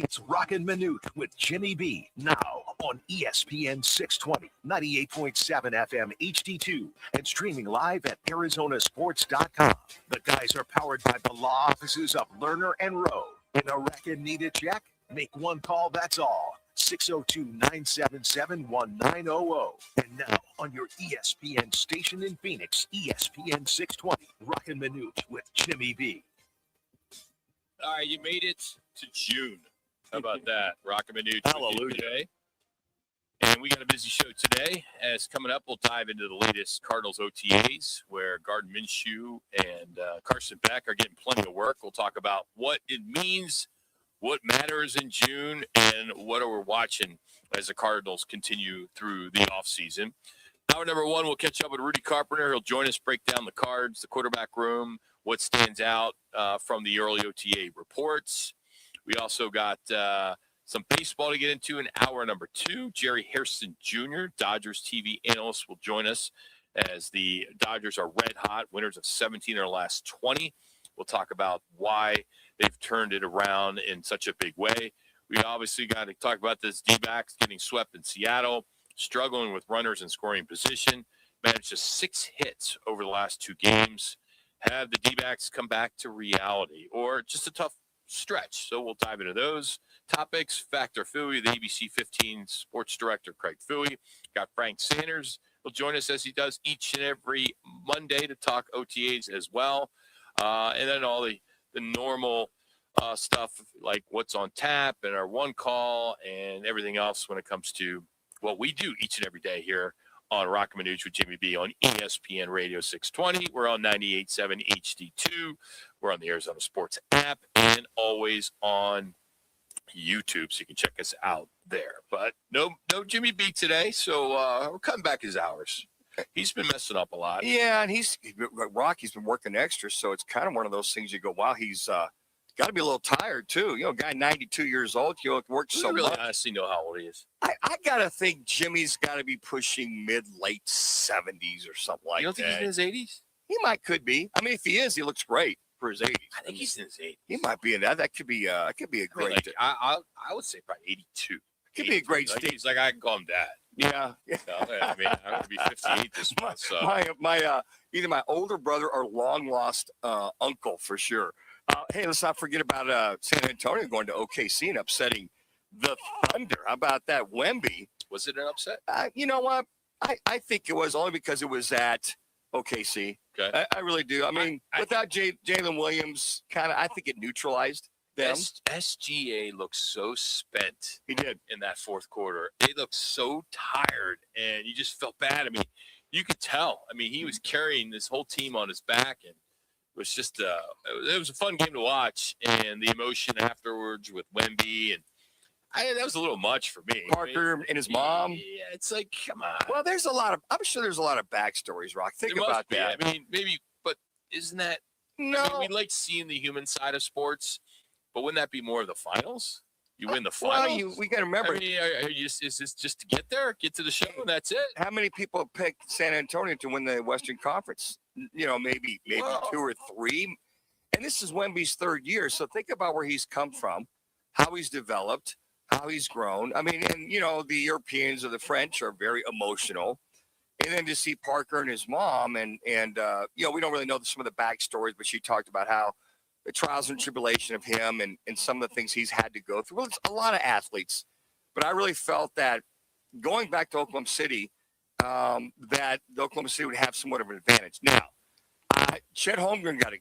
It's Roc and Manuch with Jimmy B. Now on ESPN 620, 98.7 FM HD-2, and streaming live at ArizonaSports.com. The guys are powered by the law offices of Lerner and Rowe. In a wreck and need a check? Make one call, that's all. 602-977-1900. And now on your ESPN station in Phoenix, ESPN 620, Roc and Manuch with Jimmy B. All right, you made it to June. How about that? Roc and Manuch. Hallelujah. Today. And we got a busy show today. As coming up, we'll dive into the latest Cardinals OTAs, where Gardner Minshew and Carson Beck are getting plenty of work. We'll talk about what it means, what matters in June, and what are we watching as the Cardinals continue through the offseason. Hour number one, we'll catch up with Rudy Carpenter. He'll join us, break down the cards, the quarterback room, what stands out from the early OTA reports. We also got some baseball to get into in hour number two. Jerry Hairston Jr., Dodgers TV analyst, will join us as the Dodgers are red hot, winners of 17 in their last 20. We'll talk about why they've turned it around in such a big way. We obviously got to talk about this D-backs getting swept in Seattle, struggling with runners in scoring position, managed just 6 hits over the last 2 games. Have the D-backs come back to reality or just a tough stretch? So we'll dive into those topics. Factor Fooey, the ABC 15 sports director, Craig Fooey. Got Frank Sanders. He'll join us as he does each and every Monday to talk OTAs as well. And then all the normal stuff like what's on tap and our one call and everything else when it comes to what we do each and every day here on Roc and Manuch with Jimmy B on ESPN Radio 620. We're on 98.7 HD2. We're on the Arizona Sports app and always on YouTube, so you can check us out there. But no Jimmy B today, so we're cutting back his hours. He's been messing up a lot. Yeah, and he's been working extra, so it's kind of one of those things you go, wow, he's got to be a little tired too. You know, guy 92 years old, works so really much. Honestly know how old he is. I got to think Jimmy's got to be pushing mid-late 70s or something like that. You don't think he's in his 80s? He could be. I mean, if he is, he looks great for his 80s. I think he's in his 80s. He might be in that. That could be a great. I would say probably 82. Could be a great like, state. He's like, I can call him dad. Yeah. So, I mean, I'm going to be 58 this month. So. My either my older brother or long-lost uncle for sure. Hey, let's not forget about San Antonio going to OKC and upsetting the Thunder. How about that? Wemby. Was it an upset? You know what? I think it was only because it was at OKC. Okay. I really do. I mean, without Jalen Williams, I think it neutralized them. SGA looked so spent. He did. In that fourth quarter. They looked so tired, and you just felt bad. I mean, you could tell. I mean, he was carrying this whole team on his back, and it was just it was a fun game to watch, and the emotion afterwards with Wemby, and that was a little much for me. Parker and his mom. Yeah, it's like, come on. Well, I'm sure there's a lot of backstories, Rock. Think about that. I mean, maybe, but isn't that? No. I mean, we like seeing the human side of sports, but wouldn't that be more of the finals? You win the finals. Well, we got to remember. I mean, is this just to get there, get to the show, and that's it? How many people picked San Antonio to win the Western Conference? You know, maybe 2 or 3. And this is Wemby's 3rd year. So think about where he's come from, how he's developed, how he's grown. I mean, and, the Europeans or the French are very emotional. And then to see Parker and his mom and we don't really know some of the backstories, but she talked about how the trials and tribulation of him and some of the things he's had to go through. Well, it's a lot of athletes. But I really felt that going back to Oklahoma City, that the Oklahoma City would have somewhat of an advantage. Now, Chet Holmgren got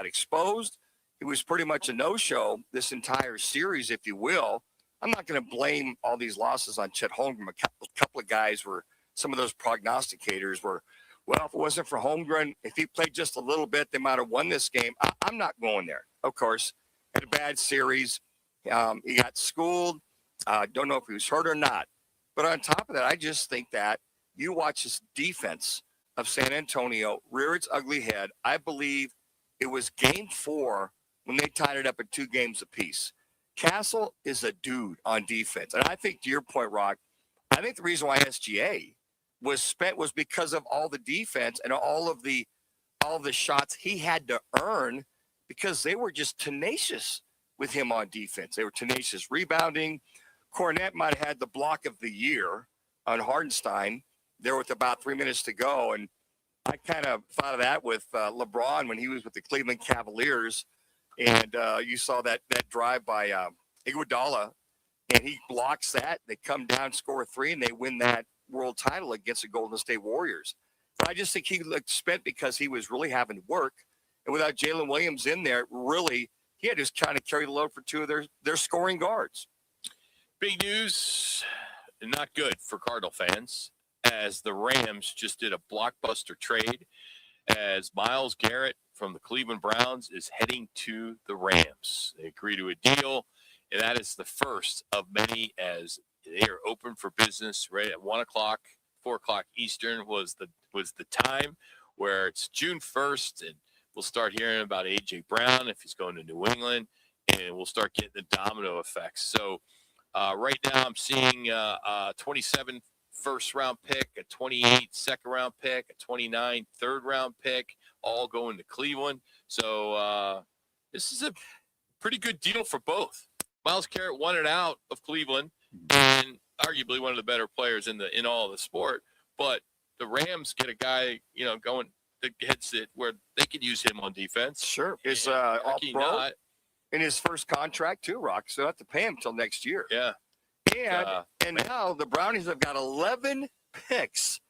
exposed. It was pretty much a no-show this entire series, if you will. I'm not going to blame all these losses on Chet Holmgren. A couple of guys some of those prognosticators were, well, if it wasn't for Holmgren, if he played just a little bit, they might have won this game. I'm not going there, of course. Had a bad series. He got schooled. Don't know if he was hurt or not. But on top of that, I just think that you watch this defense of San Antonio rear its ugly head. I believe it was game 4 when they tied it up at 2 games apiece. Castle is a dude on defense. And I think, to your point, Rock, I think the reason why SGA was spent was because of all the defense and all of the shots he had to earn because they were just tenacious with him on defense. They were tenacious rebounding. Cornette might have had the block of the year on Hardenstein there with about 3 minutes to go. And I kind of thought of that with LeBron when he was with the Cleveland Cavaliers. And you saw that drive by Iguodala, and he blocks that. They come down, score a 3, and they win that world title against the Golden State Warriors. But I just think he looked spent because he was really having to work. And without Jalen Williams in there, really, he had to just kind of carry the load for two of their scoring guards. Big news, not good for Cardinal fans, as the Rams just did a blockbuster trade, as Myles Garrett from the Cleveland Browns is heading to the Rams. They agree to a deal, and that is the first of many, as they are open for business right at 1 o'clock, 4 o'clock Eastern was the time, where it's June 1st, and we'll start hearing about A.J. Brown if he's going to New England, and we'll start getting the domino effects. So right now I'm seeing 27 first-round pick, a 28 second-round pick, a 29 third-round pick, all going to Cleveland. So this is a pretty good deal for both. Myles Garrett wanted out of Cleveland, and arguably one of the better players in all of the sport. But the Rams get a guy, going that hits it where they could use him on defense. Sure, is all-pro in his first contract too, Rock. So they have to pay him until next year. Yeah. And now the Brownies have got 11 picks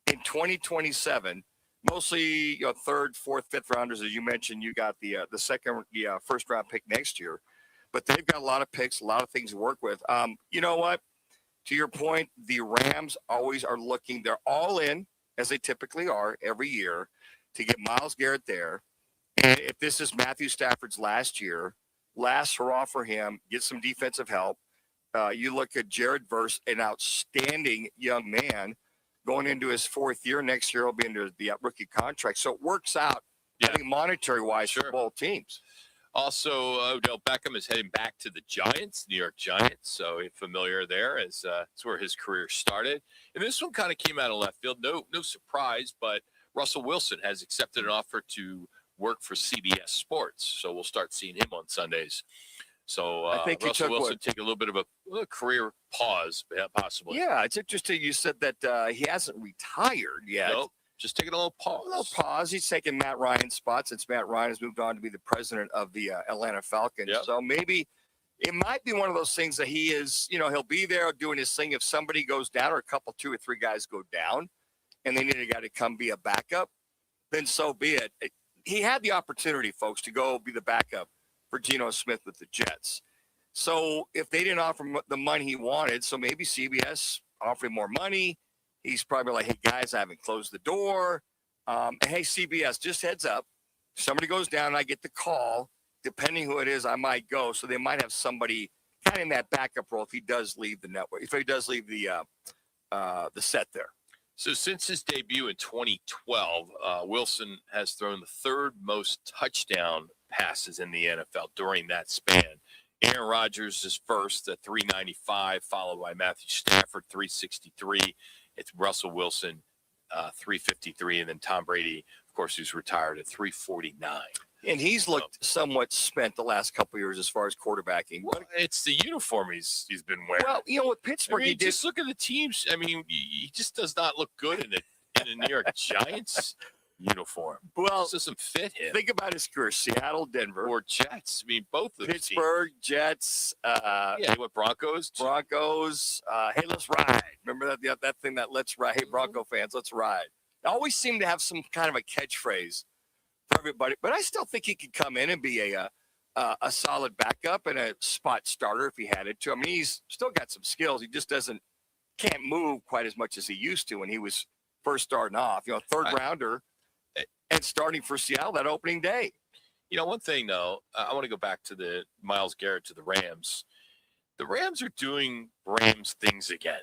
in 2027, mostly third, fourth, fifth rounders. As you mentioned, you got the first round pick next year, but they've got a lot of picks, a lot of things to work with. You know what? To your point, the Rams always are looking. They're all in, as they typically are every year, to get Myles Garrett there. And if this is Matthew Stafford's last hurrah for him, get some defensive help. You look at Jared Verse, an outstanding young man, going into his fourth year. Next year, he'll be into the rookie contract. So it works out, I think, monetary-wise for both teams. Also, Odell Beckham is heading back to the Giants, New York Giants. So familiar there, as it's where his career started. And this one kind of came out of left field. No surprise, but Russell Wilson has accepted an offer to work for CBS Sports. So we'll start seeing him on Sundays. So I think Russell Wilson take a little bit of a career pause, possibly. Yeah, it's interesting you said that he hasn't retired yet. Nope, just taking a little pause. He's taking Matt Ryan's spot since Matt Ryan has moved on to be the president of the Atlanta Falcons. Yep. So maybe it might be one of those things that he is, he'll be there doing his thing. If somebody goes down, or a couple, 2 or 3 guys go down, and they need a guy to come be a backup, then so be it. He had the opportunity, folks, to go be the backup for Geno Smith with the Jets. So if they didn't offer him the money he wanted, so maybe CBS offered him more money. He's probably like, hey, guys, I haven't closed the door. Hey, CBS, just heads up. If somebody goes down and I get the call, depending who it is, I might go. So they might have somebody kind of in that backup role if he does leave the network, if he does leave the set there. So since his debut in 2012, Wilson has thrown the third most touchdown passes in the NFL during that span. Aaron Rodgers is first at 395, followed by Matthew Stafford, 363. It's Russell Wilson, 353, and then Tom Brady, of course, who's retired at 349. And he's looked somewhat spent the last couple of years as far as quarterbacking. Well, it's the uniform he's been wearing. Well, with Pittsburgh, he did. Just look at the teams. I mean, he just does not look good in a New York Giants uniform. Well, it doesn't fit him. Think about his career: Seattle, Denver, or Jets. I mean, both of Pittsburgh, Jets. What Broncos? Broncos. Hey, let's ride. Remember that thing that let's ride. Hey, Bronco fans, let's ride. They always seem to have some kind of a catchphrase for everybody, but I still think he could come in and be a solid backup and a spot starter if he had it to. I mean, he's still got some skills. He just can't move quite as much as he used to when he was first starting off. Third rounder. And starting for Seattle that opening day. One thing, though, I want to go back to the Myles Garrett to the Rams. The Rams are doing Rams things again.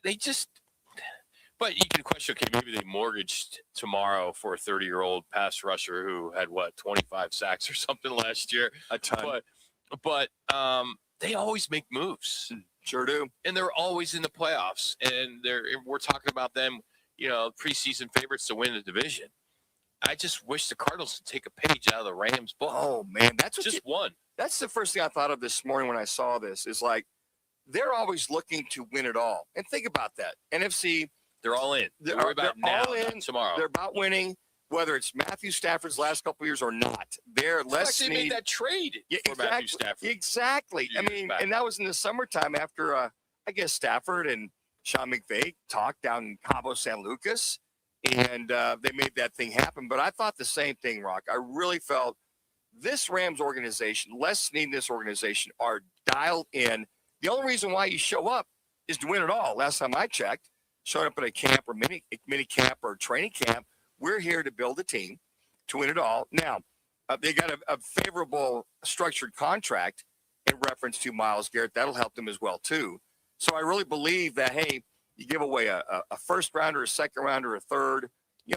They just – but you can question, okay, maybe they mortgaged tomorrow for a 30-year-old pass rusher who had, 25 sacks or something last year. A ton. But they always make moves. Sure do. And they're always in the playoffs. And we're talking about them, preseason favorites to win the division. I just wish the Cardinals would take a page out of the Rams' book. Oh, man. That's just one. That's the first thing I thought of this morning when I saw this is like, they're always looking to win it all. And think about that. NFC, they're all in. They're all in tomorrow. They're about winning, whether it's Matthew Stafford's last couple of years or not. They're less they made that trade for Matthew Stafford. Exactly. I mean, and that was in the summertime after, I guess, Stafford and Sean McVay talked down in Cabo San Lucas, and they made that thing happen. But I thought the same thing, Rock. I really felt this Rams organization, Les Snead and this organization are dialed in. The only reason why you show up is to win it all. Last time I checked, showing up at a camp or mini camp or training camp, we're here to build a team to win it all. Now, they got a favorable structured contract in reference to Myles Garrett. That'll help them as well, too. So I really believe that, hey, you give away a first rounder, a second rounder, a third.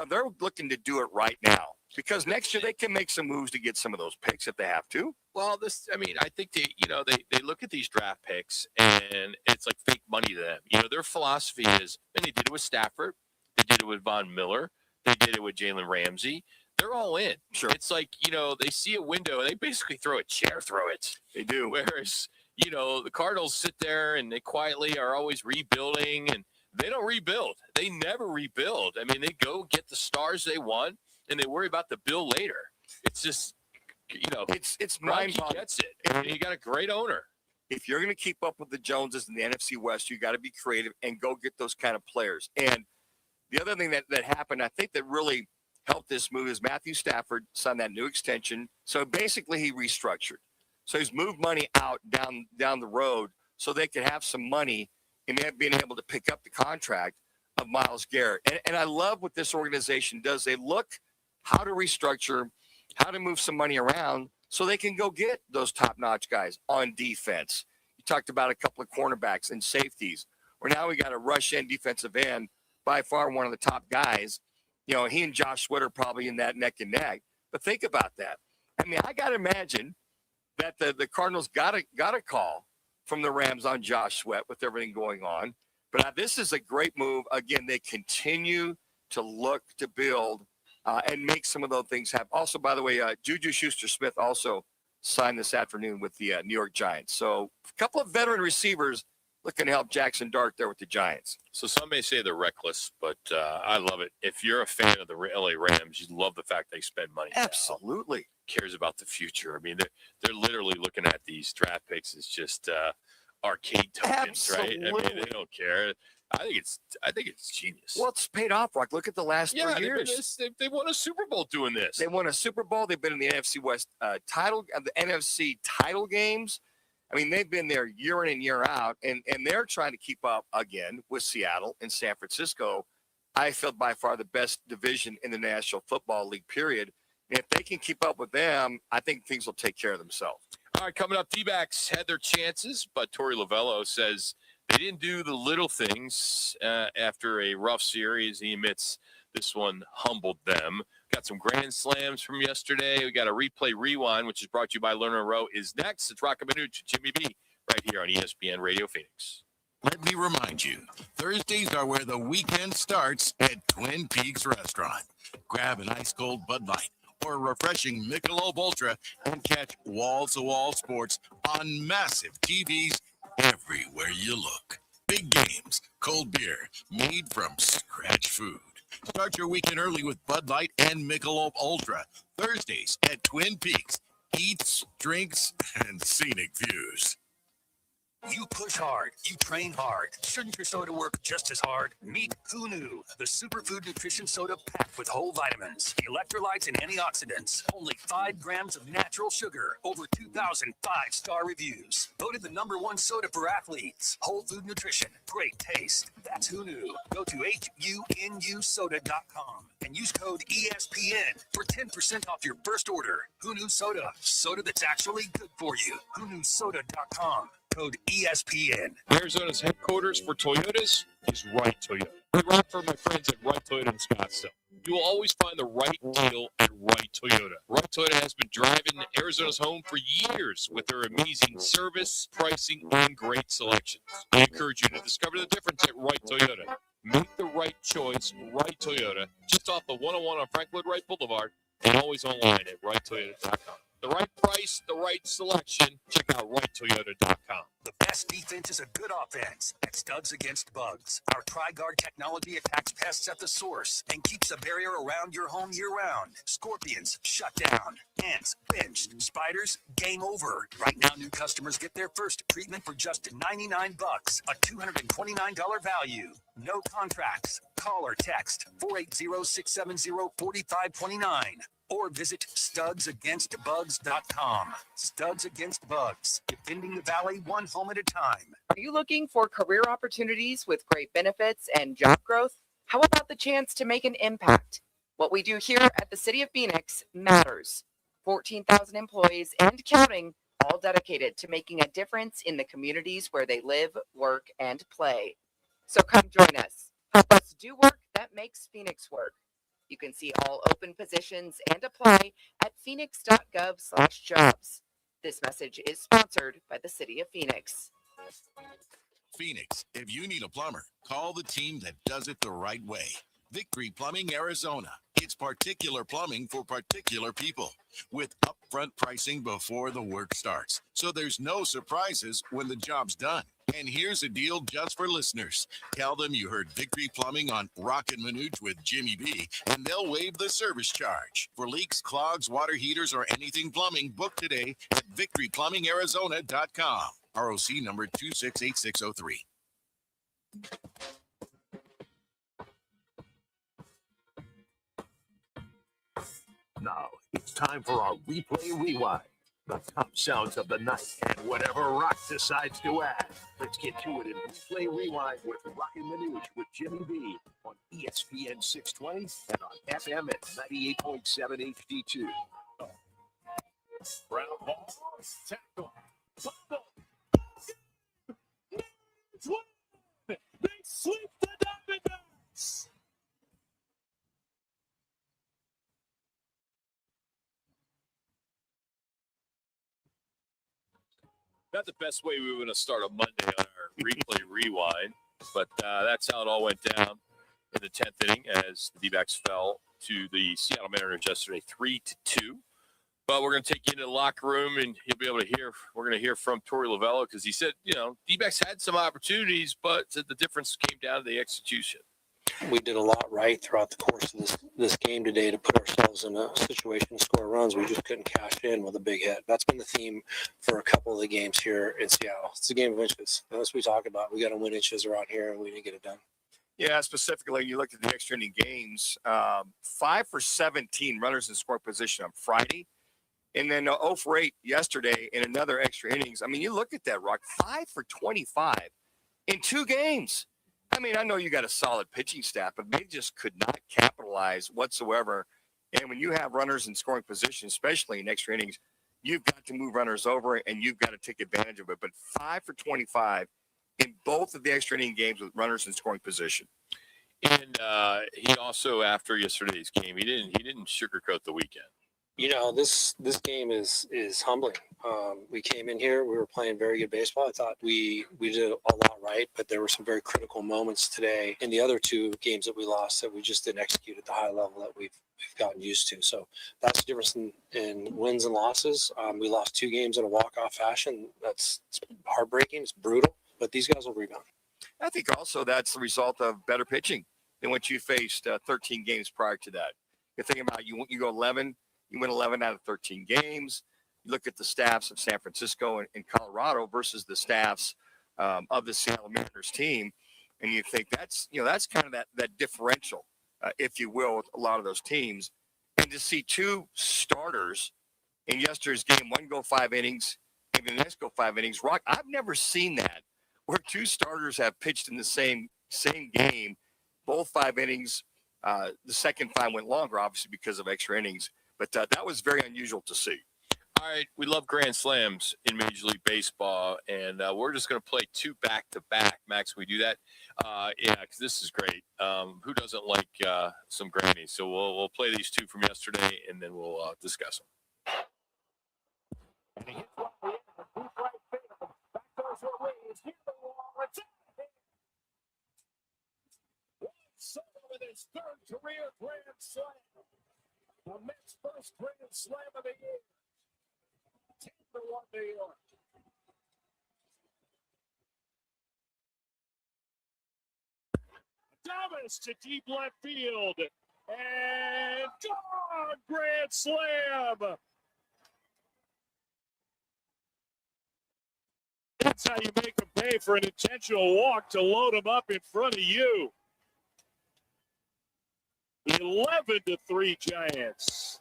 They're looking to do it right now because next year they can make some moves to get some of those picks if they have to. Well, I think they look at these draft picks and it's like fake money to them. Their philosophy is, and they did it with Stafford, they did it with Von Miller, they did it with Jalen Ramsey. They're all in. Sure. It's like, they see a window and they basically throw a chair through it. They do. Whereas, the Cardinals sit there and they quietly are always rebuilding, and they don't rebuild. They never rebuild. I mean, they go get the stars they want and they worry about the bill later. It's just, it's mind-boggling. Gets it. And you got a great owner. If you're going to keep up with the Joneses in the NFC West, you got to be creative and go get those kind of players. And the other thing that happened, I think that really helped this move is Matthew Stafford signed that new extension. So basically he restructured. So he's moved money out down the road so they could have some money and being able to pick up the contract of Myles Garrett. And I love what this organization does. They look how to restructure, how to move some money around so they can go get those top-notch guys on defense. You talked about a couple of cornerbacks and safeties, where now we got a rush-in defensive end, by far one of the top guys. He and Josh Sweat are probably in that neck and neck. But think about that. I mean, I got to imagine that the Cardinals got a call from the Rams on Josh Sweat with everything going on. But this is a great move. Again, they continue to look to build and make some of those things happen. Also, by the way, Juju Schuster-Smith also signed this afternoon with the New York Giants. So a couple of veteran receivers looking to help Jackson Dart there with the Giants. So some may say they're reckless, but I love it. If you're a fan of the LA Rams, you love the fact they spend money. Absolutely. Cares about the future. I mean, they're literally looking at these draft picks as just arcade tokens, Absolutely. Right? I mean, they don't care. I think it's genius. Well, it's paid off, Rock. Look at the last 3 years. They won a Super Bowl doing this. They won a Super Bowl. They've been in the NFC West the NFC title games. I mean, they've been there year in and year out, and they're trying to keep up again with Seattle and San Francisco. I feel by far the best division in the National Football League, period. And if they can keep up with them, I think things will take care of themselves. All right, coming up, D-backs had their chances, but Torey Lovello says they didn't do the little things after a rough series. He admits this one humbled them. Got some grand slams from yesterday. We got a replay rewind, which is brought to you by Lerner Rowe, is next. It's Roc and Manuch, Jimmy B, right here on ESPN Radio Phoenix. Let me remind you, Thursdays are where the weekend starts at Twin Peaks Restaurant. Grab an ice-cold Bud Light or a refreshing Michelob Ultra and catch wall-to-wall sports on massive TVs everywhere you look. Big games, cold beer, made from scratch food. Start your weekend early with Bud Light and Michelob Ultra. Thursdays at Twin Peaks. Eats, drinks, and scenic views. You push hard. You train hard. Shouldn't your soda work just as hard? Meet Who Knew, the superfood nutrition soda packed with whole vitamins, electrolytes, and antioxidants. Only 5 grams of natural sugar. Over 2,000 5-star reviews. Voted the #1 soda for athletes. Whole food nutrition. Great taste. That's Who Knew. Go to HUNUsoda.com and use code ESPN for 10% off your first order. Who Knew Soda. Soda that's actually good for you. HUNUsoda.com. Code ESPN. Arizona's headquarters for Toyotas is Wright Toyota. I rock for my friends at Wright Toyota in Scottsdale. You will always find the right deal at Wright Toyota. Wright Toyota has been driving Arizona's home for years with their amazing service, pricing, and great selections. I encourage you to discover the difference at Wright Toyota. Make the right choice, Right Toyota, just off the 101 on Frankwood Wright Boulevard, and always online at righttoyota.com. The right price, the right selection. Check out righttoyota.com. The best defense is a good offense at Studs Against Bugs. Our Tri-Guard technology attacks pests at the source and keeps a barrier around your home year-round. Scorpions, shut down. Ants, pinched. Spiders, game over. Right now, new customers get their first treatment for just $99, a $229 value. No contracts. Call or text 480-670-4529. Or visit studsagainstbugs.com. Studs Against Bugs, defending the valley one home at a time. Are you looking for career opportunities with great benefits and job growth? How about the chance to make an impact? What we do here at the City of Phoenix matters. 14,000 employees and counting, all dedicated to making a difference in the communities where they live, work, and play. So come join us. Help us do work that makes Phoenix work. You can see all open positions and apply at phoenix.gov/jobs. This message is sponsored by the City of Phoenix. Phoenix, if you need a plumber, call the team that does it the right way. Victory Plumbing Arizona. It's particular plumbing for particular people with upfront pricing before the work starts. So there's no surprises when the job's done. And here's a deal just for listeners. Tell them you heard Victory Plumbing on Roc and Manuch with Jimmy B, and they'll waive the service charge. For leaks, clogs, water heaters, or anything plumbing, book today at victoryplumbingarizona.com. ROC number 268603. Now, it's time for our replay rewind. The top sounds of the night and whatever Rock decides to add. Let's get to it in Replay Rewind with Roc and Manuch with Jimmy B on ESPN 620 and on FM at 98.7 HD-2. Brown ball, tackle, fumble. They sweep the Diamondbacks. Not the best way we were going to start a Monday on our replay rewind, but that's how it all went down in the 10th inning as the D-backs fell to the Seattle Mariners yesterday 3-2. But we're going to take you into the locker room, and you'll be able to hear. We're going to hear from Torey Lovello because he said, D-backs had some opportunities, but the difference came down to the execution. We did a lot right throughout the course of this game today to put ourselves in a situation to score runs. We just couldn't cash in with a big hit. That's been the theme for a couple of the games here in Seattle. It's a game of inches. As we talk about, we got to win inches around here, and we didn't get it done. Yeah, specifically, you look at the extra inning games, 5 for 17 runners in scoring position on Friday, and then 0 for 8 yesterday in another extra innings. I mean, you look at that, Rock, 5 for 25 in 2 games. I mean, I know you got a solid pitching staff, but they just could not capitalize whatsoever. And when you have runners in scoring position, especially in extra innings, you've got to move runners over and you've got to take advantage of it. But 5 for 25 in both of the extra inning games with runners in scoring position. And he also, after yesterday's game, he didn't sugarcoat the weekend. This game is humbling. We came in here, we were playing very good baseball. I thought we did a lot right, but there were some very critical moments today in the other 2 games that we lost that we just didn't execute at the high level that we've gotten used to. So that's the difference in wins and losses. We lost 2 games in a walk-off fashion. It's heartbreaking. It's brutal, but these guys will rebound. I think also that's the result of better pitching than what you faced 13 games prior to that. You're thinking about you go 11. You win 11 out of 13 games. You look at the staffs of San Francisco and Colorado versus the staffs of the Seattle Mariners team, and you think that's kind of that differential, if you will, with a lot of those teams. And to see 2 starters in yesterday's game, one go 5 innings, and the next go 5 innings. Rock, I've never seen that where 2 starters have pitched in the same game, both 5 innings. The second 5 went longer, obviously because of extra innings. But that was very unusual to see. All right, we love grand slams in Major League Baseball, and we're just going to play 2 back-to-back. Max, can we do that? Yeah, because this is great. Who doesn't like some Grammys? So we'll play these 2 from yesterday, and then we'll discuss them. And he hits one for the end of the deep right field. Back goes Ruiz. Here the wall. It's his third career grand slam. The Mets' first grand slam of the year. 10-1 New York. Thomas to deep left field. And gone! Grand slam! That's how you make them pay for an intentional walk to load them up in front of you. 11-3 Giants.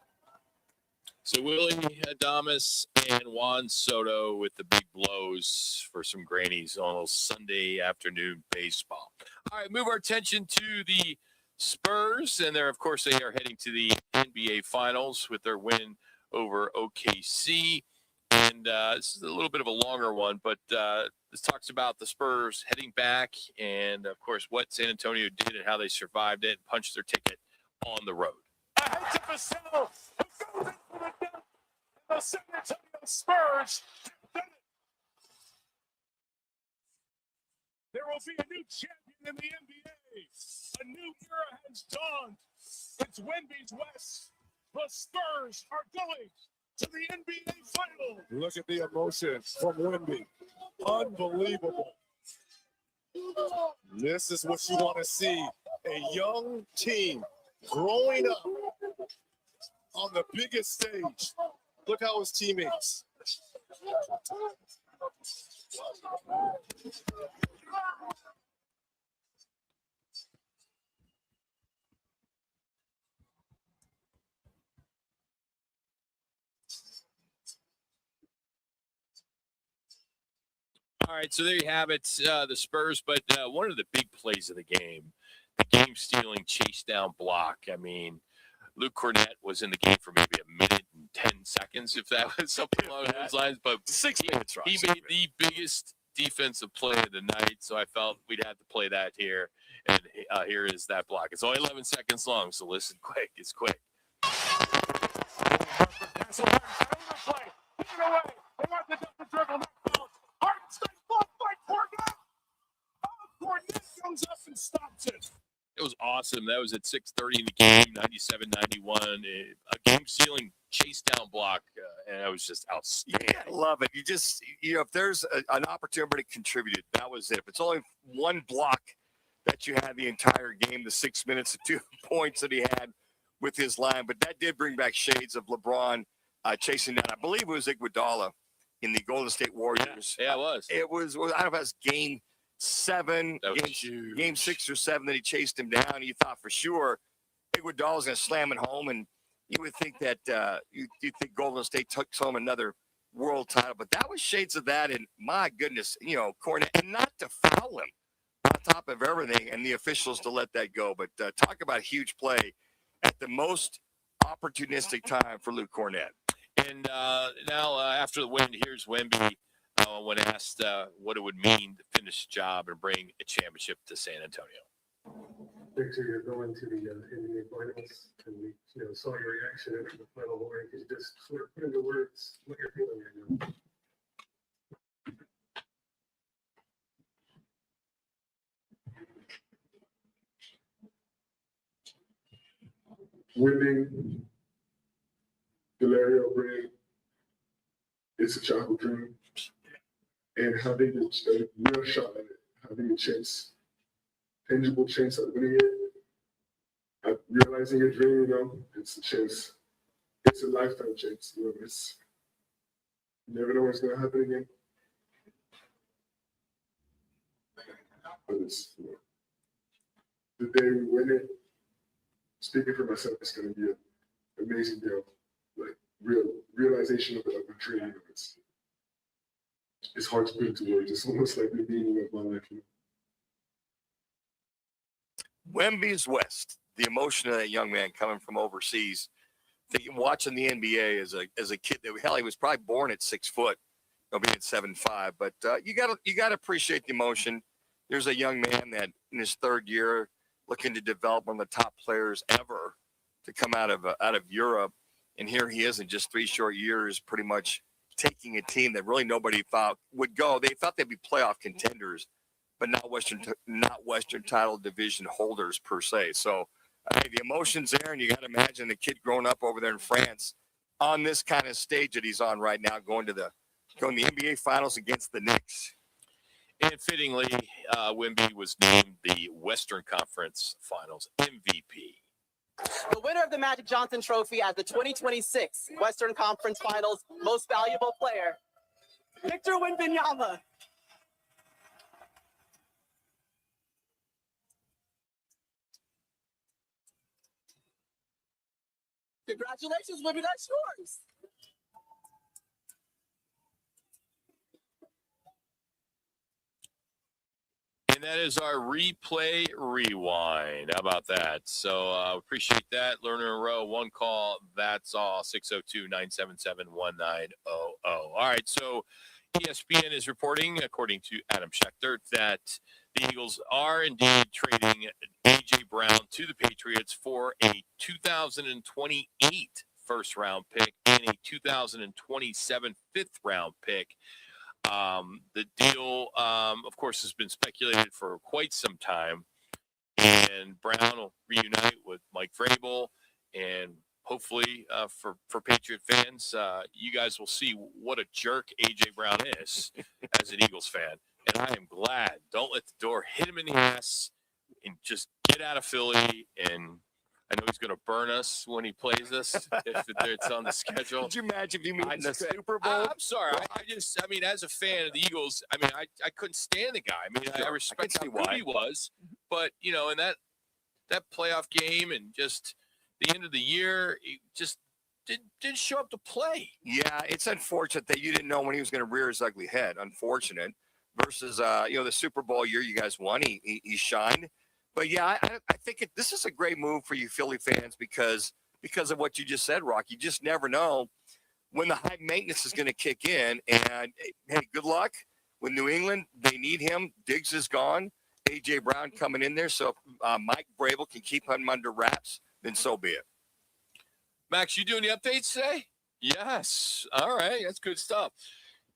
So Willie Adames and Juan Soto with the big blows for some grannies on a Sunday afternoon baseball. All right, move our attention to the Spurs, and they're, of course, they are heading to the NBA Finals with their win over OKC. And this is a little bit of a longer one, but this talks about the Spurs heading back and, of course, what San Antonio did and how they survived it and punched their ticket on the road. Ahead to Vassell, who goes in for the dunk. The San Antonio Spurs did it. There will be a new champion in the NBA. A new era has dawned. It's Wemby's West. The Spurs are going to the NBA Finals. Look at the emotion from Wemby. Unbelievable. This is what you want to see. A young team growing up on the biggest stage. Look how his teammates. All right, so there you have it, the Spurs. But one of the big plays of the game-stealing chase-down block. I mean, Luke Cornett was in the game for maybe a minute and 10 seconds, if that was something along those lines. But 6 minutes, Ross. He made the biggest defensive play of the night, so I felt we'd have to play that here. And here is that block. It's only 11 seconds long, so listen quick. It's quick. Cornett goes up and stops it. It was awesome. That was at 6:30 in the game, 97-91. A game-sealing chase-down block, and that was just outstanding. Yeah, I love it. If there's an opportunity to contribute, that was it. If it's only one block that you had the entire game, the 6 minutes, the 2 points that he had with his line, but that did bring back shades of LeBron chasing down. I believe it was Iguodala in the Golden State Warriors. Yeah, it was. It was. I don't know if it was game 7, game 6 or 7 that he chased him down. You thought for sure Iguodala was going to slam it home, and you would think that you think Golden State took home another world title, but that was shades of that. And my goodness, Cornett, and not to foul him on top of everything, and the officials to let that go. But talk about a huge play at the most opportunistic time for Luke Cornett. And now after the win, here's Wemby when asked what it would mean to finish the job and bring a championship to San Antonio. Victor, you're going to the NBA Finals, and we saw your reaction after the final word. Could you just sort of put into words what you're feeling right now? Winning the Larry O'Brien, it's a childhood dream. And having a real shot at it, having a chance, tangible chance at winning it, realizing a dream, it's a chance. It's a lifetime chance, it's, you never know what's going to happen again. But it's, the day we win it, speaking for myself, it's going to be an amazing deal. Like, realization of a dream, it's hard to put into words. It's almost like the meaning of my life. Wemby's West, the emotion of that young man coming from overseas, watching the NBA as a kid. He was probably born at 6 foot, being at 7'5". But you got to appreciate the emotion. There's a young man that in his 3rd year, looking to develop one of the top players ever to come out of Europe, and here he is in just 3 short years, pretty much taking a team that really nobody thought would go. They thought they'd be playoff contenders, but not Western title division holders per se. So Hey, the emotion's there, and you got to imagine the kid growing up over there in France on this kind of stage that he's on right now, going to the NBA Finals against the Knicks. And fittingly, Wemby was named the Western Conference Finals MVP. The winner of the Magic Johnson Trophy at the 2026 Western Conference Finals Most Valuable Player, Victor Wembanyama. Congratulations, Wemby, that's yours. And that is our replay rewind. How about that? So appreciate that. Learner in a row, one call. That's all. 602-977-1900. All right. So ESPN is reporting, according to Adam Schechter, that the Eagles are indeed trading A.J. Brown to the Patriots for a 2028 first-round pick and a 2027 fifth-round pick. The deal, of course, has been speculated for quite some time, and Brown will reunite with Mike Vrabel, and hopefully for Patriot fans, you guys will see what a jerk A.J. Brown is as an Eagles fan, and I am glad. Don't let the door hit him in the ass, and just get out of Philly. And I know he's going to burn us when he plays us if it's on the schedule. Could you imagine if you meet in the Super Bowl? I'm sorry. I mean, as a fan of the Eagles, I mean, I couldn't stand the guy. I mean, I respect how good he was, but in that playoff game and just the end of the year, he just didn't show up to play. Yeah, it's unfortunate that you didn't know when he was going to rear his ugly head. Unfortunate. Versus the Super Bowl year you guys won, he shined. But yeah, I think this is a great move for you Philly fans because of what you just said, Rock. You just never know when the high maintenance is going to kick in. And hey, good luck with New England. They need him. Diggs is gone. A.J. Brown coming in there. So if Mike Vrabel can keep him under wraps, then so be it. Max, you doing the updates today? Yes. All right. That's good stuff.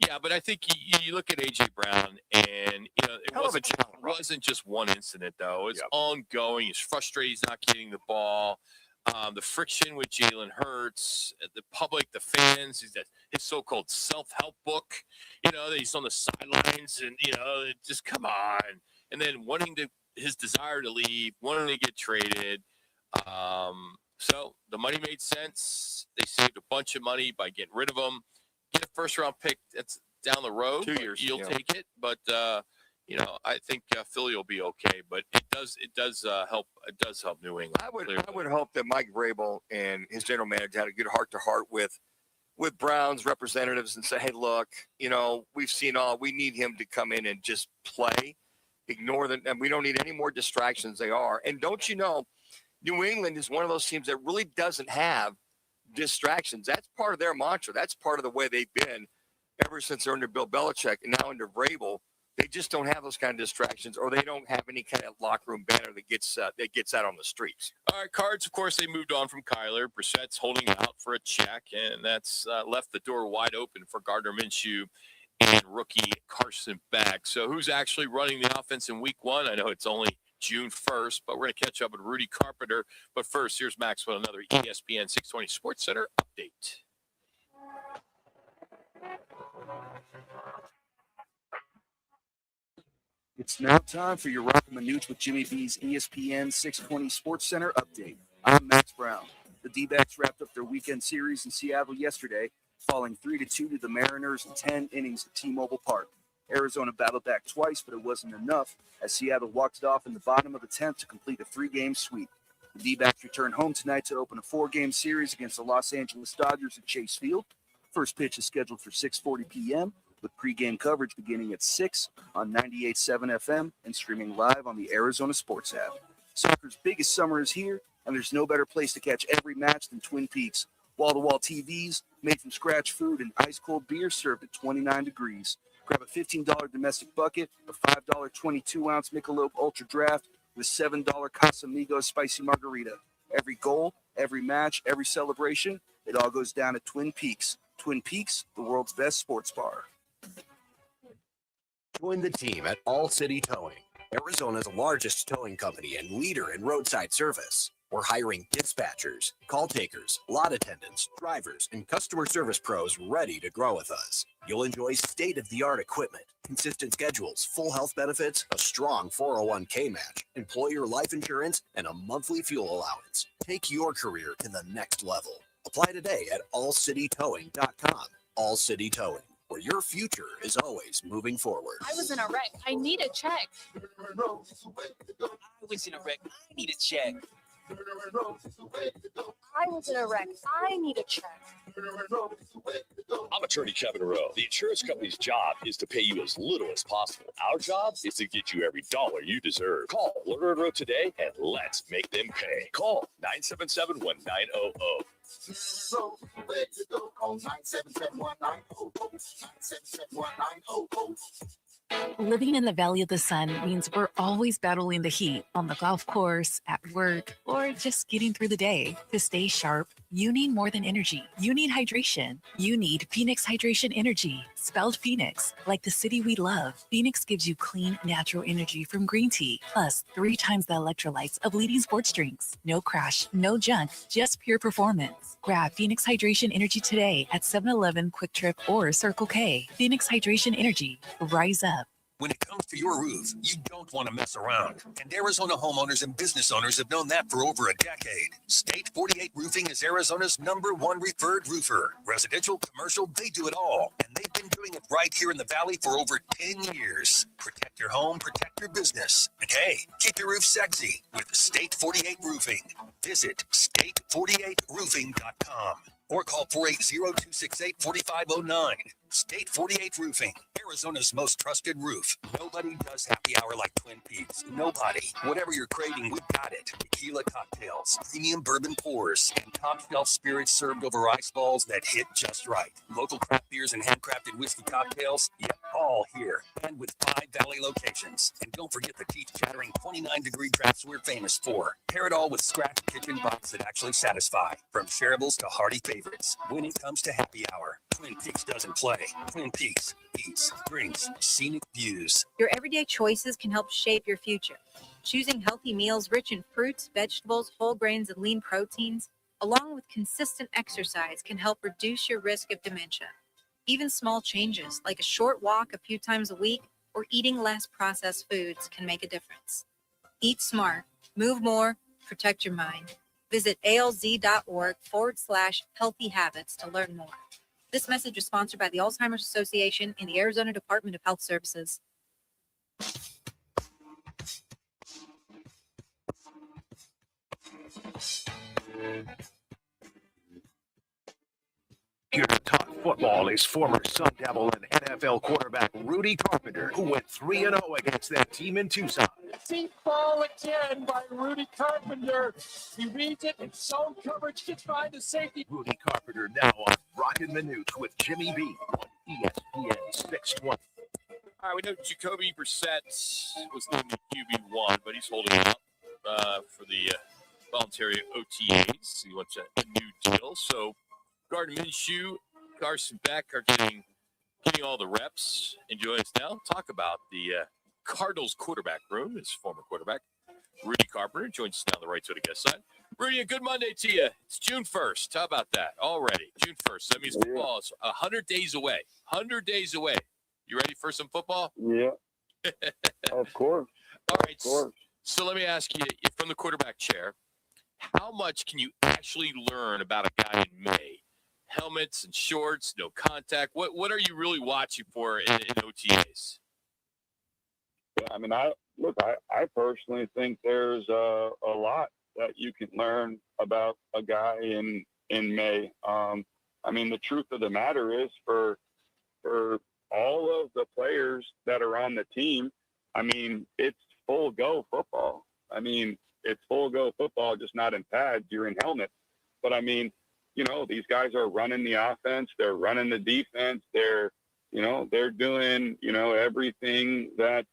Yeah, but I think you look at A.J. Brown, and it wasn't just one incident, though. It's ongoing. He's frustrated. He's not getting the ball. The friction with Jalen Hurts, the public, the fans, his so-called self-help book, that he's on the sidelines, and, just come on. And then his desire to leave, wanting to get traded. So the money made sense. They saved a bunch of money by getting rid of him. Get a first-round pick that's down the road. 2 years. You'll take it. But, I think Philly will be okay. But it does help. It does help New England. I would hope that Mike Vrabel and his general manager had a good heart-to-heart with Brown's representatives and say, hey, look, we've seen all. We need him to come in and just play. Ignore them. And we don't need any more distractions. They are. And don't you know, New England is one of those teams that really doesn't have distractions. That's part of their mantra. That's part of the way they've been ever since they're under Bill Belichick and now under Vrabel. They just don't have those kind of distractions, or they don't have any kind of locker room banner that gets out on the streets. All right, Cards, of course, they moved on from Kyler. Brissett's holding out for a check, and that's left the door wide open for Gardner Minshew and rookie Carson Beck. So who's actually running the offense in week one? I know it's only June 1st, but we're going to catch up with Rudy Carpenter. But first, here's Max with another ESPN 620 Sports Center update. It's now time for your Roc and Manuch with Jimmy B's ESPN 620 Sports Center update. I'm Max Brown. The D-backs wrapped up their weekend series in Seattle yesterday, falling 3-2 to the Mariners in 10 innings at T-Mobile Park. Arizona battled back twice, but it wasn't enough as Seattle walked it off in the bottom of the 10th to complete a 3-game sweep. The D-backs return home tonight to open a 4-game series against the Los Angeles Dodgers at Chase Field. First pitch is scheduled for 6:40 p.m., with pregame coverage beginning at 6 on 98.7 FM and streaming live on the Arizona Sports app. Soccer's biggest summer is here, and there's no better place to catch every match than Twin Peaks. Wall-to-wall TVs, made from scratch food, and ice-cold beer served at 29 degrees. Grab a $15 domestic bucket, a $5 22-ounce Michelob Ultra Draft with $7 Casamigos Spicy Margarita. Every goal, every match, every celebration, it all goes down at Twin Peaks. Twin Peaks, the world's best sports bar. Join the team at All City Towing, Arizona's largest towing company and leader in roadside service. We're hiring dispatchers, call takers, lot attendants, drivers, and customer service pros ready to grow with us. You'll enjoy state-of-the-art equipment, consistent schedules, full health benefits, a strong 401k match, employer life insurance, and a monthly fuel allowance. Take your career to the next level. Apply today at allcitytowing.com. All City Towing, where your future is always moving forward. I was in a wreck. I need a check. I was in a wreck. I need a check. I was in a wreck. I need a check. I'm attorney Kevin Rowe. The insurance company's job is to pay you as little as possible. Our job is to get you every dollar you deserve. Call Lerner & Rowe today and let's make them pay. Call 977-1900. Call 977-1900. Living in the Valley of the Sun means we're always battling the heat on the golf course, at work, or just getting through the day. To stay sharp, you need more than energy. You need hydration. You need Phoenix Hydration Energy, spelled Phoenix, like the city we love. Phoenix gives you clean, natural energy from green tea, plus 3 times the electrolytes of leading sports drinks. No crash, no junk, just pure performance. Grab Phoenix Hydration Energy today at 7-Eleven, Quick Trip, or Circle K. Phoenix Hydration Energy. Rise up. When it comes to your roof, you don't want to mess around. And Arizona homeowners and business owners have known that for over a decade. State 48 Roofing is Arizona's #1 referred roofer. Residential, commercial, they do it all. And they've been doing it right here in the Valley for over 10 years. Protect your home, protect your business. And hey, keep your roof sexy with State 48 Roofing. Visit state48roofing.com or call 480-268-4509. State 48 Roofing, Arizona's most trusted roof. Nobody does happy hour like Twin Peaks. Nobody. Whatever you're craving, we've got it. Tequila cocktails, premium bourbon pours, and top shelf spirits served over ice balls that hit just right. Local craft beers and handcrafted whiskey cocktails, yep, all here. And with 5 Valley locations. And don't forget the teeth-chattering 29-degree drafts we're famous for. Pair it all with scratch kitchen bites that actually satisfy. From shareables to hearty favorites. When it comes to happy hour, Twin Peaks doesn't play. Twin Peaks eats, drinks, scenic views. Your everyday choices can help shape your future. Choosing healthy meals rich in fruits, vegetables, whole grains, and lean proteins, along with consistent exercise, can help reduce your risk of dementia. Even small changes, like a short walk a few times a week or eating less processed foods, can make a difference. Eat smart, move more, protect your mind. Visit alz.org/healthy habits to learn more. This message is sponsored by the Alzheimer's Association and the Arizona Department of Health Services. Here to talk football is former Sun Devil and NFL quarterback Rudy Carpenter, who went 3-0 against that team in Tucson. Deep ball again by Rudy Carpenter. He reads it in zone coverage, gets behind the safety. Rudy Carpenter now on Roc and Manuch with Jimmy B on ESPN 620. All right, we know Jacoby Brissett was named the QB1, but he's holding out for the voluntary OTAs. He wants a new deal. So Gardner Minshew, Carson Beck are getting all the reps. And join us now. Talk about the Cardinals quarterback room. His former quarterback, Rudy Carpenter, joins us now on the right side of the guest side. Rudy, a good Monday to you. It's June 1st. How about that? Already, June 1st. That means football is 100 days away. 100 days away. You ready for some football? Yeah. Of course. All right. So let me ask you, from the quarterback chair, how much can you actually learn about a guy in May? Helmets and shorts, no contact. What are you really watching for in OTAs? Yeah, I mean, I personally think there's a lot that you can learn about a guy in May. I mean, the truth of the matter is for all of the players that are on the team, I mean, it's full go football. I mean, it's full go football, just not in pads. You're in helmets. But I mean, you know, these guys are running the offense. They're running the defense. They're doing, everything that,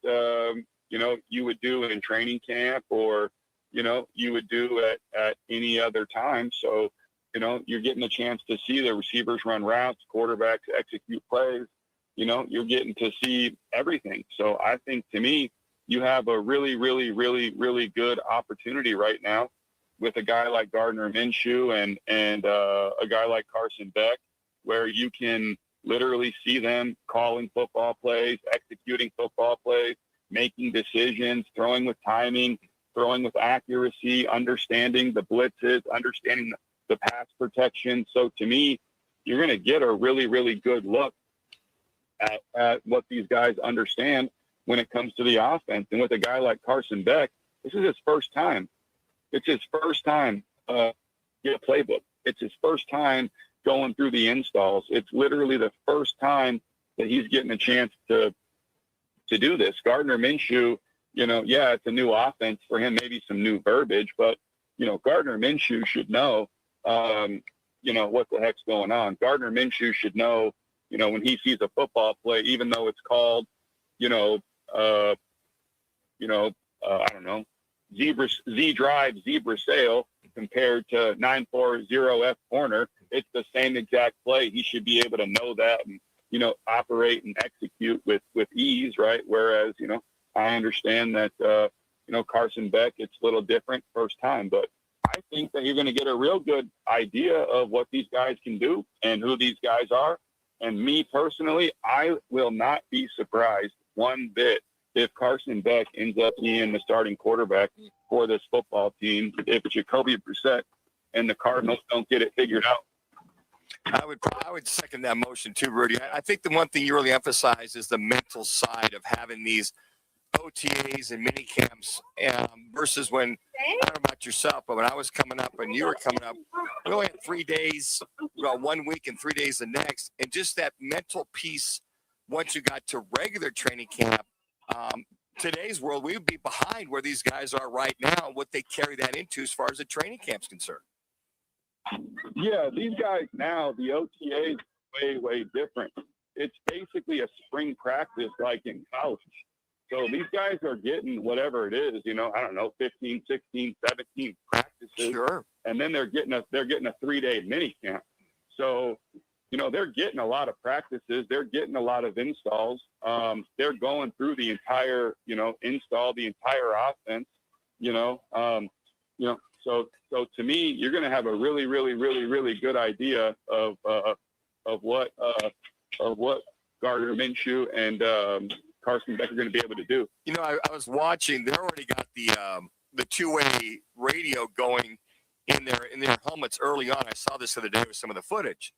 you would do in training camp or, you would do at any other time. So, you're getting a chance to see the receivers run routes, quarterbacks execute plays. You're getting to see everything. So I think, to me, you have a really, really, really, really good opportunity right now with a guy like Gardner Minshew and a guy like Carson Beck, where you can literally see them calling football plays, executing football plays, making decisions, throwing with timing, throwing with accuracy, understanding the blitzes, understanding the pass protection. So to me, you're going to get a really, really good look at what these guys understand when it comes to the offense. And with a guy like Carson Beck, this is his first time. It's his first time get a playbook. It's his first time going through the installs. It's literally the first time that he's getting a chance to do this. Gardner Minshew, it's a new offense for him, maybe some new verbiage, but, Gardner Minshew should know, what the heck's going on. Gardner Minshew should know, when he sees a football play, even though it's called, I don't know, Z drive, zebra sail compared to 940 F corner. It's the same exact play. He should be able to know that and, operate and execute with ease, right? Whereas, I understand that, Carson Beck, it's a little different first time, but I think that you're going to get a real good idea of what these guys can do and who these guys are. And me personally, I will not be surprised one bit if Carson Beck ends up being the starting quarterback for this football team, if Jacoby Brissett and the Cardinals don't get it figured out. I would second that motion too, Rudy. I think the one thing you really emphasize is the mental side of having these OTAs and mini camps versus when, I don't know about yourself, but when I was coming up and you were coming up, we only had 3 days, 1 week and 3 days the next. And just that mental piece, once you got to regular training camp, today's world, we would be behind where these guys are right now, what they carry that into as far as the training camp's concerned. Yeah, these guys now, the OTA is way, way different. It's basically a spring practice like in college. So these guys are getting whatever it is, I don't know, 15, 16, 17 practices. Sure. And then they're getting a 3-day mini camp. So, they're getting a lot of practices. They're getting a lot of installs. They're going through the entire, install, the entire offense, So to me, you're going to have a really, really, really, really good idea of what Gardner Minshew and Carson Beck are going to be able to do. I was watching. They already got the two-way radio going in their helmets early on. I saw this the other day with some of the footage,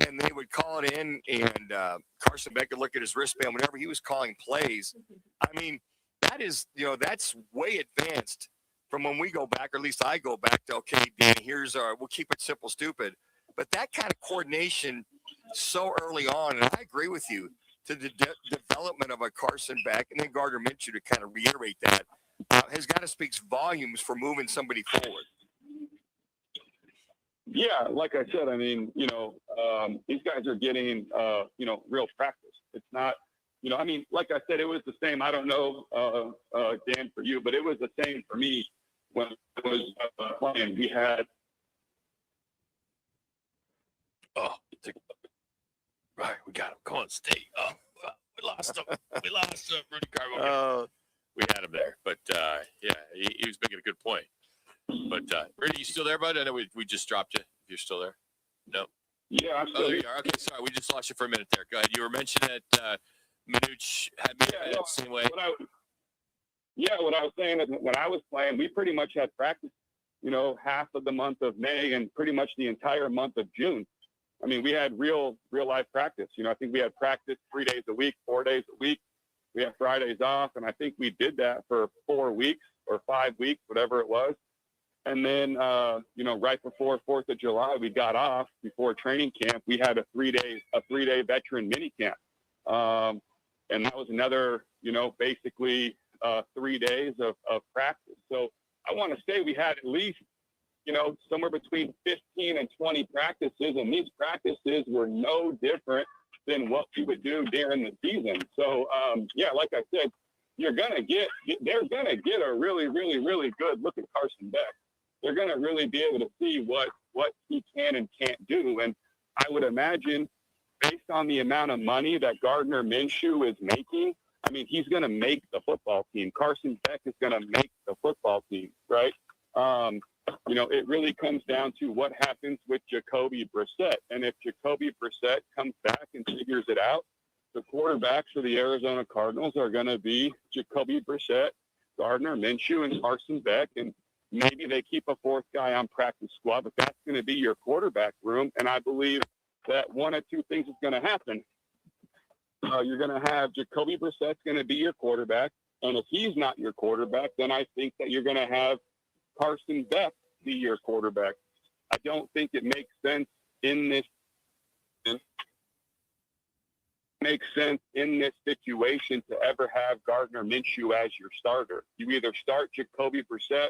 and they would call it in, and Carson Beck would look at his wristband whenever he was calling plays. I mean, that is that's way advanced from when we go back, or at least I go back to, okay, Dan, we'll keep it simple, stupid. But that kind of coordination so early on, and I agree with you, to the development of a Carson Beck and then Gardner Minshew to kind of reiterate that, has got to speak volumes for moving somebody forward. Yeah, like I said, I mean, these guys are getting, real practice. It's not, like I said, it was the same. I don't know, Dan, for you, but it was the same for me when I was playing. We had. Right, we got him. Come on, stay. We lost him. Rudy Carbo. We had him there, but he was making a good point. But Rudy, you still there, bud? I know we just dropped you. If you're still there, no. Yeah, I'm still there. You are. Okay, sorry, we just lost you for a minute there. Go ahead. You were mentioning that Manuch had made it the same way. What I was saying is when I was playing, we pretty much had practice, half of the month of May and pretty much the entire month of June. I mean, we had real life practice. I think we had practice 3 days a week, 4 days a week. We had Fridays off, and I think we did that for 4 weeks or 5 weeks, whatever it was. And then, right before 4th of July, we got off before training camp. We had a 3-day veteran mini camp. And that was another, basically 3 days of practice. So I want to say we had at least, somewhere between 15 and 20 practices. And these practices were no different than what we would do during the season. So, like I said, they're going to get a really, really, really good look at Carson Beck. They're going to really be able to see what he can and can't do. And I would imagine, based on the amount of money that Gardner Minshew is making, I mean, he's going to make the football team. Carson Beck is going to make the football team, right? it really comes down to what happens with Jacoby Brissett. And if Jacoby Brissett comes back and figures it out, the quarterbacks for the Arizona Cardinals are going to be Jacoby Brissett, Gardner Minshew, and Carson Beck. And maybe they keep a fourth guy on practice squad, but that's going to be your quarterback room. And I believe that one of two things is going to happen. You're going to have Jacoby Brissett's going to be your quarterback. And if he's not your quarterback, then I think that you're going to have Carson Beck be your quarterback. I don't think it makes sense in this situation to ever have Gardner Minshew as your starter. You either start Jacoby Brissett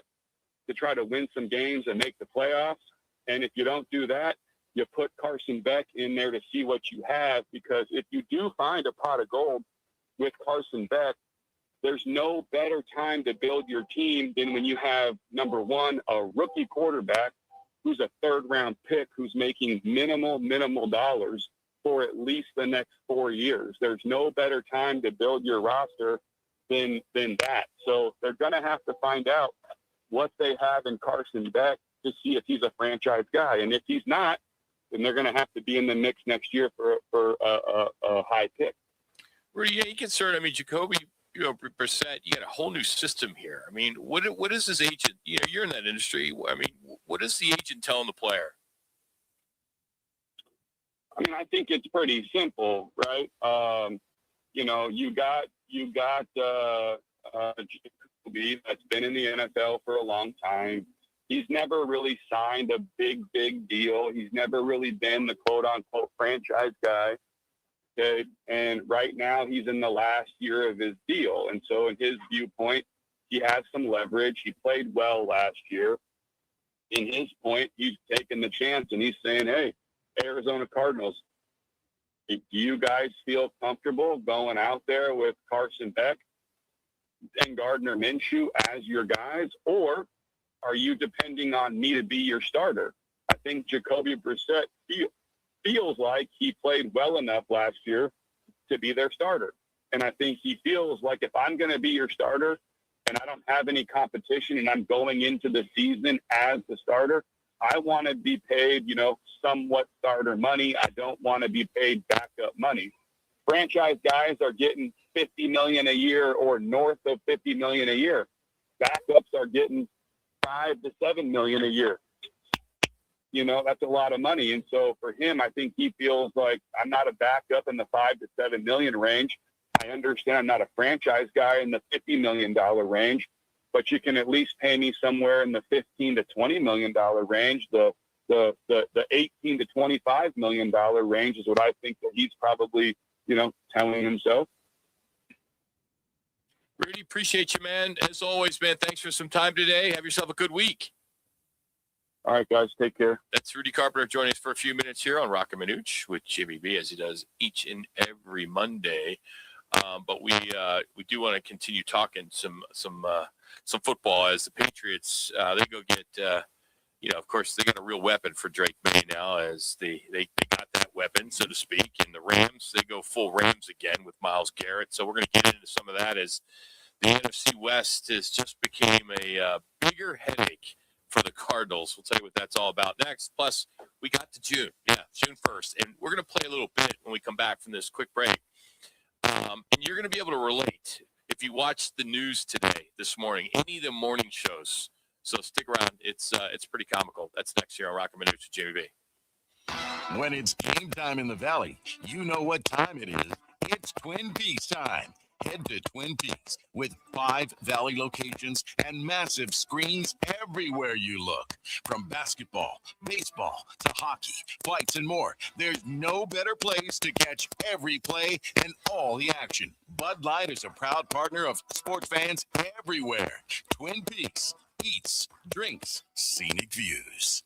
to try to win some games and make the playoffs, and if you don't do that, you put Carson Beck in there to see what you have, because if you do find a pot of gold with Carson Beck, there's no better time to build your team than when you have, number one, a rookie quarterback who's a third-round pick who's making minimal dollars for at least the next 4 years. There's no better time to build your roster than that. So they're going to have to find out what they have in Carson Beck to see if he's a franchise guy. And if he's not, then they're going to have to be in the mix next year for a high pick. Rudy, any concern? I mean, Jacoby, Brissett, you got a whole new system here. I mean, what is his agent? You're in that industry. I mean, what is the agent telling the player? I mean, I think it's pretty simple, right? You got Jacoby that's been in the NFL for a long time. He's never really signed a big deal. He's never really been the quote-unquote franchise guy. Okay? And right now he's in the last year of his deal. And so in his viewpoint, he has some leverage. He played well last year. In his point, he's taking the chance and he's saying, hey, Arizona Cardinals, do you guys feel comfortable going out there with Carson Beck and Gardner Minshew as your guys, or are you depending on me to be your starter? I think Jacoby Brissett feels like he played well enough last year to be their starter. And I think he feels like if I'm going to be your starter and I don't have any competition and I'm going into the season as the starter, I want to be paid, somewhat starter money. I don't want to be paid backup money. Franchise guys are getting $50 million a year or north of $50 million a year. Backups are getting $5 to $7 million a year. That's a lot of money. And so for him, I think he feels like I'm not a backup in the $5 to $7 million range. I understand I'm not a franchise guy in the $50 million range, but you can at least pay me somewhere in the $15 to $20 million range. The 18 to $25 million range is what I think that he's probably, telling himself. Rudy, appreciate you, man. As always, man, thanks for some time today. Have yourself a good week. All right, guys, take care. That's Rudy Carpenter joining us for a few minutes here on Roc and Manuch with Jimmy B, as he does each and every Monday. But we do want to continue talking some football as the Patriots they go get of course they got a real weapon for Drake May now, as they got that weapon, so to speak. And the Rams, they go full Rams again with Myles Garrett. So we're going to get into some of that as the NFC West has just became a bigger headache for the Cardinals. We'll tell you what that's all about next. Plus, we got to June 1st, and we're going to play a little bit when we come back from this quick break. And you're going to be able to relate if you watch the news today, this morning, any of the morning shows. So stick around. It's pretty comical. That's next year on Roc and Manuch with Jimmy B. When it's game time in the Valley, you know what time it is. It's Twin Peaks time. Head to Twin Peaks with 5 Valley locations and massive screens everywhere you look. From basketball, baseball, to hockey, fights, and more, there's no better place to catch every play and all the action. Bud Light is a proud partner of sports fans everywhere. Twin Peaks, eats, drinks, scenic views.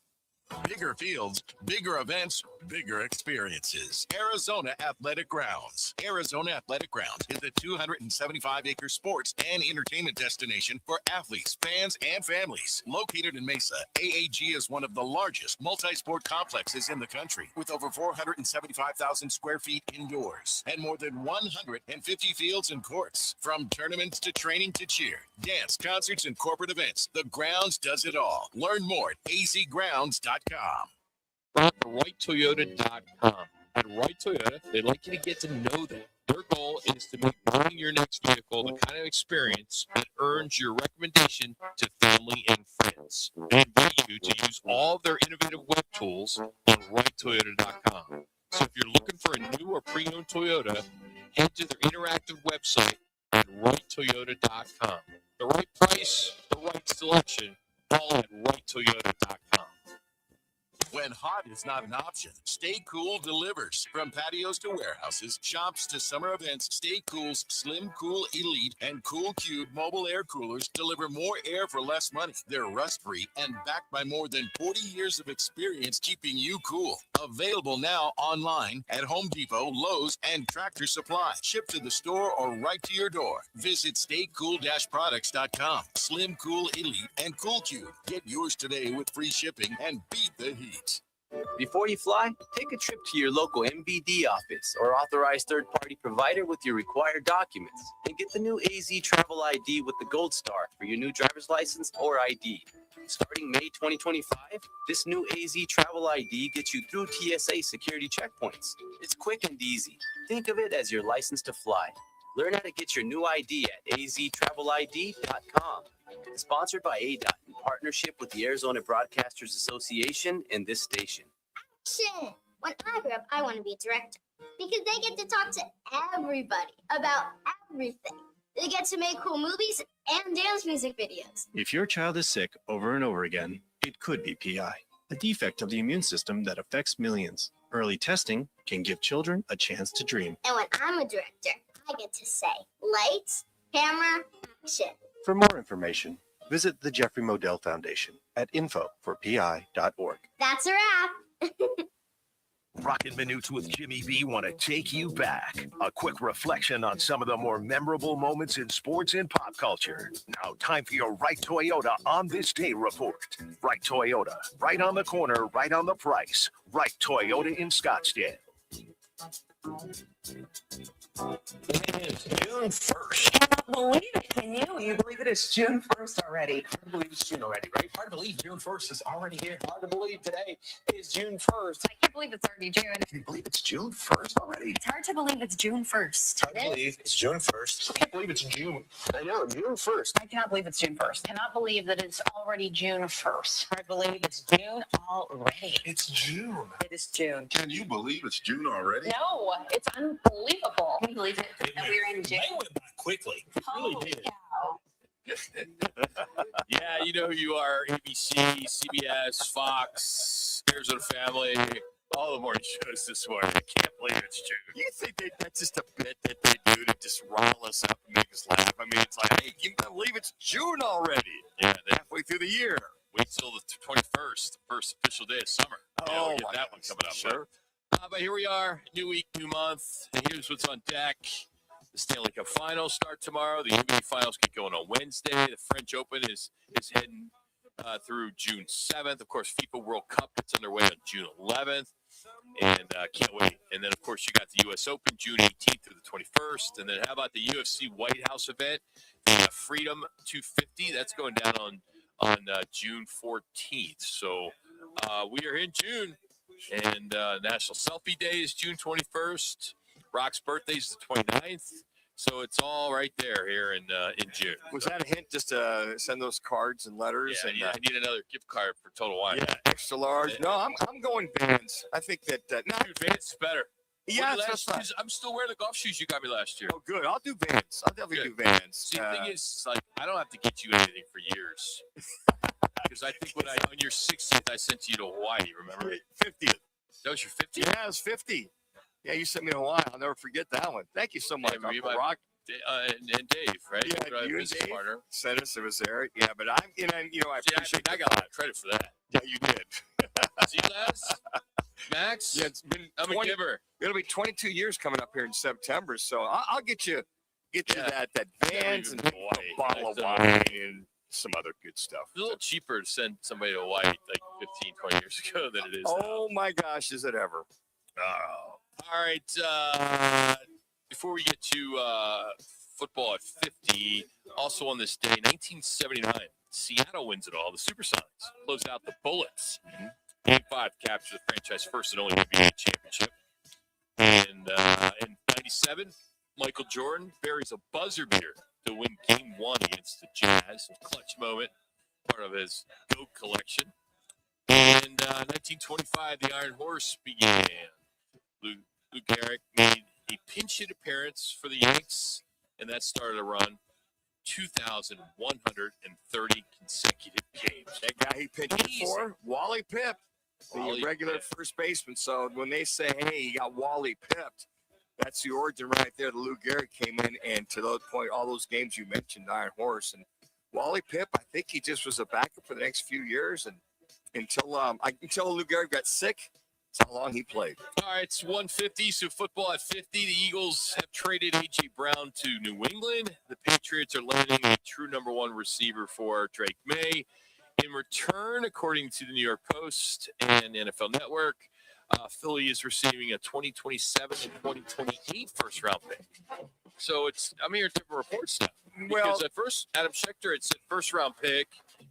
Bigger fields, bigger events, bigger experiences. Arizona Athletic Grounds. Arizona Athletic Grounds is a 275-acre sports and entertainment destination for athletes, fans, and families. Located in Mesa, AAG is one of the largest multi-sport complexes in the country, with over 475,000 square feet indoors and more than 150 fields and courts. From tournaments to training to cheer, dance, concerts, and corporate events, the Grounds does it all. Learn more at azgrounds.com. RightToyota.com. At Right Toyota, they'd like you to get to know them. Their goal is to make buying your next vehicle the kind of experience that earns your recommendation to family and friends. They invite you to use all of their innovative web tools on RightToyota.com. So if you're looking for a new or pre-owned Toyota, head to their interactive website at RightToyota.com. The right price, the right selection, all at RightToyota.com. When hot is not an option, Stay Cool delivers. From patios to warehouses, shops to summer events, Stay Cool's Slim Cool Elite and Cool Cube mobile air coolers deliver more air for less money. They're rust-free and backed by more than 40 years of experience keeping you cool. Available now online at Home Depot, Lowe's, and Tractor Supply. Shipped to the store or right to your door. Visit staycool-products.com. Slim Cool Elite and Cool Cube. Get yours today with free shipping and beat the heat. Before you fly, take a trip to your local MVD office or authorized third-party provider with your required documents and get the new AZ Travel ID with the Gold Star for your new driver's license or ID. Starting May 2025, this new AZ Travel ID gets you through TSA security checkpoints. It's quick and easy. Think of it as your license to fly. Learn how to get your new ID at aztravelid.com. Sponsored by ADOT in partnership with the Arizona Broadcasters Association and this station. Shit. When I grow up, I want to be a director because they get to talk to everybody about everything. They get to make cool movies and dance music videos. If your child is sick over and over again, it could be PI, a defect of the immune system that affects millions. Early testing can give children a chance to dream. And when I'm a director, I get to say, lights, camera, action. For more information, visit the Jeffrey Modell Foundation at info4pi.org. That's a wrap. Roc and Manuch with Jimmy B want to take you back. A quick reflection on some of the more memorable moments in sports and pop culture. Now, time for your Right Toyota on this day report. Right Toyota, right on the corner, right on the price. Right Toyota in Scottsdale. It is June 1st. Cannot believe it, can you? You believe it is June 1st already. Hard to believe it's June already, right? Hard to believe June 1st is already here. Hard to believe today is June 1st. I can't believe it's already June. Can you believe it's June 1st already? It's hard to believe it's June 1st. Hard to believe it's June 1st. I can't believe it's June. I know, June 1st. I cannot believe it's June 1st. Cannot believe that it's already June 1st. Hard to believe it's June already. It's June. It is June. Can you believe it's June already? No, it's unbelievable. Can you believe it? That we're in June. They went by quickly. It really did. Yeah, you know who you are. ABC, CBS, Fox, Arizona Family, all the morning shows this morning. I can't believe it's June. You think that's just a bit that they do to just rile us up and make us laugh? I mean, it's like, hey, can you believe it's June already? Yeah, halfway through the year. Wait till the 21st, the first official day of summer. Oh, we'll get that one coming up. Sure. But here we are, new week, new month, and here's what's on deck. The Stanley Cup Finals start tomorrow. The NBA Finals get going on Wednesday. The French Open is heading through June 7th. Of course, FIFA World Cup gets underway on June 11th, and can't wait. And then, of course, you got the U.S. Open June 18th through the 21st. And then how about the UFC White House event, the Freedom 250? That's going down on June 14th. So we are in June, and National Selfie Day is June 21st. Roc's birthday is the 29th, so it's all right there here in June. Was that a hint just to send those cards and letters? Yeah, and I need another gift card for Total Wine. Yeah, extra large. Yeah. No, I'm going Vans. I think that Dude, Vans is better. Yeah, that's right. I'm still wearing the golf shoes you got me last year. Oh, good. I'll do Vans. I'll definitely do Vans. See, the thing is, like, I don't have to get you anything for years. Because I think on your 60th, I sent you to Hawaii, remember? 50th. That was your 50th? Yeah, it was 50. Yeah, you sent me to Hawaii. I'll never forget that one. Thank you so much, Uncle Rock. And Dave, right? Yeah, you and business Dave partner. sent us. It was there. Yeah, but I appreciate I got a lot of credit for that. Yeah, you did. See, Les? Max? Yeah, it's been I'm a giver. It'll be 22 years coming up here in September, so I'll get you that Vans and a bottle of wine and some other good stuff. It's a little cheaper to send somebody to Hawaii like 15, 20 years ago than it is Oh my gosh, is it ever? All right. Before we get to football at 50, also on this day, 1979, Seattle wins it all. The Supersonics close out the Bullets. Game 5 captures the franchise first and only NBA championship. And in 97, Michael Jordan buries a buzzer beater to win Game 1 against the Jazz. A clutch moment, part of his GOAT collection. And 1925, the Iron Horse began. Lou Gehrig made a pinch-hit appearance for the Yanks, and that started a run. 2,130 consecutive games. That guy he pitched for, Wally Pipp, the regular first baseman. So when they say, hey, you got Wally pipped, that's the origin right there. The Lou Gehrig came in, and to those point, all those games you mentioned, Iron Horse. And Wally Pipp, I think he just was a backup for the next few years. And until Lou Gehrig got sick, that's how long he played. All right, it's 150, so football at 50. The Eagles have traded A.J. Brown to New England. The Patriots are landing a true number 1 receiver for Drake May. In return, according to the New York Post and NFL Network, Philly is receiving a 2027 and 2028 first-round pick. So I'm hearing different reports now. Because at first, Adam Schefter had said first-round pick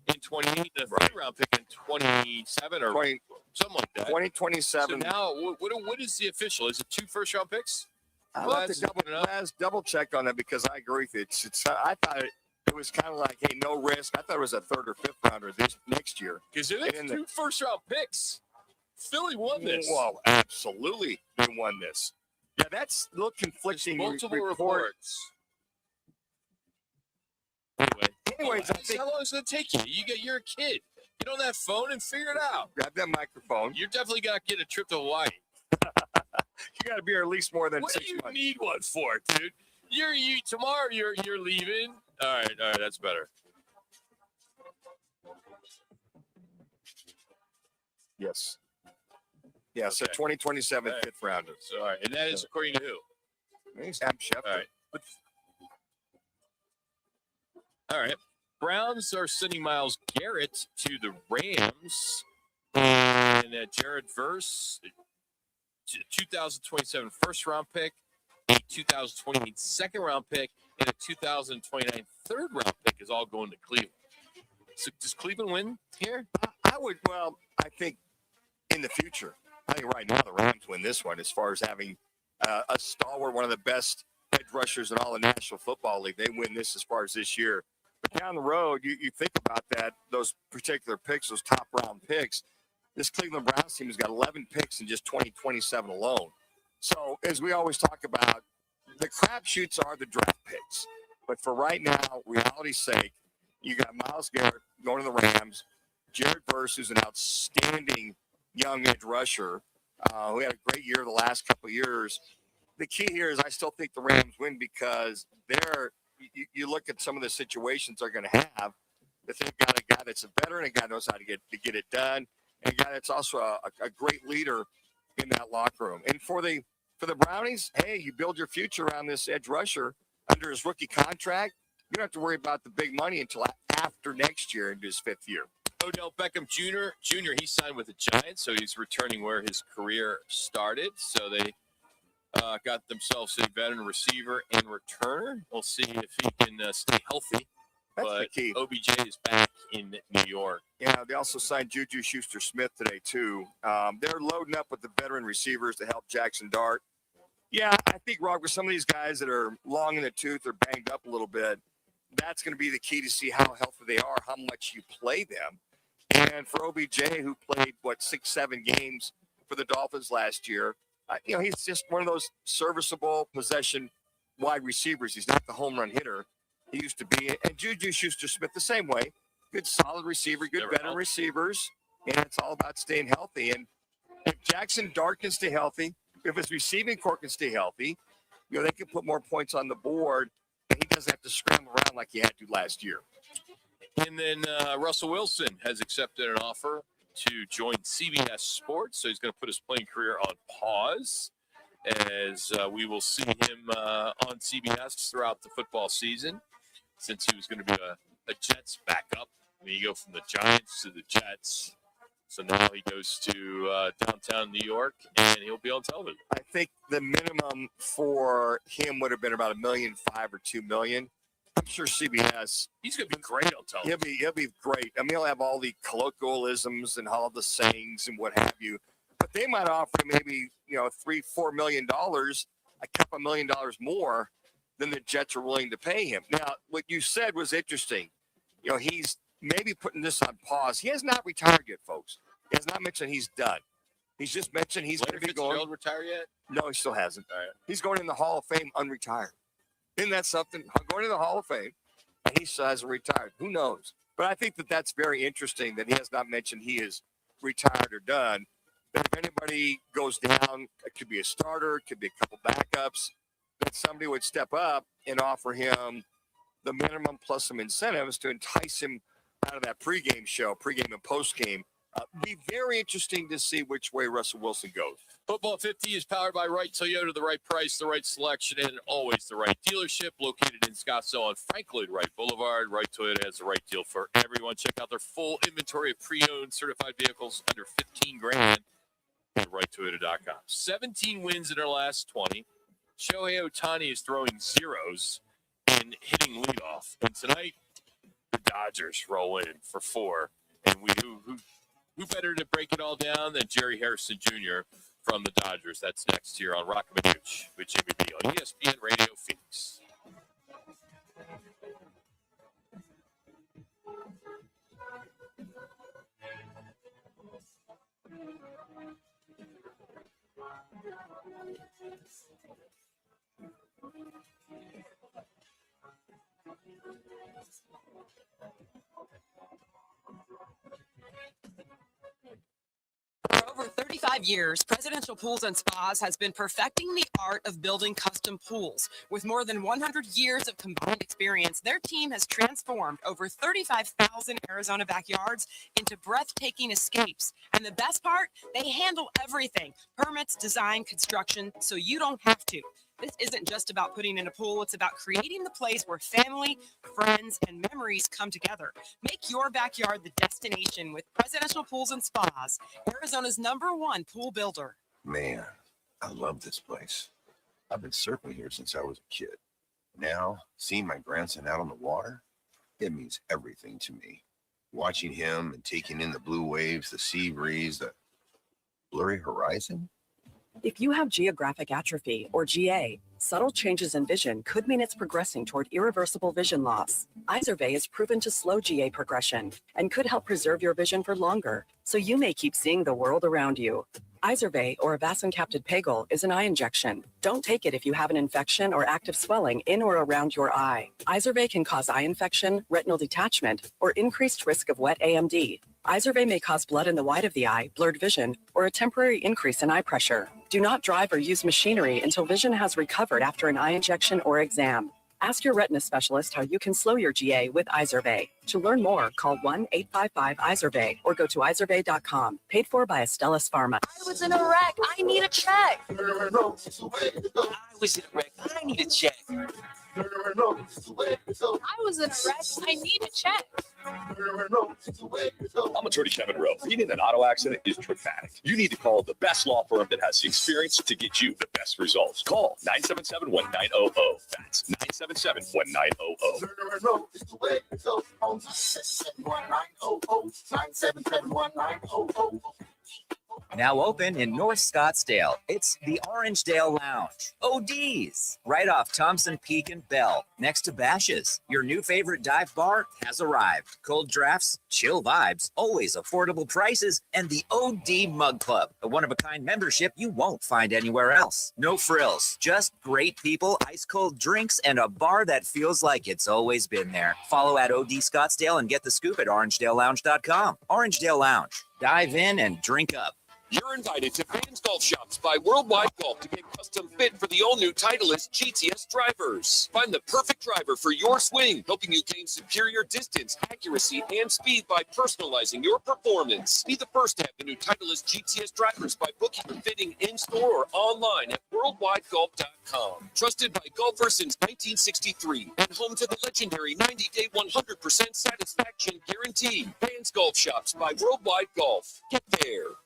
in 28 and a third-round pick in 27 or 20, something like that. 2027. So now, what is the official? Is it 2 first-round picks? I'll have to double check on that because I agree with you. I thought it was kind of like, hey, no risk. I thought it was a 3rd or 5th rounder this next year. Because if it's 2 first-round picks, Philly won this. Well, absolutely, they won this. Yeah, that's a little conflicting. Multiple reports. Anyways, I think, how long is it going to take you? You're a kid. Get on that phone and figure it out. Grab that microphone. You're definitely got to get a trip to Hawaii. You got to be here at least more than 6 months. What do you need one for, dude? Tomorrow you're leaving. All right, that's better. Yes. Yeah, okay. So 2027 5th rounder. All right, and that is according to who? Adam Schefter. All right. All right. Browns are sending Myles Garrett to the Rams. And Jared Verse, 2027 first-round pick, a 2028 second-round pick, and a 2029 third-round pick is all going to Cleveland. So does Cleveland win here? I think in the future. I think right now the Rams win this one as far as having a stalwart, one of the best edge rushers in all the National Football League. They win this as far as this year. But down the road, you think about that, those particular picks, those top-round picks. This Cleveland Browns team has got 11 picks in just 2027 alone. So, as we always talk about, the crapshoots are the draft picks. But for right now, reality's sake, you got Myles Garrett going to the Rams, Jared Verse, who's an outstanding young edge rusher, who had a great year the last couple of years. The key here is I still think the Rams win because you look at some of the situations they're going to have, that they've got a guy that's a veteran, a guy knows how to get it done, and a guy that's also a great leader in that locker room. And for the Brownies, hey, you build your future around this edge rusher under his rookie contract. You don't have to worry about the big money until after next year into his 5th year. Odell Beckham Jr., he signed with the Giants, so he's returning where his career started. So they got themselves a veteran receiver and returner. We'll see if he can stay healthy. That's but the key. OBJ is back in New York. Yeah, they also signed Juju Schuster-Smith today, too. They're loading up with the veteran receivers to help Jackson Dart. Yeah, I think, Rob, with some of these guys that are long in the tooth or banged up a little bit, that's going to be the key to see how healthy they are, how much you play them. And for OBJ, who played, 6-7 games for the Dolphins last year, he's just one of those serviceable possession wide receivers. He's not the home run hitter he used to be. And Juju Schuster-Smith the same way. Good solid receiver, good veteran receivers. And it's all about staying healthy. And if Jackson Dart can stay healthy, if his receiving core can stay healthy, they can put more points on the board. And he doesn't have to scramble around like he had to last year. And then Russell Wilson has accepted an offer to join CBS Sports, so he's going to put his playing career on pause, as we will see him on CBS throughout the football season, since he was going to be a Jets backup. When you go from the Giants to the Jets, so now he goes to downtown New York, and he'll be on television. I think the minimum for him would have been about $1.5 million or $2 million. I'm sure CBS. He's going to be great on television. He'll be great. I mean, he'll have all the colloquialisms and all the sayings and what have you. But they might offer him maybe $3-4 million, a couple $1 million more than the Jets are willing to pay him. Now, what you said was interesting. He's maybe putting this on pause. He has not retired yet, folks. He has not mentioned he's done. He's just mentioned he's going to be going. Retire yet? No, he still hasn't. He's going in the Hall of Fame unretired. Isn't that something? I'm going to the Hall of Fame, and he still hasn't retired. Who knows? But I think that's very interesting that he has not mentioned he is retired or done. That if anybody goes down, it could be a starter, it could be a couple backups, that somebody would step up and offer him the minimum plus some incentives to entice him out of that pregame and postgame. Be very interesting to see which way Russell Wilson goes. Football 50 is powered by Wright Toyota, the right price, the right selection, and always the right dealership. Located in Scottsdale on Frank Lloyd Wright Boulevard, Wright Toyota has the right deal for everyone. Check out their full inventory of pre-owned certified vehicles under $15,000 at WrightToyota.com. 17 wins in their last 20. Shohei Ohtani is throwing zeros and hitting leadoff. And tonight, the Dodgers roll in for 4. And who better to break it all down than Jerry Harrison Jr. from the Dodgers? That's next here on Roc and Manuch with Jimmy B on ESPN Radio Phoenix. For over 35 years, Presidential Pools and Spas has been perfecting the art of building custom pools. With more than 100 years of combined experience, their team has transformed over 35,000 Arizona backyards into breathtaking escapes. And the best part, they handle everything: permits, design, construction, so you don't have to. This isn't just about putting in a pool, it's about creating the place where family, friends, and memories come together. Make your backyard the destination with Presidential Pools and Spas, Arizona's #1 pool builder. Man, I love this place. I've been surfing here since I was a kid. Now, seeing my grandson out on the water, it means everything to me. Watching him and taking in the blue waves, the sea breeze, the blurry horizon. If you have geographic atrophy, or GA, subtle changes in vision could mean it's progressing toward irreversible vision loss. Izervay is proven to slow GA progression and could help preserve your vision for longer, so you may keep seeing the world around you. Izervay, or avacincaptad pegol, is an eye injection. Don't take it if you have an infection or active swelling in or around your eye. Izervay can cause eye infection, retinal detachment, or increased risk of wet AMD. Izervay may cause blood in the white of the eye, blurred vision, or a temporary increase in eye pressure. Do not drive or use machinery until vision has recovered after an eye injection or exam. Ask your retina specialist how you can slow your GA with Izervay. To learn more, call 1-855-IZERVAY or go to izervay.com. Paid for by Astellas Pharma. I was in a wreck. I need a check. I was in a wreck. I need a check. I was in a wreck. I need a check. I'm Attorney Kevin Rowe. Being in an auto accident is traumatic. You need to call the best law firm that has the experience to get you the best results. Call 977-1900. That's 977-1900. Now open in North Scottsdale. It's the Orangedale Lounge. ODs, right off Thompson Peak and Bell, next to Bash's. Your new favorite dive bar has arrived. Cold drafts, chill vibes, always affordable prices, and the OD Mug Club, a one-of-a-kind membership you won't find anywhere else. No frills, just great people, ice-cold drinks, and a bar that feels like it's always been there. Follow at OD Scottsdale and get the scoop at orangedalelounge.com. Orangedale Lounge. Dive in and drink up. You're invited to Vans Golf Shops by Worldwide Golf to get custom fit for the all-new Titleist GTS drivers. Find the perfect driver for your swing, helping you gain superior distance, accuracy, and speed by personalizing your performance. Be the first to have the new Titleist GTS drivers by booking your fitting in-store or online at worldwidegolf.com. Trusted by golfers since 1963 and home to the legendary 90-day 100% satisfaction guarantee. Vans Golf Shops by Worldwide Golf. Get there.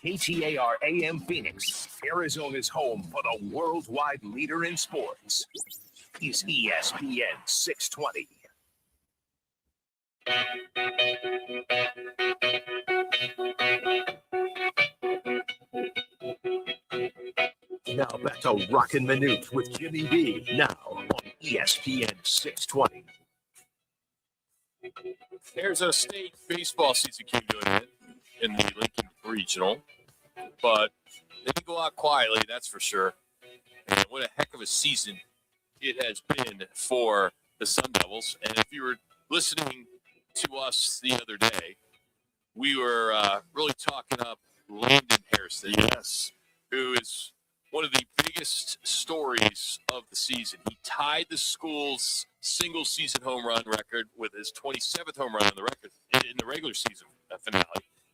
KTAR AM Phoenix, Arizona's home for the worldwide leader in sports, is ESPN 620. Now back to Roc and Manuch with Jimmy B. Now on ESPN 620. Arizona State baseball season came to an end in the Lincoln Regional, but they didn't go out quietly, that's for sure. And what a heck of a season it has been for the Sun Devils. And if you were listening to us the other day, we were really talking up Landon Harrison, yes, who is one of the biggest stories of the season. He tied the school's single-season home run record with his 27th home run on the record in the regular season finale.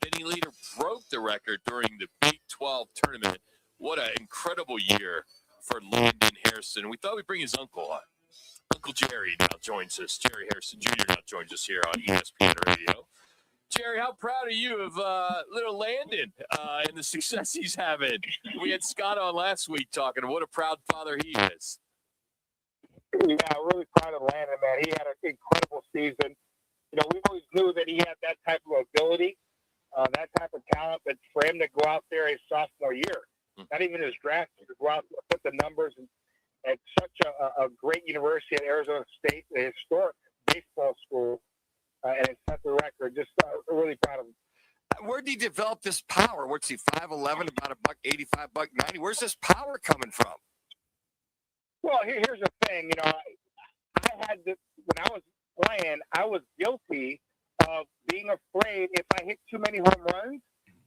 Then he later broke the record during the Big 12 tournament. What an incredible year for Landon Harrison. We thought we'd bring his uncle on. Uncle Jerry now joins us. Jerry Harrison Jr. now joins us here on ESPN Radio. Jerry, how proud are you of little Landon and the success he's having? We had Scott on last week talking what a proud father he is. Yeah, really proud of Landon, man. He had an incredible season. You know, we always knew that he had that type of ability, that type of talent, but for him to go out there his sophomore year, not even his draft, to go out and put the numbers at such a great university at Arizona State, a historic baseball school, and set the record. Just really proud of him. Where did he develop this power? What's he, 5'11", about $185, $190? Where's this power coming from? Well, here's the thing. You know, I had this when I was playing. I was guilty of being afraid if I hit too many home runs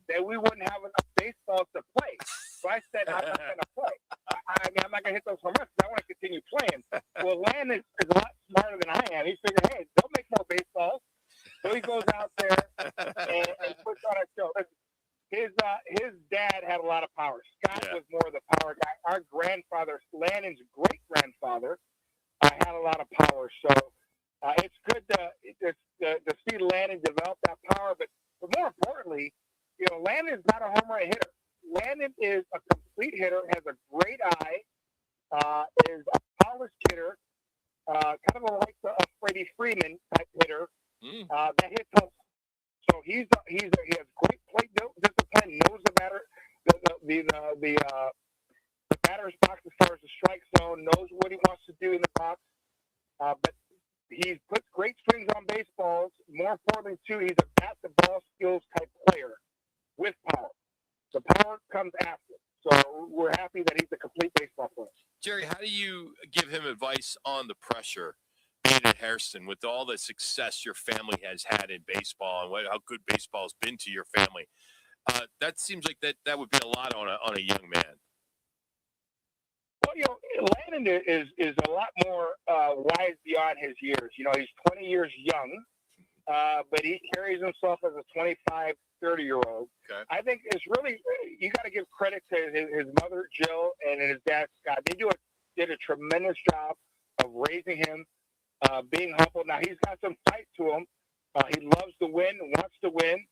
that we wouldn't have enough baseballs to play. So I said, I'm not going to play. I mean, I'm not going to hit those home runs because I want to continue playing. Well, Landon is a lot smarter than I am. He figured, hey, don't make more baseballs. So he goes out there and puts on a show. His dad had a lot of power. Scott was more the power guy. Our grandfather, Landon's great-grandfather, had a lot of power. So it's good to see Landon develop that power. But more importantly, you know, Landon is not a home run hitter. Landon is a complete hitter, has a great eye, is a polished hitter, kind of like a Freddie Freeman type hitter that hits home. So he has great plate discipline, knows the batter's box as far as the strike zone, knows what he wants to do in the box. But he puts great swings on baseballs. More importantly, too, he's a bat-the-ball skills type player with power. The power comes after. So we're happy that he's a complete baseball player. Jerry, how do you give him advice on the pressure being at Harrison with all the success your family has had in baseball and how good baseball has been to your family? That seems like that would be a lot on a young man. Well, you know, Landon is a lot more wise beyond his years. You know, he's 20 years young, but he carries himself as a 25, 30-year-old. Okay. I think it's really, you got to give credit to his mother, Jill, and his dad, Scott. They did a tremendous job of raising him, being humble. Now, he's got some fight to him. He loves to win, wants to win,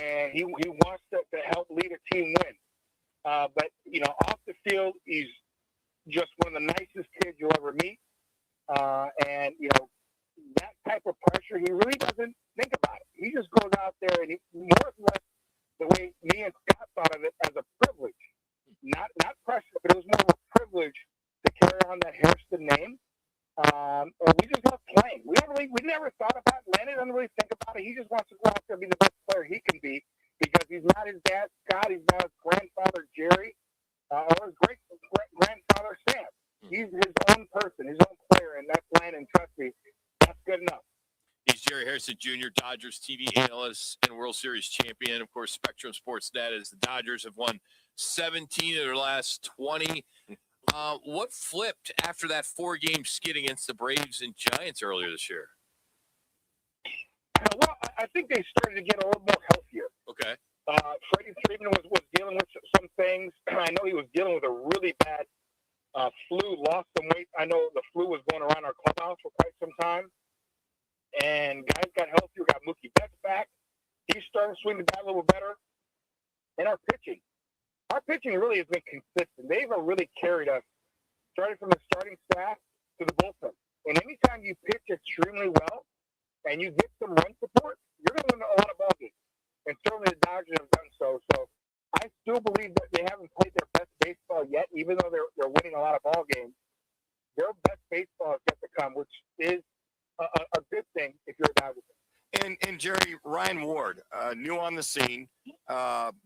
and he wants to help lead a team win. But, you know, off the field, he's just one of the nicest kids you'll ever meet. And, you know, that type of pressure, he really doesn't think about it. He just goes out there and he more or less the way me and Scott thought of it as a privilege. Not pressure, but it was more of a privilege to carry on that Harrison name. And we just love playing. We never thought about it. Landon doesn't really think about it. He just wants to go out there and be the best player he can be because he's not his dad, Scott. He's not his grandfather, Jerry, or his great-grandfather, Sam. He's his own person, his own player, and that's Landon. Trust me, that's good enough. He's Jerry Harrison Harrison Jr., Dodgers TV analyst and World Series champion. Of course, Spectrum Sportsnet is the Dodgers have won 17 of their last 20. What flipped after that 4-game skid against the Braves and Giants earlier this year? Well, I think they started to get a little more healthier. Okay. Freddie Freeman was dealing with some things. I know he was dealing with a really bad flu, lost some weight. I know the flu was going around our clubhouse for quite some time. And guys got healthier, got Mookie Betts back. He's starting to swing the bat a little better. And our pitching really has been consistent. They've really carried us, starting from the starting staff to the bullpen. And anytime you pitch extremely well and you get some run support, you're going to win a lot of ball games. And certainly the Dodgers have done so. So I still believe that they haven't played their best baseball yet, even though they're winning a lot of ball games. Their best baseball is yet to come, which is a good thing if you're a Dodgers fan. And Jerry, Ryan Ward, new on the scene,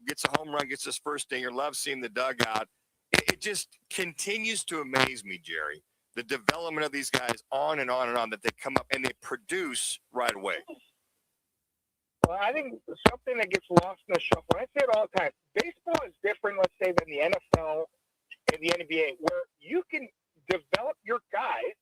gets a home run, gets his first dinger. Love seeing the dugout. It just continues to amaze me, Jerry, the development of these guys on and on and on, that they come up and they produce right away. Well, I think something that gets lost in the shuffle, I say it all the time, baseball is different, let's say, than the NFL and the NBA, where you can develop your guys.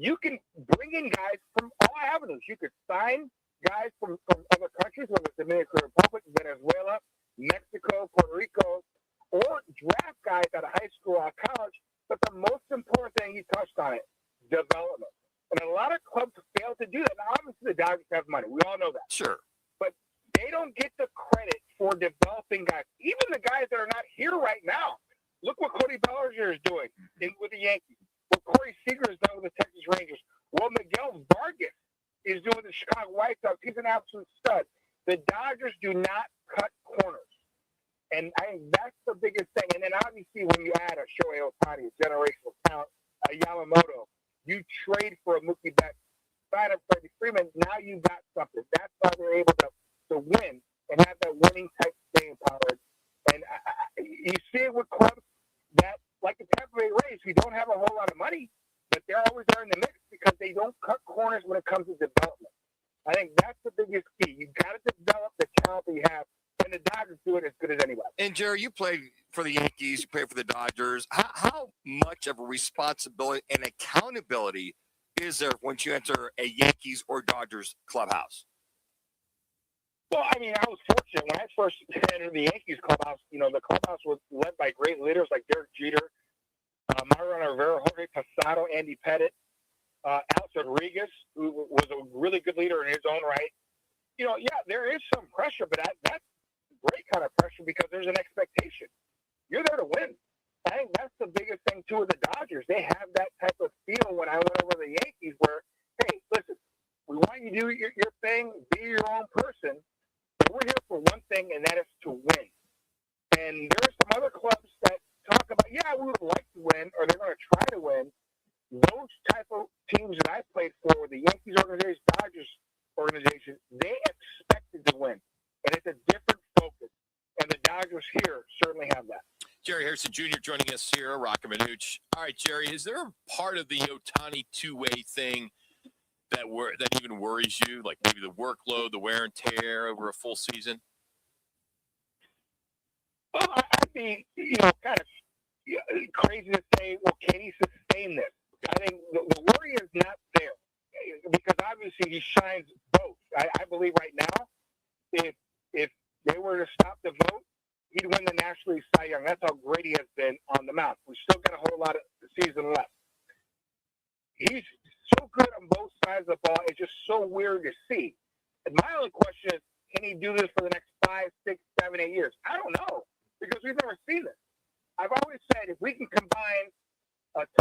You can bring in guys from all avenues. You could sign guys from other countries, whether it's the Dominican Republic, Venezuela, Mexico, Puerto Rico, or draft guys out of high school or college. But the most important thing, you touched on it, development. And a lot of clubs fail to do that. Now, obviously, the Dodgers have money. We all know that. Sure. But they don't get the credit for developing guys. Even the guys that are not here right now. Look what Cody Bellinger is doing with the Yankees. What Corey Seager has done with the Texas Rangers. What Miguel Vargas is doing with the Chicago White Sox. He's an absolute stud. The Dodgers do not cut corners. And I think that's the biggest thing. And then obviously when you add a Shohei Ohtani, a generational talent, a Yamamoto, you trade for a Mookie Betts, sign up Freddie Freeman, now you got something. That's how they're able to win and have that winning type staying power. And you see it with clubs that, like the Tampa Bay Rays, who don't have a whole lot of money, but they're always there in the mix because they don't cut corners when it comes to development. I think that's the biggest key. You've got to develop the talent that you have, and the Dodgers do it as good as anybody. And, Jerry, you played for the Yankees, you played for the Dodgers. How much of a responsibility and accountability is there once you enter a Yankees or Dodgers clubhouse? Well, I mean, I was fortunate. When I first entered the Yankees clubhouse, the clubhouse was led by great leaders like Derek Jeter, Mariano Rivera, Jorge Posada, Andy Pettit, Alex Rodriguez, who was a really good leader in his own right. There is some pressure, but that's great kind of pressure because there's an expectation. You're there to win. I think that's the biggest thing, too, with the Dodgers. They have that type of feel when I went over to the Yankees where, hey, listen, we want you to do your thing, be your own person, but we're here for one thing, and that is to win. And there are some other clubs that talk about, yeah, we would like to win, or they're going to try to win. Those type of teams that I played for, the Yankees organization, Dodgers organization, they expected to win. And it's a different focus. And the Dodgers here certainly have that. Jerry Harrison Jr. joining us here, Roc and Manuch. All right, Jerry, is there a part of the Ohtani two-way thing that even worries you, like maybe the workload, the wear and tear over a full season? Well, I'd be, kind of crazy to say, well, can he sustain this? I think the worry is not there because obviously he shines both. I believe right now, if they were to stop the vote, he'd win the National League Cy Young. That's how great he has been on the mound. We've still got a whole lot of the season left. He's so good on both sides of the ball. It's just so weird to see. And my only question is, can he do this for the next 5, 6, 7, 8 years? I don't know because we've never seen this. I've always said if we can combine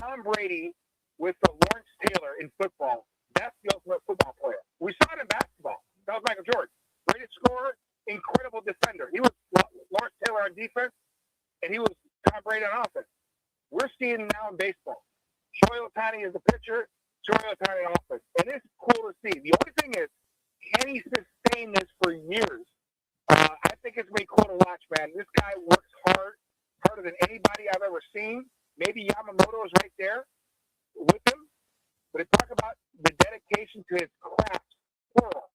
Tom Brady with Lawrence Taylor in football, that's the ultimate football player. We saw it in basketball. That was Michael Jordan. Greatest scorer, incredible defender. He was Lawrence Taylor on defense, and he was Tom Brady on offense. We're seeing it now in baseball. Shohei Ohtani is the pitcher, Shohei Ohtani on offense. And it's cool to see. The only thing is, can he sustain this for years? I think it's going to be cool to watch, man. This guy works harder than anybody I've ever seen. Maybe Yamamoto is right there with him. But talk about the dedication to his craft, plural.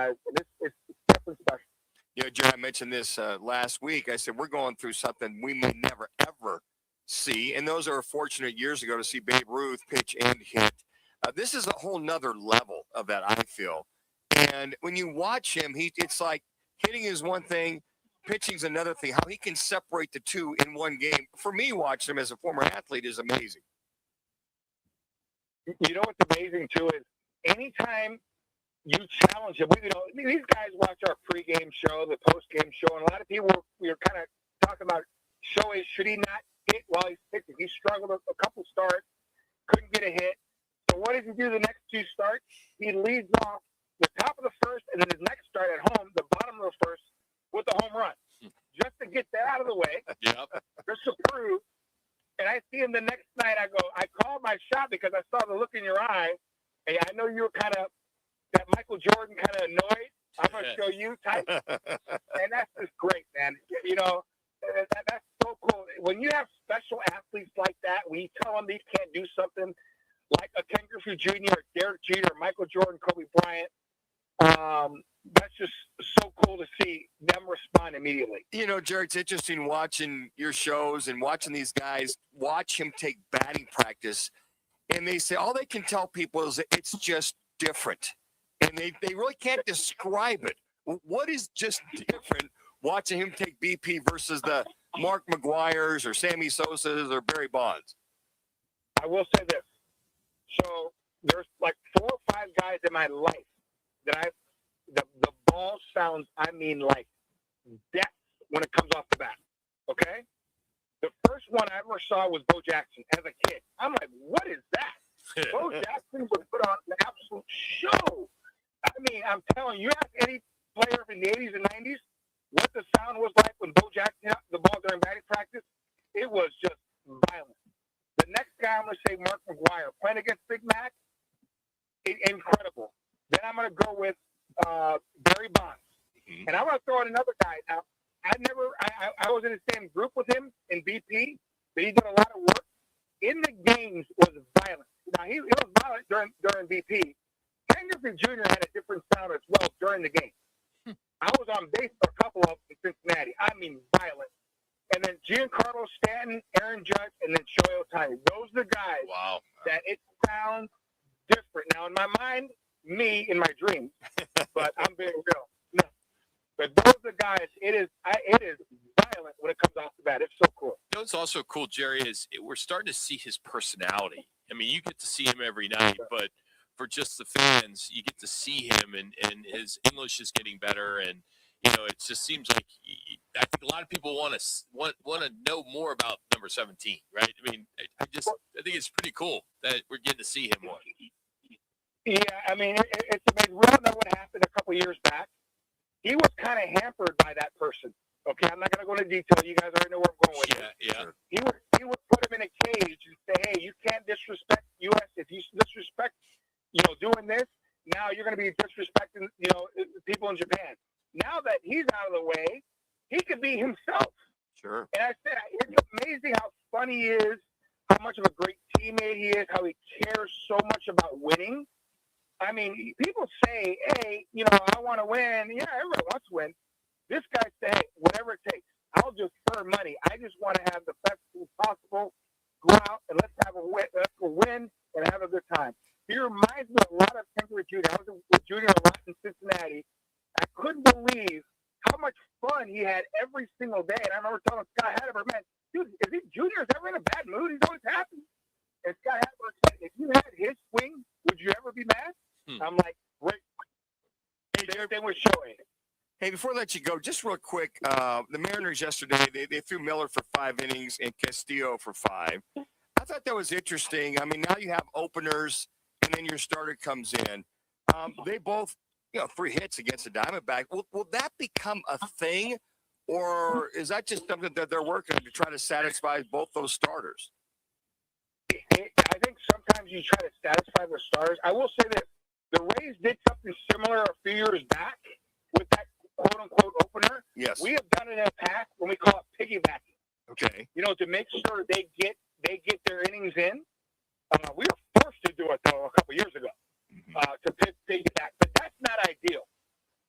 guys. And it's definitely special. You know, Jerry, I mentioned this last week. I said we're going through something we may never, ever see. And those are fortunate years ago to see Babe Ruth pitch and hit. This is a whole nother level of that, I feel. And when you watch him, it's like hitting is one thing, pitching's another thing. How he can separate the two in one game, for me, watching him as a former athlete is amazing. You know what's amazing, too, is anytime you challenge him, these guys watch our pregame show, the postgame show, and a lot of people we were kind of talking about Shohei, should he not hit while he's pitching? He struggled a couple starts, couldn't get a hit. So what does he do the next two starts? He leads off the top of the first, and then his next start at home, the bottom of the first, with a home run. Just to get that out of the way. Yep. Just to prove. And I see him the next night. I called my shot because I saw the look in your eye. And I know you were kind of that Michael Jordan kind of annoyed. I'm going to show you type. And that's just great, man. You know, that's so cool. When you have special athletes like that, when you tell them they can't do something like a Ken Griffey Jr., Derek Jeter, Michael Jordan, Kobe Bryant, that's just so cool to see them respond immediately. You know, Jared, it's interesting watching your shows and watching these guys watch him take batting practice. And they say all they can tell people is that it's just different. And they really can't describe it. What is just different watching him take BP versus the Mark McGuire's or Sammy Sosa's or Barry Bonds? I will say this. So there's like 4 or 5 guys in my life that the ball sounds, like depth when it comes off the bat. Okay? The first one I ever saw was Bo Jackson as a kid. I'm like, what is that? Bo Jackson would put on an absolute show. I mean, I'm telling you, ask any player in the 80s and 90s what the sound was like when Bo Jackson hit the ball during batting practice. It was just violent. The next guy I'm going to say Mark McGuire playing against Big Mac, incredible. Then I'm going to go with Barry Bonds. Mm-hmm. And I'm going to throw in another guy. Now, I was in the same group with him in BP, but he did a lot of work. In the games was violent. Now, he was violent during BP. Ken Griffey Jr. had a different sound as well during the game. I was on base for a couple of them in Cincinnati. I mean, violent. And then Giancarlo Stanton, Aaron Judge, and then Shohei Ohtani. Those are the guys that it sounds different. Now, in my mind, me in my dreams, but I'm being real. No. But those are the guys, it is violent when it comes off the bat. It's so cool. You know what's also cool, Jerry, is we're starting to see his personality. I mean, you get to see him every night, but for just the fans, you get to see him, and his English is getting better, and you know, it just seems like I think a lot of people want to know more about number 17, right? I mean, I think it's pretty cool that we're getting to see him more. Yeah, I mean, it's amazing. We all know what happened a couple years back. He was kind of hampered by that person. Okay, I'm not going to go into detail. You guys already know where I'm going with it. Yeah. He would put him in a cage and say, hey, you can't disrespect U.S. If you disrespect, doing this, now you're going to be disrespecting, people in Japan. Now that he's out of the way, he could be himself. Sure. And I said, it's amazing how fun he is, how much of a great teammate he is, how he cares so much about winning. I mean, people say, hey, I want to win. Yeah, everybody wants to win. This guy said, hey, whatever it takes. I'll just earn money. I just want to have the best food possible. Go out and let's go win and have a good time. He reminds me a lot of Ken Griffey Jr. I was with Junior a lot in Cincinnati. I couldn't believe how much fun he had every single day. And I remember telling Scott Hatteberg, man, dude, is he Junior ever in a bad mood? He's always happy. And Scott Hatteberg said, if you had his swing, would you ever be mad? I'm like, great. Same thing with Shohei. Hey, before I let you go, just real quick, the Mariners yesterday, they threw Miller for 5 innings and Castillo for 5. I thought that was interesting. I mean, now you have openers, and then your starter comes in. They both, 3 hits against the Diamondback. Will that become a thing, or is that just something that they're working on to try to satisfy both those starters? I think sometimes you try to satisfy the starters. I will say this. The Rays did something similar a few years back with that quote-unquote opener. Yes. We have done it in the past when we call it piggybacking. Okay. To make sure they get their innings in. We were forced to do it, though, a couple years ago to piggyback. But that's not ideal.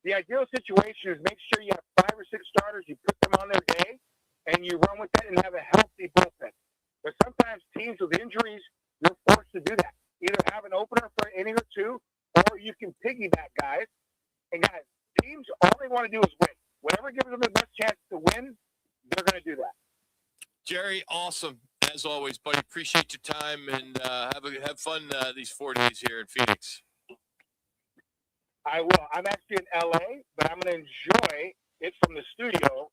the ideal situation is make sure you have 5 or 6 starters, you put them on their day, and you run with that and have a healthy bullpen. But sometimes teams with injuries, you're forced to do that. Either have an opener for an inning or two, or you can piggyback guys. And guys, teams, all they want to do is win. Whatever gives them the best chance to win, they're going to do that. Jerry, awesome. As always, buddy, appreciate your time, and have fun these 4 days here in Phoenix. I will. I'm actually in L.A., but I'm going to enjoy it from the studio.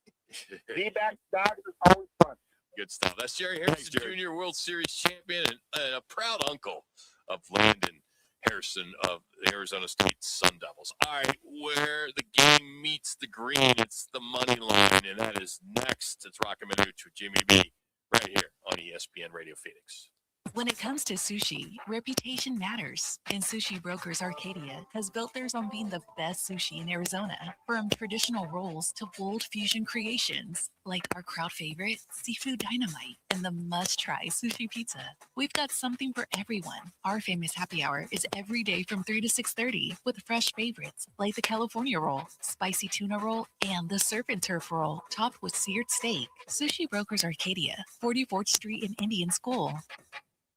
D-back dogs is always fun. Good stuff. That's Jerry Harrison, Jr., World Series champion, and a proud uncle of Landon Harrison of the Arizona State Sun Devils. All right, where the game meets the green, it's the money line, and that is next. It's Roc and Manuch with Jimmy B right here on ESPN Radio Phoenix. When it comes to sushi, reputation matters, and Sushi Brokers Arcadia has built theirs on being the best sushi in Arizona. From traditional rolls to bold fusion creations, like our crowd favorite, Seafood Dynamite, and the must-try sushi pizza. We've got something for everyone. Our famous happy hour is every day from 3 to 6:30 with fresh favorites like the California roll, spicy tuna roll, and the surf and turf roll topped with seared steak. Sushi Brokers Arcadia, 44th Street in Indian School.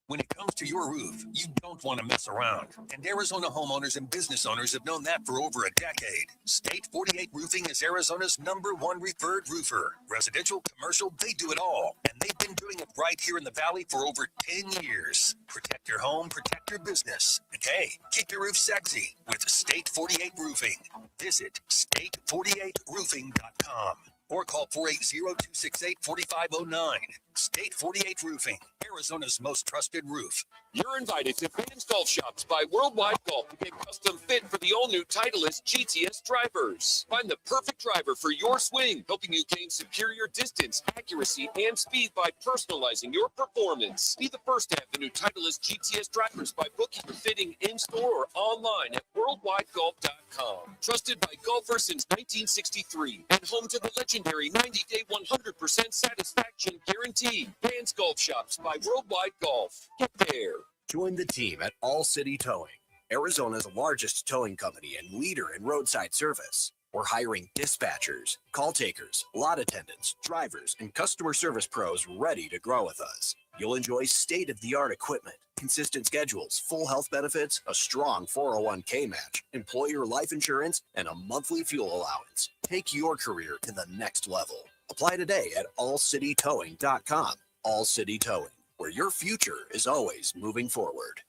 When it comes to your roof, you don't want to mess around. And Arizona homeowners and business owners have known that for over a decade. State 48 Roofing is Arizona's #1 referred roofer. Residential, commercial, they do it all. And they've been doing it right here in the Valley for over 10 years. Protect your home, protect your business. And hey, keep your roof sexy with State 48 Roofing. Visit state48roofing.com. or call 480-268-4509. State 48 Roofing, Arizona's most trusted roof. You're invited to Fans Golf Shops by Worldwide Golf to get custom fit for the all-new Titleist GTS drivers. Find the perfect driver for your swing, helping you gain superior distance, accuracy, and speed by personalizing your performance. Be the first to have the new Titleist GTS drivers by booking your fitting in-store or online at worldwidegolf.com. Trusted by golfers since 1963 and home to the legendary 90-day 100% satisfaction guarantee. Fans Golf Shops by Worldwide Golf. Get there. Join the team at All City Towing, Arizona's largest towing company and leader in roadside service. We're hiring dispatchers, call takers, lot attendants, drivers, and customer service pros ready to grow with us. You'll enjoy state-of-the-art equipment, consistent schedules, full health benefits, a strong 401k match, employer life insurance, and a monthly fuel allowance. Take your career to the next level. Apply today at allcitytowing.com. All City Towing, where your future is always moving forward.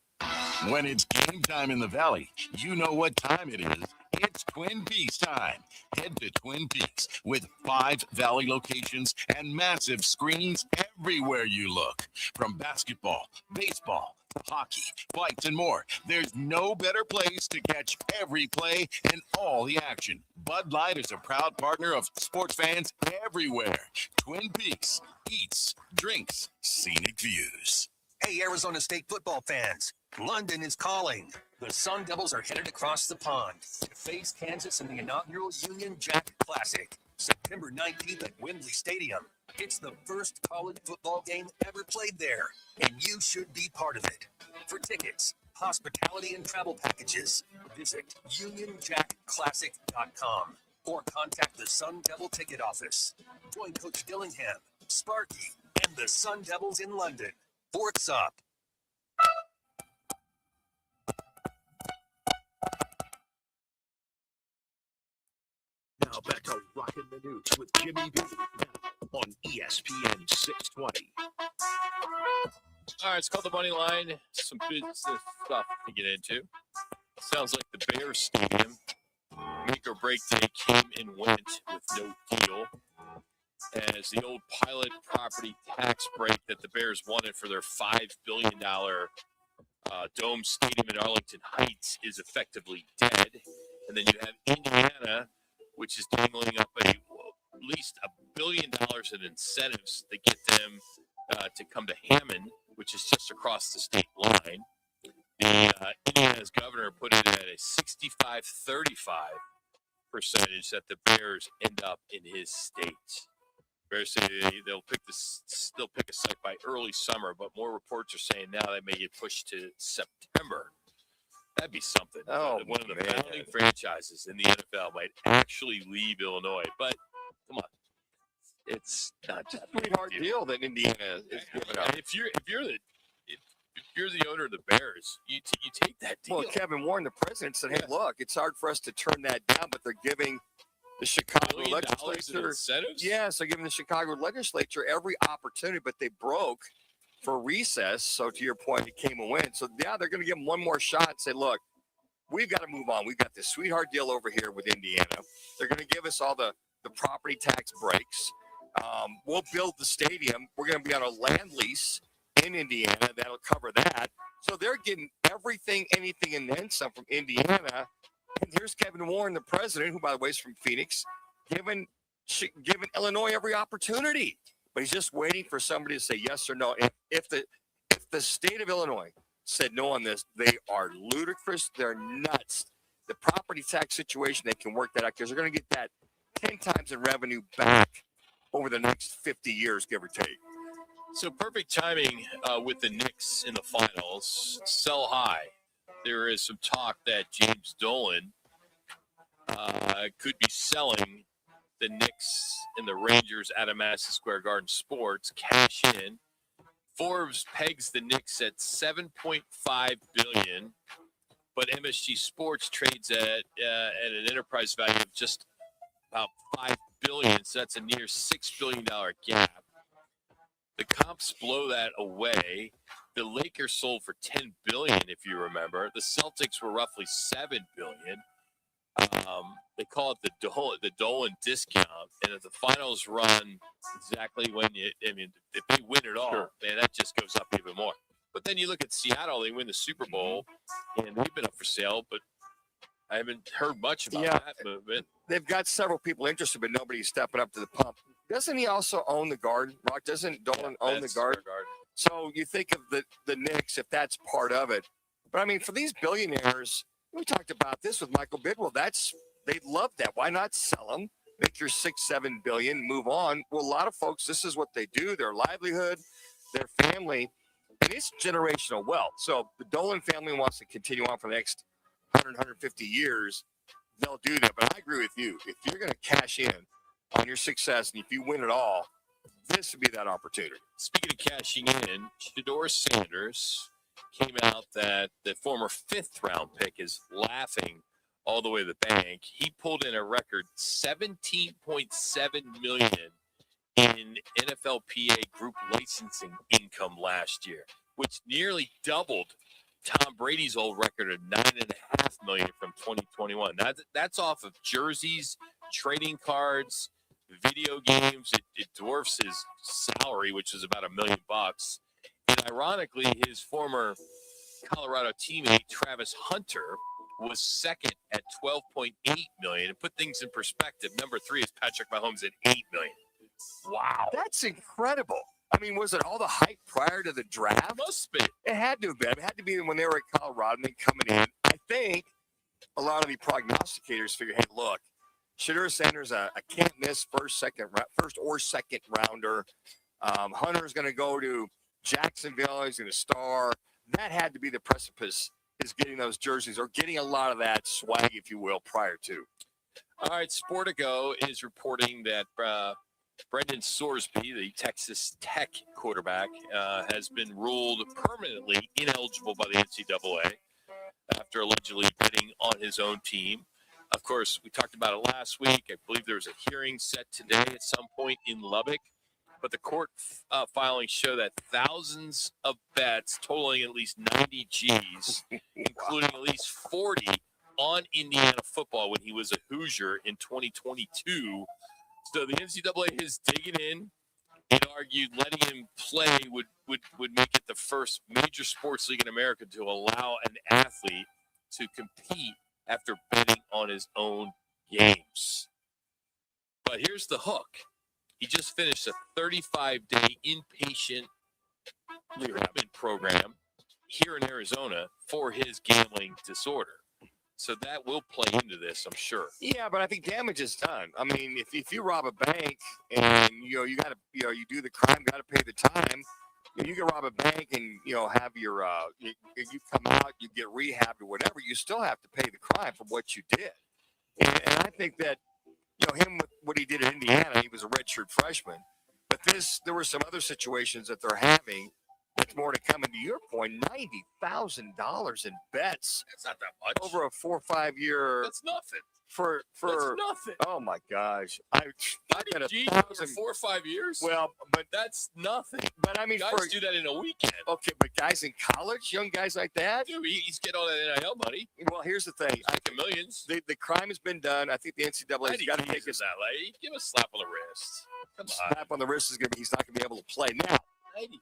When it's game time in the Valley, you know what time it is. It's Twin Peaks time. Head to Twin Peaks with 5 Valley locations and massive screens everywhere you look. From basketball, baseball, hockey, fights, and more, there's no better place to catch every play and all the action. Bud Light is a proud partner of sports fans everywhere. Twin Peaks, eats, drinks, scenic views. Hey, Arizona State football fans, London is calling. The Sun Devils are headed across the pond to face Kansas in the inaugural Union Jack Classic, September 19th at Wembley Stadium. It's the first college football game ever played there, and you should be part of it. For tickets, hospitality, and travel packages, visit UnionJackClassic.com or contact the Sun Devil ticket office. Join Coach Dillingham, Sparky, and the Sun Devils in London. Forks up. Now back to Roc and Manuch with Jimmy B on ESPN 620. All right, it's called the money line. Some good stuff to get into. Sounds like the Bears Stadium make or break day came and went with no deal, as the old pilot property tax break that the Bears wanted for their $5 billion dome stadium in Arlington Heights is effectively dead. And then you have Indiana, which is dangling up at least $1 billion in incentives to get them to come to Hammond, which is just across the state line. Indiana's governor put it at a 65-35 percentage that the Bears end up in his state. Bears say they'll pick a site by early summer, but more reports are saying now they may get pushed to September. That'd be something. Oh, one of the man. founding franchises in the NFL might actually leave Illinois. But come on, it's not just a pretty hard deal that Indiana is giving up. And if you're the owner of the Bears, you take that deal. Well, Kevin Warren, the president, said, "Hey, look, it's hard for us to turn that down, but they're giving the Chicago $1 billion in legislature incentives? Yes, they're giving the Chicago legislature every opportunity, but they broke for recess. So to your point, it came a win. So yeah, they're going to give them one more shot and say, look, we've got to move on. We've got this sweetheart deal over here with Indiana. They're going to give us all the property tax breaks. We'll build the stadium. We're going to be on a land lease in Indiana. That'll cover that. So they're getting everything, anything, and then some from Indiana. And here's Kevin Warren, the president, who, by the way, is from Phoenix, giving Illinois every opportunity. But he's just waiting for somebody to say yes or no. If the state of Illinois said no on this, they are ludicrous. They're nuts. The property tax situation, they can work that out because they're going to get that 10 times in revenue back over the next 50 years, give or take. So perfect timing with the Knicks in the finals. Sell high. There is some talk that James Dolan could be selling the Knicks and the Rangers out of Madison Square Garden Sports. Cash in. Forbes pegs the Knicks at $7.5 billion, but MSG Sports trades at an enterprise value of just about $5 billion. So that's a near $6 billion gap. The comps blow that away. The Lakers sold for $10 billion, if you remember. The Celtics were roughly $7 billion. They call it the Dolan discount, and if the finals run exactly when if they win it all, man, that just goes up even more. But then you look at Seattle; they win the Super Bowl, and they've been up for sale, but I haven't heard much about that movement. They've got several people interested, but nobody's stepping up to the pump. Doesn't he also own the Garden? Rock, doesn't Dolan own the Garden? So you think of the Knicks, if that's part of it. But I mean, for these billionaires, we talked about this with Michael Bidwell. They love that. Why not sell them? Make your $6-7 billion, move on. Well, a lot of folks, this is what they do. Their livelihood, their family, and it's generational wealth. So the Dolan family wants to continue on for the next 100, 150 years. They'll do that. But I agree with you. If you're going to cash in on your success and if you win it all, this would be that opportunity. Speaking of cashing in, Shedeur Sanders came out that the former 5th-round pick is laughing all the way to the bank. He pulled in a record $17.7 million in NFLPA group licensing income last year, which nearly doubled Tom Brady's old record of $9.5 million from 2021. That's off of jerseys, trading cards, video games. It dwarfs his salary, which is about $1 million. And ironically, his former Colorado teammate Travis Hunter was second at $12.8 million. And put things in perspective, number 3 is Patrick Mahomes at $8 million. Wow, that's incredible. I mean, was it all the hype prior to the draft? Must be. It had to have been. It had to be when they were at Colorado and then coming in. I think a lot of the prognosticators figure, hey, look, Shedeur Sanders, a can't miss first or second rounder. Hunter's going to go to Jacksonville. He's going to star. That had to be the precipice, is getting those jerseys or getting a lot of that swag, if you will, prior to. All right, Sportico is reporting that Brendan Sorsby, the Texas Tech quarterback, has been ruled permanently ineligible by the NCAA after allegedly betting on his own team. Of course, we talked about it last week. I believe there was a hearing set today at some point in Lubbock. But the court filings show that thousands of bets totaling at least 90 G's, including at least 40 on Indiana football when he was a Hoosier in 2022. So the NCAA is digging in. It argued letting him play would make it the first major sports league in America to allow an athlete to compete after betting on his own games. But here's the hook. He just finished a 35-day inpatient treatment program here in Arizona for his gambling disorder. So that will play into this, I'm sure. Yeah, but I think damage is done. I mean, if you rob a bank and you got to you do the crime, got to pay the time. You can rob a bank and have your you come out, you get rehabbed or whatever. You still have to pay the crime for what you did. And I think that him with what he did in Indiana, he was a redshirt freshman. But there were some other situations that they're having. That's more to come. And to your point, $90,000 in bets. That's not that much over a 4 or 5 year. That's nothing. For That's nothing. Oh my gosh, I've got 1,000 over 4 or 5 years. Well, but that's nothing. But I mean, guys do that in a weekend. Okay, but guys in college, young guys like that, dude, he's getting all that NIL money. Well, here's the thing: making millions. The crime has been done. I think the NCAA's got to take us that. Like, give a slap on the wrist. Come on. Slap on the wrist is going to be. He's not going to be able to play now.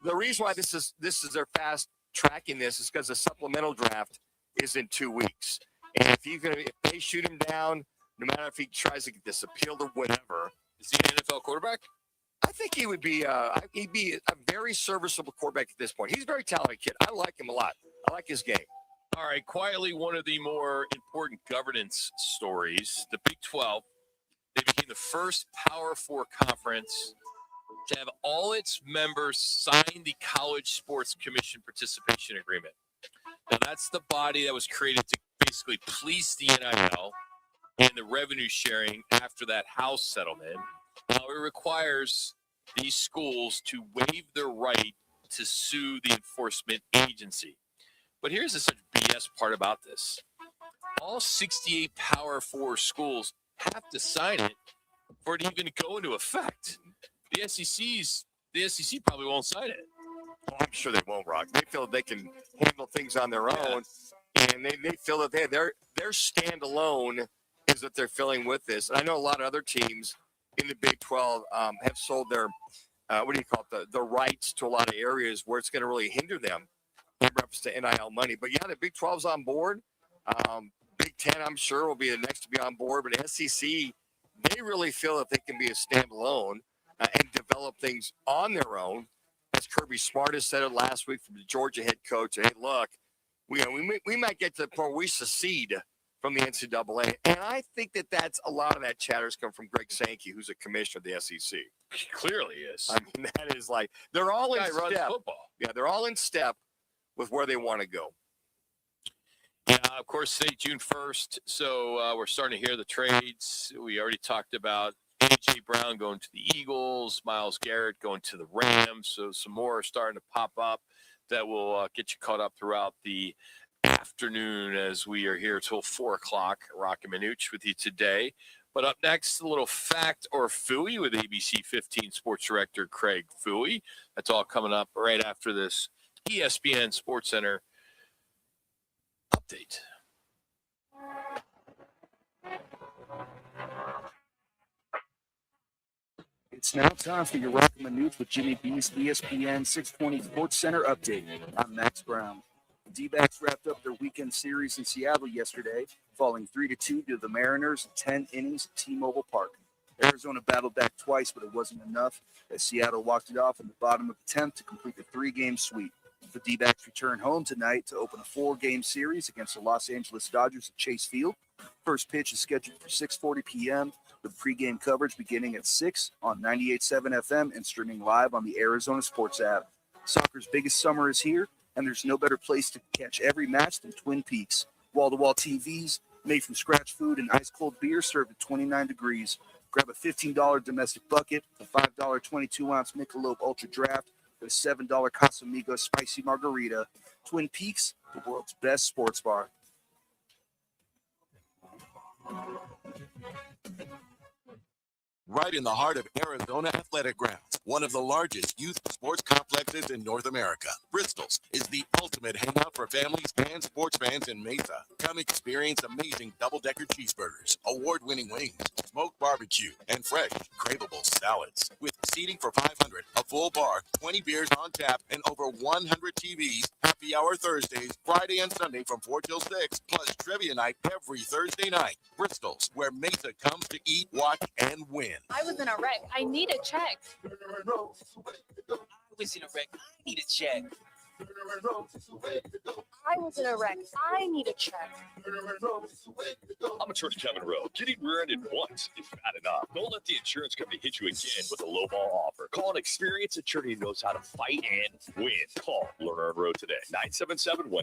The reason why this is their fast tracking this is because the supplemental draft is in 2 weeks, and if they shoot him down. No matter if he tries to get this appealed or whatever. Is he an NFL quarterback? I think he would be. He'd be a very serviceable quarterback at this point. He's a very talented kid. I like him a lot. I like his game. All right, quietly, one of the more important governance stories: the Big 12. They became the first Power 4 conference to have all its members sign the College Sports Commission Participation Agreement. Now, that's the body that was created to basically police the NIL and the revenue sharing after that House settlement. Now, it requires these schools to waive their right to sue the enforcement agency. But here's the such BS part about this. All 68 Power 4 schools have to sign it for it to even go into effect. The SEC probably won't sign it. Well, I'm sure they won't, Rock. They feel they can handle things on their own, and they feel that they're standalone is that they're filling with this. And I know a lot of other teams in the Big 12 have sold their, the rights to a lot of areas where it's going to really hinder them in reference to NIL money. But yeah, the Big 12's on board. Big 10, I'm sure, will be the next to be on board. But SEC, they really feel that they can be a standalone and develop things on their own. As Kirby Smart has said it last week from the Georgia head coach, hey, look, we might get to the point where we secede from the NCAA. And I think that's a lot of that chatters come from Greg Sankey, who's a commissioner of the SEC. He clearly is. I mean, that is like, they're all in runs step. Football. Yeah, they're all in step with where they want to go. Yeah, of course, today, June 1st. So we're starting to hear the trades. We already talked about A.J. Brown going to the Eagles, Myles Garrett going to the Rams. So some more are starting to pop up that will get you caught up throughout the afternoon as we are here till 4 o'clock. Roc and Manuch with you today. But up next, a little fact or phooey with ABC 15 sports director Craig Fooey. That's all coming up right after this ESPN Sports Center update. It's now time for your Roc and Manuch with Jimmy B's ESPN 620 Sports Center update. I'm Max Brown. The D-backs wrapped up their weekend series in Seattle yesterday, falling 3-2 to the Mariners in 10 innings at T-Mobile Park. Arizona battled back twice, but it wasn't enough as Seattle walked it off in the bottom of the 10th to complete the 3-game sweep. The D-backs return home tonight to open a 4-game series against the Los Angeles Dodgers at Chase Field. First pitch is scheduled for 6:40 p.m. with pregame coverage beginning at 6 on 98.7 FM and streaming live on the Arizona Sports app. Soccer's biggest summer is here, and there's no better place to catch every match than Twin Peaks. Wall-to-wall TVs made from scratch food and ice-cold beer served at 29 degrees. Grab a $15 domestic bucket, a $5 22-ounce Michelob Ultra Draft, and a $7 Casamigos Spicy Margarita. Twin Peaks, the world's best sports bar. Right in the heart of Arizona Athletic Grounds, one of the largest youth sports complexes in North America. Bristol's is the ultimate hangout for families and sports fans in Mesa. Come experience amazing double-decker cheeseburgers, award-winning wings, smoked barbecue, and fresh, craveable salads. With seating for 500, a full bar, 20 beers on tap, and over 100 TVs, happy hour Thursdays, Friday and Sunday from 4 till 6, plus trivia night every Thursday night. Bristol's, where Mesa comes to eat, watch, and win. I was in a wreck. I need a check. I was in a wreck. I need a check. I was in a wreck. I need a check. I'm Attorney Kevin Rowe. Getting rear-ended once is bad enough. Don't let the insurance company hit you again with a lowball offer. Call an experienced attorney who knows how to fight and win. Call Lerner and Rowe today. 977-1900.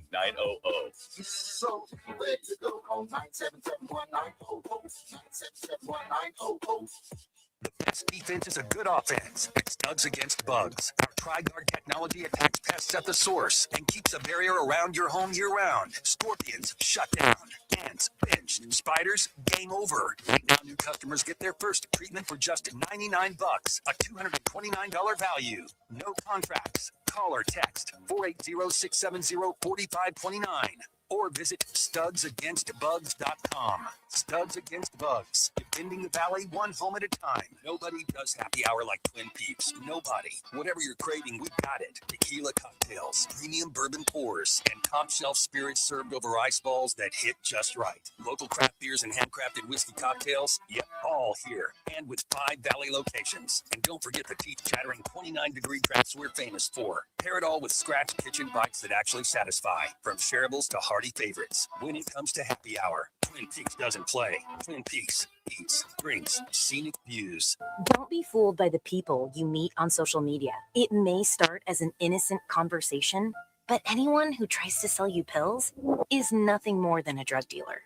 The best defense is a good offense. It's Studs Against Bugs. Our Tri-Guard technology attacks pests at the source and keeps a barrier around your home year-round. Scorpions, shut down. Ants, pinched. Spiders, game over. Right now, new customers get their first treatment for just $99, a $229 value. No contracts. Call or text 480-670-4529 or visit studsagainstbugs.com. Studs Against Bugs. Defending the valley one home at a time. Nobody does happy hour like Twin Peaks. Nobody. Whatever you're craving, we've got it. Tequila cocktails, premium bourbon pours, and top shelf spirits served over ice balls that hit just right. Local craft beers and handcrafted whiskey cocktails, yep, all here. And with 5 valley locations. And don't forget the teeth-chattering 29-degree drafts we're famous for. Pair it all with scratch kitchen bites that actually satisfy. From shareables to hearty favorites. When it comes to happy hour, Twin Peaks doesn't play. Twin Peaks eats, drinks, scenic views. Don't be fooled by the people you meet on social media. It may start as an innocent conversation, but anyone who tries to sell you pills is nothing more than a drug dealer.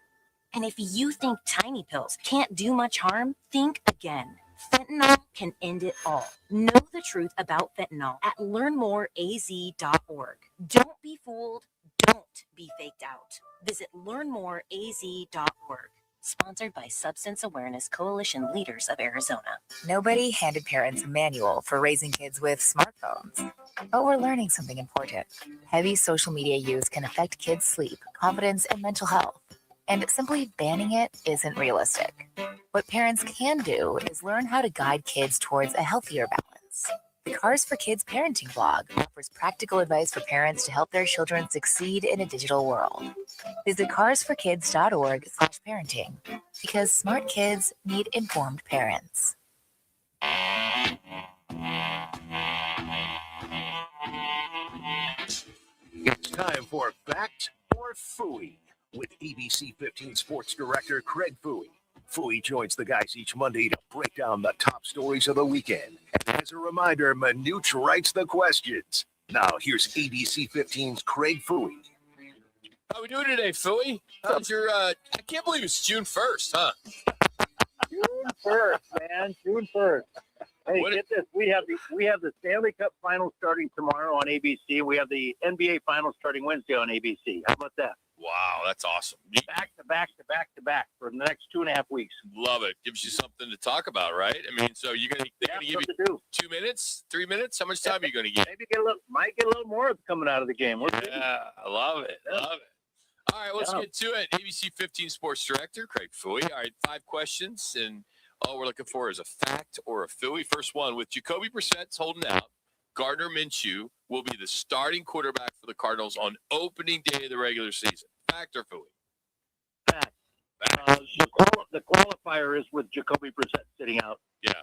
And if you think tiny pills can't do much harm, think again. Fentanyl can end it all. Know the truth about fentanyl at learnmoreaz.org. Don't be fooled. Don't be faked out. Visit learnmoreaz.org. Sponsored by Substance Awareness Coalition Leaders of Arizona. Nobody handed parents a manual for raising kids with smartphones. But we're learning something important. Heavy social media use can affect kids' sleep, confidence, and mental health. And simply banning it isn't realistic. What parents can do is learn how to guide kids towards a healthier balance. The Cars for Kids parenting blog offers practical advice for parents to help their children succeed in a digital world. Visit carsforkids.org/parenting because smart kids need informed parents. It's time for Fact or Phooey with ABC 15 Sports Director Craig Phooey. Phooey joins the guys each Monday to break down the top stories of the weekend. And as a reminder, Manuch writes the questions. Now, here's ABC 15's Craig Phooey. How we doing today, Phooey? How's your, I can't believe it's June 1st, huh? June 1st, man. June 1st. Hey, get this. We have the Stanley Cup Finals starting tomorrow on ABC. We have the NBA Finals starting Wednesday on ABC. How about that? Wow, that's awesome. Back to back to back to back for the next 2.5 weeks. Love it. Gives you something to talk about, right? I mean, so they're gonna give you 2 minutes, 3 minutes? How much time are you gonna get? Maybe might get a little more coming out of the game. Yeah, I love it. Love it. All right, let's get to it. ABC 15 Sports Director Craig Phooey. All right, 5 questions, and all we're looking for is a fact or a Phooey. First one, with Jacoby Brissett's holding out, Gardner Minshew will be the starting quarterback for the Cardinals on opening day of the regular season. Fact or Phooey? Fact. The qualifier is with Jacoby Brissett sitting out. Yeah.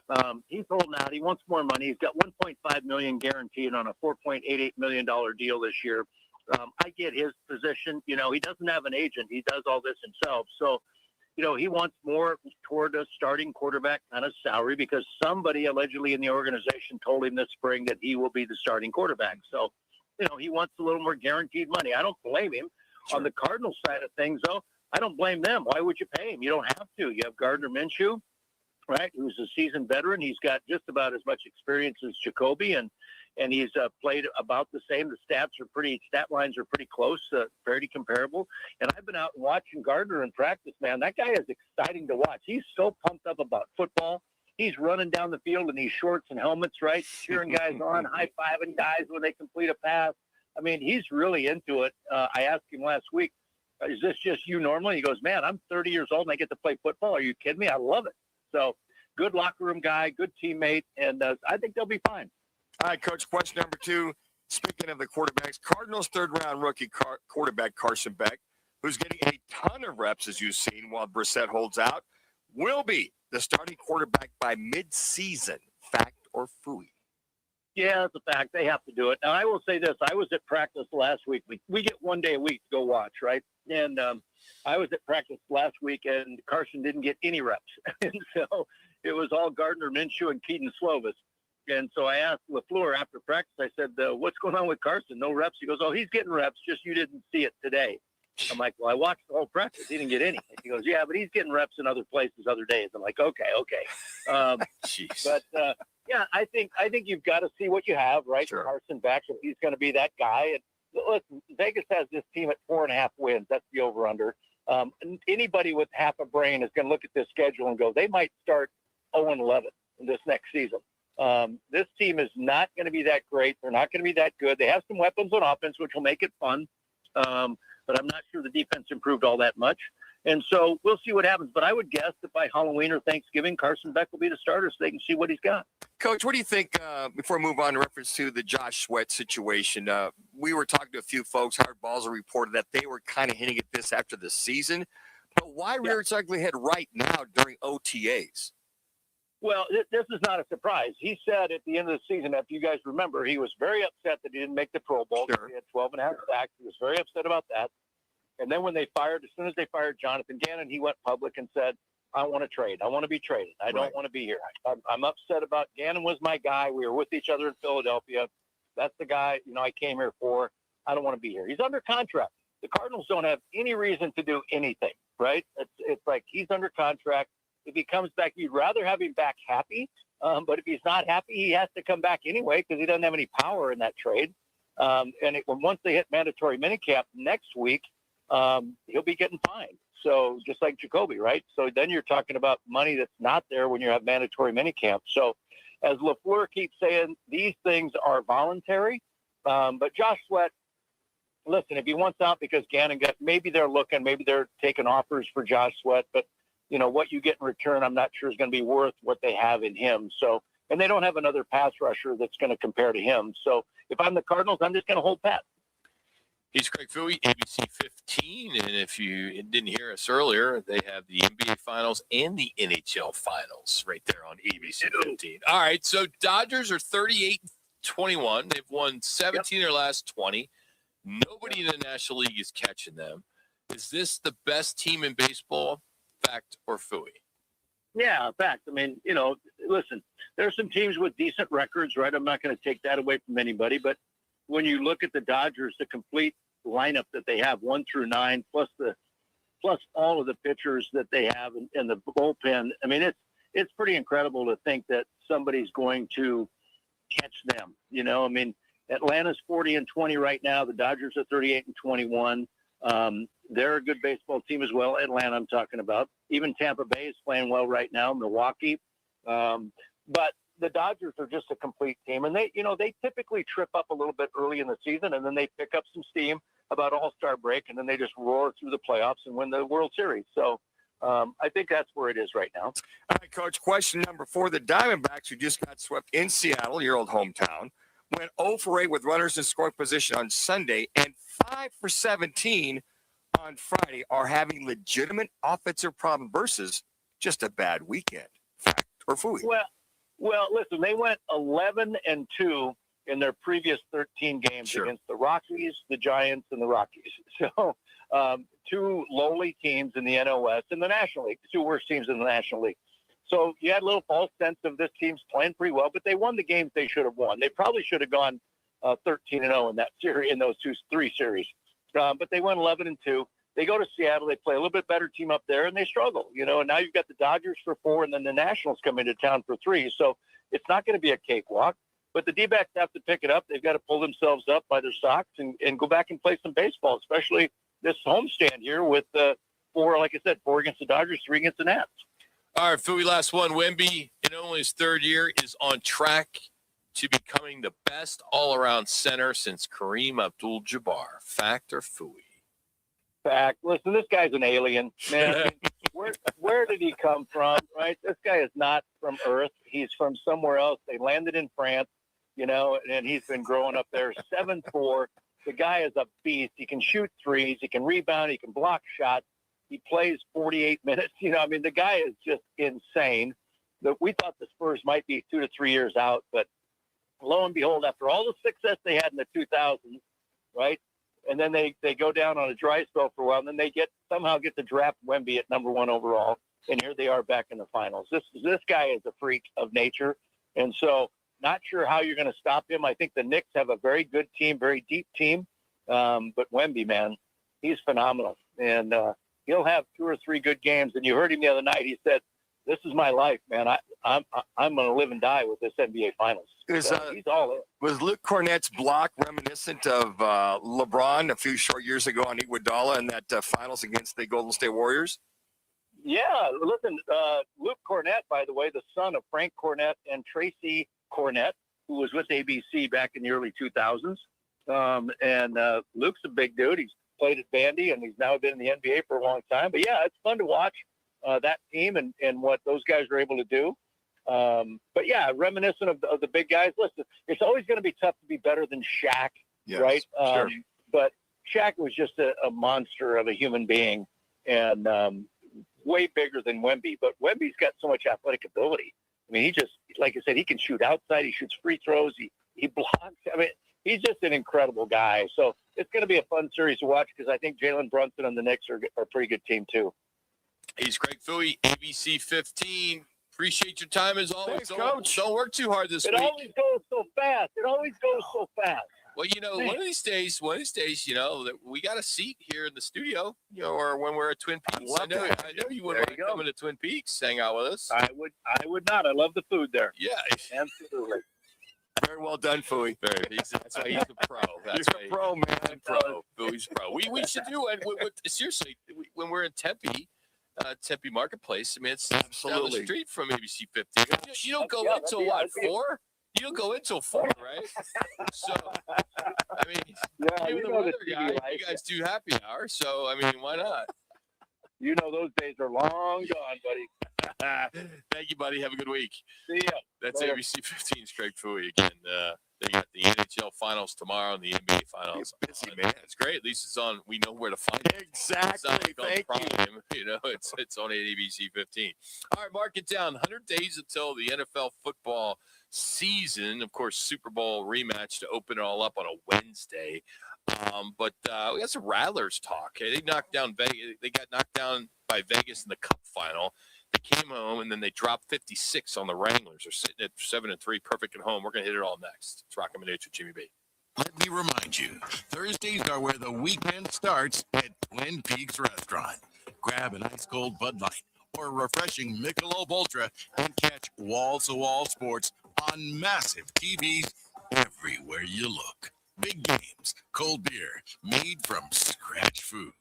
He's holding out. He wants more money. He's got $1.5 million guaranteed on a $4.88 million deal this year. I get his position. You know, he doesn't have an agent. He does all this himself. So, you know, he wants more toward a starting quarterback kind of salary because somebody allegedly in the organization told him this spring that he will be the starting quarterback. So, you know, he wants a little more guaranteed money. I don't blame him. Sure. On the Cardinals side of things, though, I don't blame them. Why would you pay him? You don't have to. You have Gardner Minshew, right, who's a seasoned veteran. He's got just about as much experience as Jacoby, and he's played about the same. The stat lines are pretty close, very comparable. And I've been out and watching Gardner in practice, man. That guy is exciting to watch. He's so pumped up about football. He's running down the field in these shorts and helmets, right, cheering guys on, high-fiving guys when they complete a pass. I mean, he's really into it. I asked him last week, is this just you normally? He goes, man, I'm 30 years old and I get to play football. Are you kidding me? I love it. So good locker room guy, good teammate, and I think they'll be fine. All right, Coach, question number 2. Speaking of the quarterbacks, Cardinals third-round rookie quarterback Carson Beck, who's getting a ton of reps, as you've seen, while Brissett holds out, will be the starting quarterback by mid-season. Fact or Phooey? Yeah, it's a fact. They have to do it. Now, I will say this. I was at practice last week. We get one day a week to go watch, right? And I was at practice last week, and Carson didn't get any reps. And so it was all Gardner Minshew and Keaton Slovis. And so I asked LaFleur after practice, I said, what's going on with Carson? No reps? He goes, oh, he's getting reps, just you didn't see it today. I'm like, well, I watched the whole practice. He didn't get any. He goes, yeah, but he's getting reps in other places other days. I'm like, okay. But yeah, I think you've got to see what you have, right? Sure. Carson back, if he's going to be that guy. And listen, Vegas has this team at 4.5 wins. That's the over/under. Anybody with half a brain is going to look at this schedule and go, they might start 0-11 in this next season. This team is not going to be that great. They're not going to be that good. They have some weapons on offense, which will make it fun. But I'm not sure the defense improved all that much. And so we'll see what happens. But I would guess that by Halloween or Thanksgiving, Carson Beck will be the starter so they can see what he's got. Coach, what do you think, before we move on in reference to the Josh Sweat situation? We were talking to a few folks. Howard Balzer reported that they were kind of hinting at this after the season. But why rear its ugly head right now during OTAs? Well, this is not a surprise. He said at the end of the season, if you guys remember, he was very upset that he didn't make the Pro Bowl. Sure. He had 12.5 sacks. He was very upset about that. And then when as soon as they fired Jonathan Gannon, he went public and said, I want to trade. I want to be traded. I don't want to be here. I'm upset about Gannon was my guy. We were with each other in Philadelphia. That's the guy, I came here for. I don't want to be here. He's under contract. The Cardinals don't have any reason to do anything, right? It's like he's under contract. If he comes back, you'd rather have him back happy. But if he's not happy, he has to come back anyway because he doesn't have any power in that trade. Once they hit mandatory minicamp next week, he'll be getting fined. So just like Jacoby, right? So then you're talking about money that's not there when you have mandatory minicamp. So as LaFleur keeps saying, these things are voluntary. But Josh Sweat, listen, if he wants out because Gannon maybe they're looking, maybe they're taking offers for Josh Sweat, but what you get in return, I'm not sure is going to be worth what they have in him. So, and they don't have another pass rusher that's going to compare to him. So if I'm the Cardinals, I'm just going to hold pat. He's Craig Fouey, ABC 15. And if you didn't hear us earlier, they have the NBA Finals and the NHL Finals right there on ABC 15. All right, so Dodgers are 38-21. They've won 17 of their last 20. Nobody in the National League is catching them. Is this the best team in baseball, fact or Fouey? Yeah, fact. I mean, listen, there's some teams with decent records, right? I'm not going to take that away from anybody, but when you look at the Dodgers, the complete lineup that they have, 1 through 9, plus all of the pitchers that they have in the bullpen, I mean, it's pretty incredible to think that somebody's going to catch them. I mean, Atlanta's 40-20 right now. The Dodgers are 38-21. They're a good baseball team as well. Atlanta, I'm talking about. Even Tampa Bay is playing well right now. Milwaukee, but the Dodgers are just a complete team, and they typically trip up a little bit early in the season, and then they pick up some steam about All-Star break, and then they just roar through the playoffs and win the World Series. So I think that's where it is right now. All right, Coach. Question number 4: the Diamondbacks, who just got swept in Seattle, your old hometown, went 0 for 8 with runners in scoring position on Sunday, and 5 for 17 on Friday, are having legitimate offensive problem versus just a bad weekend. Fact or Fouey? Well, listen, they went 11-2 in their previous 13 games against the Rockies, the Giants, and the Rockies. So 2 lowly teams in the NOS and the National League, 2 worst teams in the National League. So you had a little false sense of this team's playing pretty well, but they won the games they should have won. They probably should have gone 13-0 in that series, in those 3 series. But they went 11-2. They go to Seattle. They play a little bit better team up there, and they struggle. And now you've got the Dodgers for 4, and then the Nationals come into town for 3. So it's not going to be a cakewalk. But the D-backs have to pick it up. They've got to pull themselves up by their socks and go back and play some baseball, especially this homestand here with 4, like I said, 4 against the Dodgers, 3 against the Nats. All right, Fouey, last one. Wemby, in only his 3rd year, is on track to becoming the best all-around center since Kareem Abdul-Jabbar. Fact or Fouey? Fact. Listen, this guy's an alien, man. Where did he come from, right? This guy is not from Earth. He's from somewhere else. They landed in France, and he's been growing up there. 7'4". The guy is a beast. He can shoot threes. He can rebound. He can block shots. He plays 48 minutes. The guy is just insane. We thought the Spurs might be 2 to 3 years out, but lo and behold, after all the success they had in the 2000s, right? And then they go down on a dry spell for a while, and then they somehow get to draft Wemby at number 1 overall, and here they are back in the finals. This guy is a freak of nature, and so not sure how you're going to stop him. I think the Knicks have a very good team, very deep team, but Wemby, man, he's phenomenal, and he'll have 2 or 3 good games. And you heard him the other night. He said, "This is my life, man. I'm going to live and die with this NBA Finals." He's all in. Was Luke Cornett's block reminiscent of LeBron a few short years ago on Iguodala in that finals against the Golden State Warriors? Yeah, listen, Luke Cornett, by the way, the son of Frank Cornett and Tracy Cornett, who was with ABC back in the early 2000s. And Luke's a big dude. He's played at Vandy, and he's now been in the NBA for a long time. But, yeah, it's fun to watch that team and what those guys are able to do. But, yeah, reminiscent of the big guys. Listen, it's always going to be tough to be better than Shaq, yes, right? Sure. But Shaq was just a monster of a human being and way bigger than Wemby. But Wemby's got so much athletic ability. I mean, he just, like I said, he can shoot outside. He shoots free throws. He blocks. I mean, he's just an incredible guy. So it's going to be a fun series to watch because I think Jalen Brunson and the Knicks are a pretty good team, too. He's Craig Fooey, ABC 15. Appreciate your time as always. Thanks, Coach. Don't work too hard this week. It always goes so fast. Well, one of these days, that we got a seat here in the studio, or when we're at Twin Peaks. I know you wouldn't mind coming to Twin Peaks, hang out with us. I would not. I love the food there. Yeah, absolutely. Very well done, Fooey. That's why he's a pro. That's You're a pro, man. Pro. Fooey's pro. We should do it. Seriously, when we're in Tempe Marketplace, I mean, it's down the street from ABC 15. You don't go until what, 4? You don't go until 4, right? So, I mean, you're the weather guy. You guys do happy hour, so, I mean, why not? You know those days are long gone, buddy. Thank you, buddy. Have a good week. See ya. That's Later. ABC 15's Craig Fooey again. They got the NHL Finals tomorrow and the NBA Finals. Busy, man. It's great. At least it's on. We know where to find it. Exactly. It's not like on Prime. It's on ABC 15. All right, mark it down. 100 days until the NFL football season. Of course, Super Bowl rematch to open it all up on a Wednesday. But we got some Rattlers talk. They knocked down Vegas. They got knocked down by Vegas in the Cup final. They came home and then they dropped 56 on the Wranglers. They're sitting at 7-3, perfect at home. We're gonna hit it all next. It's Roc and Manuch with Jimmy B. Let me remind you, Thursdays are where the weekend starts at Twin Peaks Restaurant. Grab an ice-cold Bud Light or a refreshing Michelob Ultra and catch wall-to-wall sports on massive TVs everywhere you look. Big games, cold beer, made from scratch food.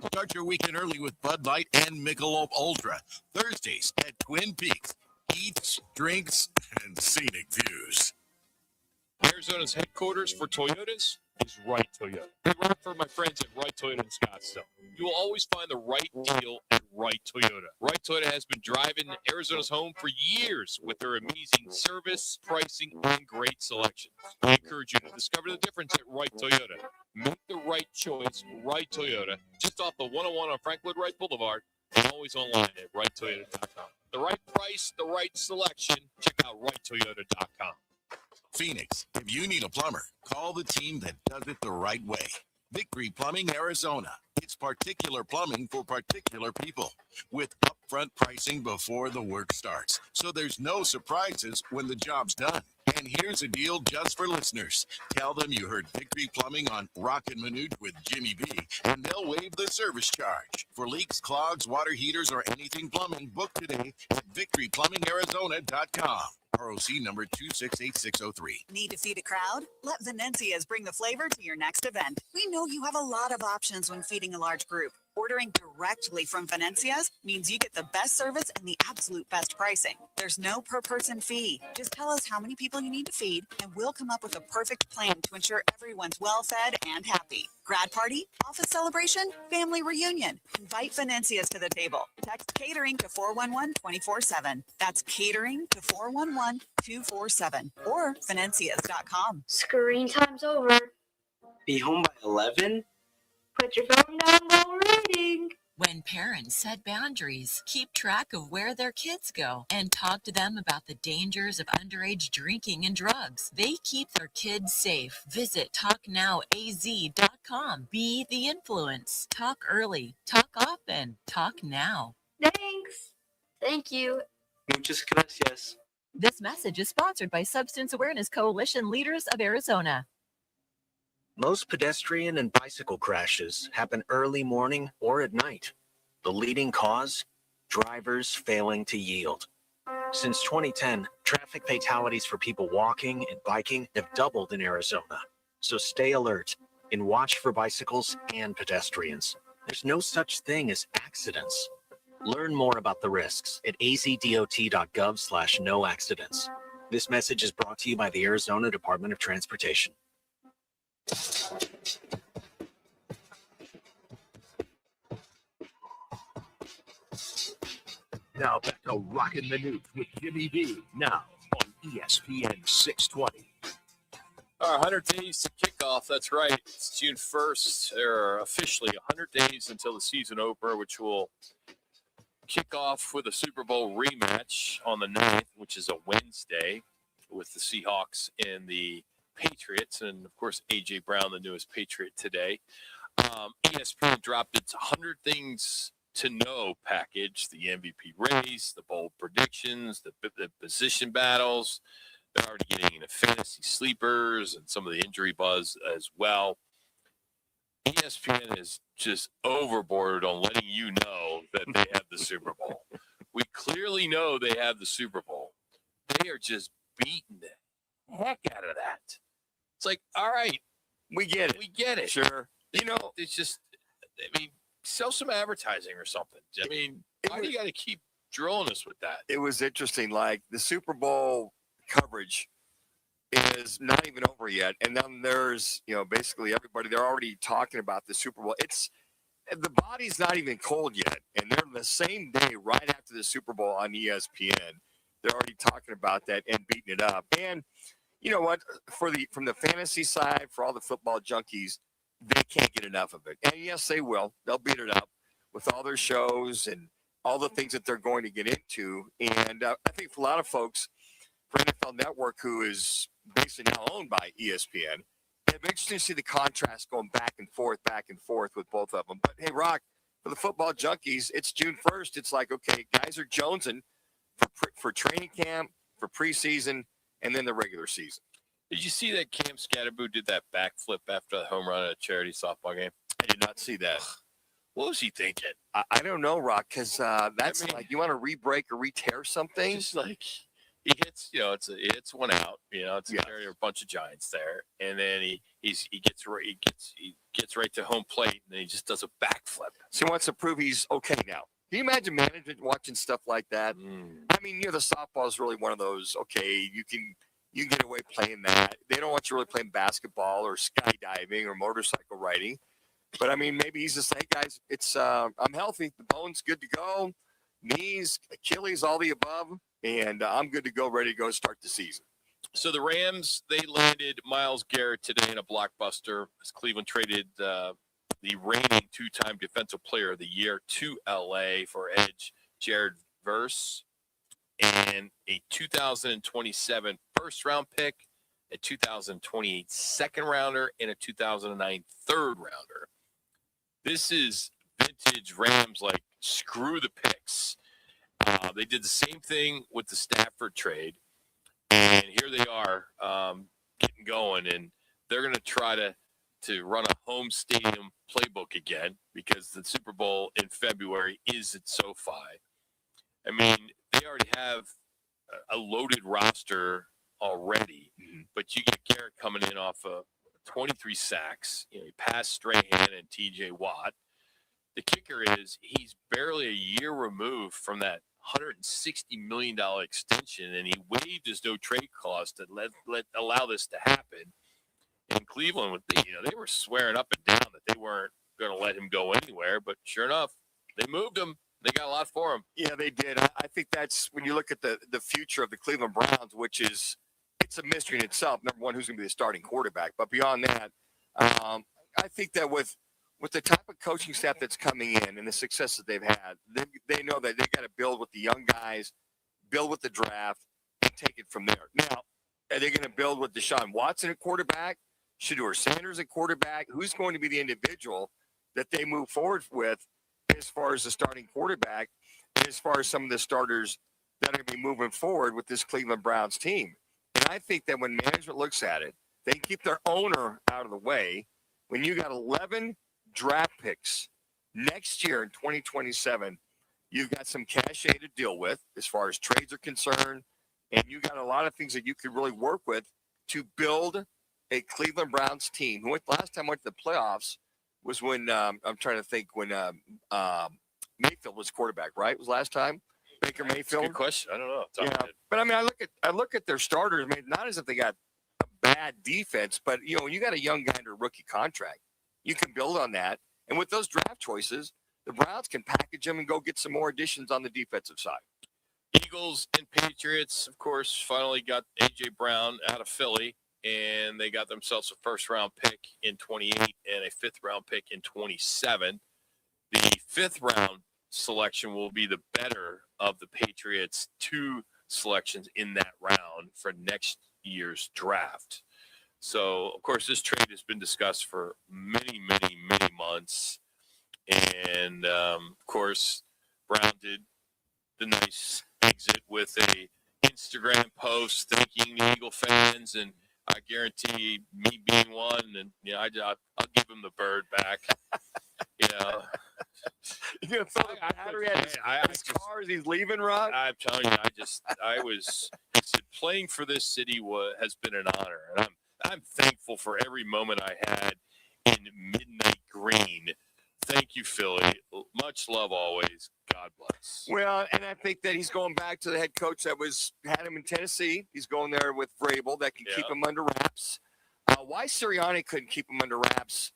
Start your weekend early with Bud Light and Michelob Ultra. Thursdays at Twin Peaks. Eats, drinks, and scenic views. Arizona's headquarters for Toyotas is Right Toyota. Hey, Rock, for my friends at Right Toyota in Scottsdale. You will always find the right deal at Right Toyota. Right Toyota has been driving Arizona's home for years with their amazing service, pricing, and great selections. I encourage you to discover the difference at Right Toyota. Make the right choice, Right Toyota, just off the 101 on Frank Lloyd Wright Boulevard, and always online at righttoyota.com. The right price, the right selection. Check out righttoyota.com. Phoenix, if you need a plumber, call the team that does it the right way. Victory Plumbing, Arizona. It's particular plumbing for particular people with upfront pricing before the work starts. So there's no surprises when the job's done. And here's a deal just for listeners. Tell them you heard Victory Plumbing on Roc and Manuch with Jimmy B, and they'll waive the service charge. For leaks, clogs, water heaters, or anything plumbing, book today at victoryplumbingarizona.com. ROC number 268603. Need to feed a crowd? Let Venencia's bring the flavor to your next event. We know you have a lot of options when feeding a large group. Ordering directly from Venencia's means you get the best service and the absolute best pricing. There's no per person fee. Just tell us how many people you need to feed, and we'll come up with a perfect plan to ensure everyone's well fed and happy. Grad party, office celebration, family reunion. Invite Venencia's to the table. Text catering to 411 24/7. That's catering to 411 247 or Venencias.com. Screen time's over. Be home by 11? Put your phone down while reading. When parents set boundaries, keep track of where their kids go, and talk to them about the dangers of underage drinking and drugs, they keep their kids safe. Visit TalkNowAZ.com. Be the influence. Talk early. Talk often. Talk now. Thanks. Thank you. Muchas gracias. This message is sponsored by Substance Awareness Coalition Leaders of Arizona. Most pedestrian and bicycle crashes happen early morning or at night. The leading cause? Drivers failing to yield. Since 2010, traffic fatalities for people walking and biking have doubled in Arizona. So stay alert and watch for bicycles and pedestrians. There's no such thing as accidents. Learn more about the risks at azdot.gov/no accidents. This message is brought to you by the Arizona Department of Transportation. Now back to Roc and Manuch with Jimmy B. Now on ESPN 620. Our 100 days to kickoff. That's right. It's June 1st. There are officially 100 days until the season opener, which will kick off with a Super Bowl rematch on the 9th, which is a Wednesday, with the Seahawks and the Patriots. And, of course, A.J. Brown, the newest Patriot today. ESPN dropped its 100 Things to Know package, the MVP race, the bold predictions, the position battles. They're already getting into fantasy sleepers and some of the injury buzz as well. ESPN is just overboard on letting you know that they have the Super Bowl. We clearly know they have the Super Bowl. They are just beating the heck out of that. It's like, all right, we get it. We get it. Sure. You know, it's just, I mean, sell some advertising or something. I mean, why do you got to keep drilling us with that? It was interesting. Like the Super Bowl coverage is not even over yet, and then there's basically everybody. They're already talking about the Super Bowl. The body's not even cold yet, and they're the same day right after the Super Bowl on ESPN. They're already talking about that and beating it up. And you know what? From the fantasy side, for all the football junkies, they can't get enough of it. And yes, they will. They'll beat it up with all their shows and all the things that they're going to get into. And I think for a lot of folks, for NFL Network, who is basically now owned by ESPN, it'd be interesting to see the contrast going back and forth with both of them. But hey, Rock, for the football junkies, it's June 1st. It's like, okay, guys are jonesing for training camp, for preseason, and then the regular season. Did you see that Cam Scatterboo did that backflip after the home run at a charity softball game? I did not see that. What was he thinking? I don't know, Rock, because that's like you want to re-break or re-tear something. Just like he hits, it's one out. It's a bunch of Giants there, and then he gets right to home plate, and then he just does a backflip. So he wants to prove he's okay now. Can you imagine management watching stuff like that? I mean, the softball is really one of those. Okay, you can get away playing that. They don't want you really playing basketball or skydiving or motorcycle riding. But I mean, maybe he's just saying, hey guys, it's I'm healthy. The bone's good to go. Knees, Achilles, all the above. And I'm good to go, ready to go start the season. So the Rams, they landed Myles Garrett today in a blockbuster as Cleveland traded the reigning two-time Defensive Player of the Year to L.A. for edge Jared Verse and a 2027 first-round pick, a 2028 second-rounder, and a 2009 third-rounder. This is vintage Rams, like, screw the picks. They did the same thing with the Stafford trade, and here they are getting going, and they're going to try to run a home stadium playbook again because the Super Bowl in February is at SoFi. I mean, they already have a loaded roster already, but you get Garrett coming in off of 23 sacks. He passed Strahan and T.J. Watt. The kicker is he's barely a year removed from that $160 million extension, and he waived his no-trade clause to allow this to happen. In Cleveland, they were swearing up and down that they weren't going to let him go anywhere, but sure enough, they moved him. They got a lot for him. Yeah, they did. I think that's when you look at the future of the Cleveland Browns, which is it's a mystery in itself. Number one, who's going to be the starting quarterback? But beyond that, I think that with with the type of coaching staff that's coming in and the success that they've had, they know that they got to build with the young guys, build with the draft, and take it from there. Now, are they going to build with Deshaun Watson at quarterback, Shedeur Sanders at quarterback? Who's going to be the individual that they move forward with as far as the starting quarterback and as far as some of the starters that are going to be moving forward with this Cleveland Browns team? And I think that when management looks at it, they keep their owner out of the way. When you got 11 draft picks next year in 2027, you've got some cachet to deal with as far as trades are concerned, and you got a lot of things that you could really work with to build a Cleveland Browns team. Who last time went to the playoffs was when I'm trying to think when Mayfield was quarterback, right? Was last time Baker Mayfield? Good question. I don't know. Yeah, but I mean, I look at their starters. I mean, not as if they got a bad defense, but when you got a young guy under a rookie contract, you can build on that. And with those draft choices, the Browns can package them and go get some more additions on the defensive side. Eagles and Patriots, of course, finally got A.J. Brown out of Philly, and they got themselves a first-round pick in 28 and a fifth-round pick in 27. The fifth-round selection will be the better of the Patriots' 2 selections in that round for next year's draft. So, of course, this trade has been discussed for many, many, many months. And, of course, Brown did the nice exit with a Instagram post thanking the Eagle fans, and I guarantee me being one, and I'll give him the bird back. You're gonna throw the battery at his car as he's leaving, Rock? I'm telling you, he said, playing for this city has been an honor, and I'm thankful for every moment I had in Midnight Green. Thank you, Philly. Much love always. God bless. Well, and I think that he's going back to the head coach that had him in Tennessee. He's going there with Vrabel that can keep him under wraps. Why Sirianni couldn't keep him under wraps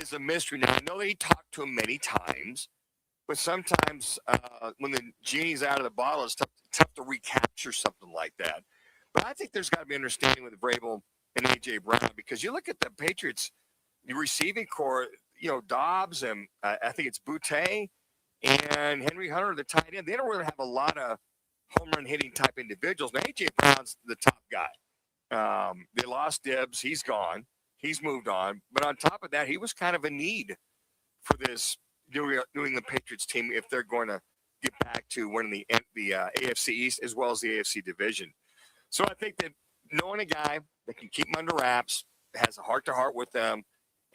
is a mystery. Now, I know that he talked to him many times, but sometimes when the genie's out of the bottle, it's tough to recapture something like that. But I think there's got to be understanding with Vrabel and A.J. Brown, because you look at the Patriots, the receiving core, Dobbs and I think it's Boutte and Henry Hunter, the tight end. They don't really have a lot of home run hitting type individuals. Now, A.J. Brown's the top guy. They lost Dibbs. He's gone. He's moved on. But on top of that, he was kind of a need for this New England Patriots team if they're going to get back to winning the AFC East as well as the AFC division. So I think that knowing a guy that can keep them under wraps, has a heart-to-heart with them,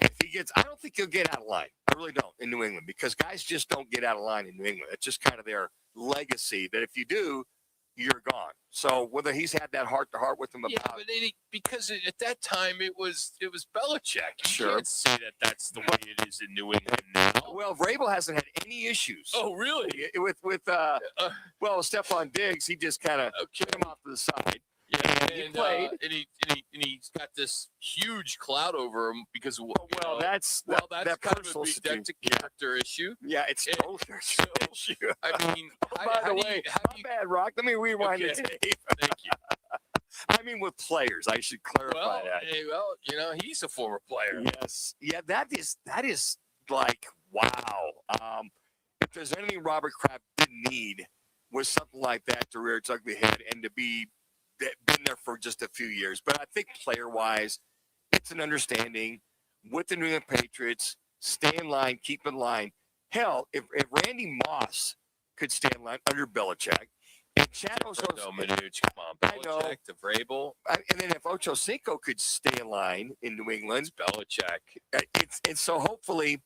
and if he gets – I don't think he'll get out of line. I really don't in New England, because guys just don't get out of line in New England. It's just kind of their legacy that if you do, you're gone. So whether he's had that heart-to-heart with him about – Yeah, but because at that time it was Belichick. You Sure. can't say that that's the way it is in New England now. Well, Vrabel hasn't had any issues. Oh, really? With Stephon Diggs, he just kind of put him off to the side. Yeah, and he played. And he's got this huge cloud over him because that's that kind of a character issue. Yeah, it's totally an issue. I mean, by the way, my bad, Rock. Let me rewind the tape. Thank you. I mean, with players, I should clarify that. He's a former player. Yes, yeah, that is like wow. If there's anything Robert Kraft didn't need, was something like that to rear its ugly head and to be been there for just a few years. But I think player-wise, it's an understanding with the New England Patriots. Stay in line, keep in line. Hell, if Randy Moss could stay in line under Belichick, and Chad Manuch, come on, Belichick, the Vrabel, and then if Ocho Cinco could stay in line in New England, Belichick. And so hopefully,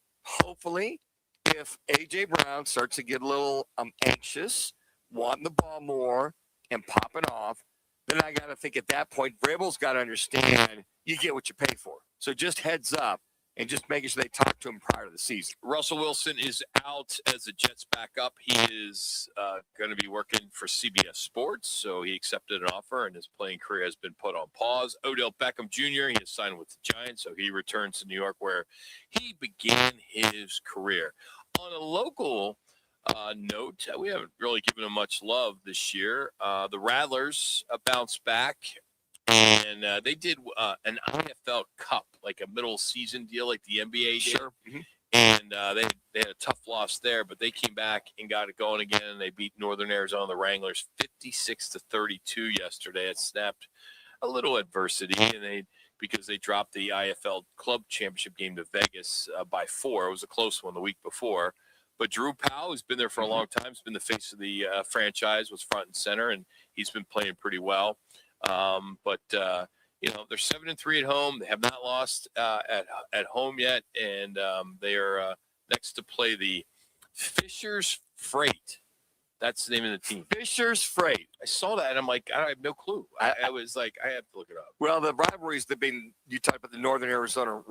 if A.J. Brown starts to get a little anxious, wanting the ball more, and popping off, then I got to think at that point, Vrabel's got to understand you get what you pay for. So just heads up and just making sure they talk to him prior to the season. Russell Wilson is out as the Jets backup. He is going to be working for CBS Sports, so he accepted an offer, and his playing career has been put on pause. Odell Beckham Jr., he has signed with the Giants, so he returns to New York, where he began his career. On a local note, we haven't really given him much love this year. The Rattlers bounced back, and they did an IFL Cup, like a middle season deal, like the NBA did. Sure. Mm-hmm. they had a tough loss there, but they came back and got it going again, and they beat Northern Arizona, the Wranglers, 56-32 yesterday. It snapped a little adversity, and because they dropped the IFL Club Championship game to Vegas by 4. It was a close one the week before. But Drew Powell, who's been there for a long time, has been the face of the franchise, was front and center, and he's been playing pretty well. But they're 7-3 at home. They have not lost at home yet, and they are next to play the Fishers Freight. That's the name of the team. Fishers Freight. I saw that, and I'm like, I have no clue. I was like, I have to look it up. Well, the rivalries that you talked about the Northern Arizona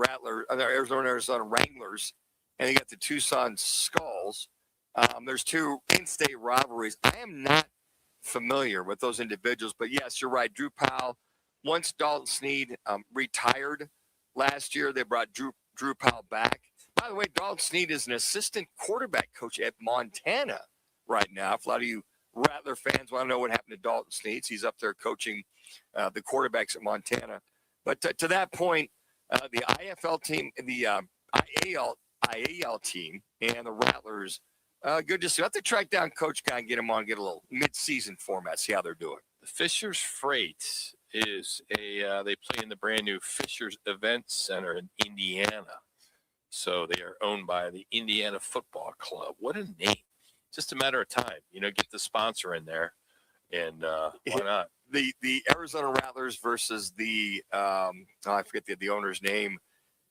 Arizona Wranglers, and you got the Tucson Skulls. There's two in-state rivalries. I am not familiar with those individuals, but yes, you're right. Drew Powell, once Dalton Snead retired last year, they brought Drew Powell back. By the way, Dalton Snead is an assistant quarterback coach at Montana right now. If a lot of you Rattler fans want to know what happened to Dalton Snead, he's up there coaching the quarterbacks at Montana. But to that point, the IFL team, the IAL team, and the Rattlers, good to see. I have to track down Coach Guy and get him on, get a little mid-season format, see how they're doing. The Fishers Freight is they play in the brand new Fishers Event Center in Indiana. So they are owned by the Indiana Football Club. What a name. Just a matter of time, get the sponsor in there, and why not? The Arizona Rattlers versus the I forget the owner's name,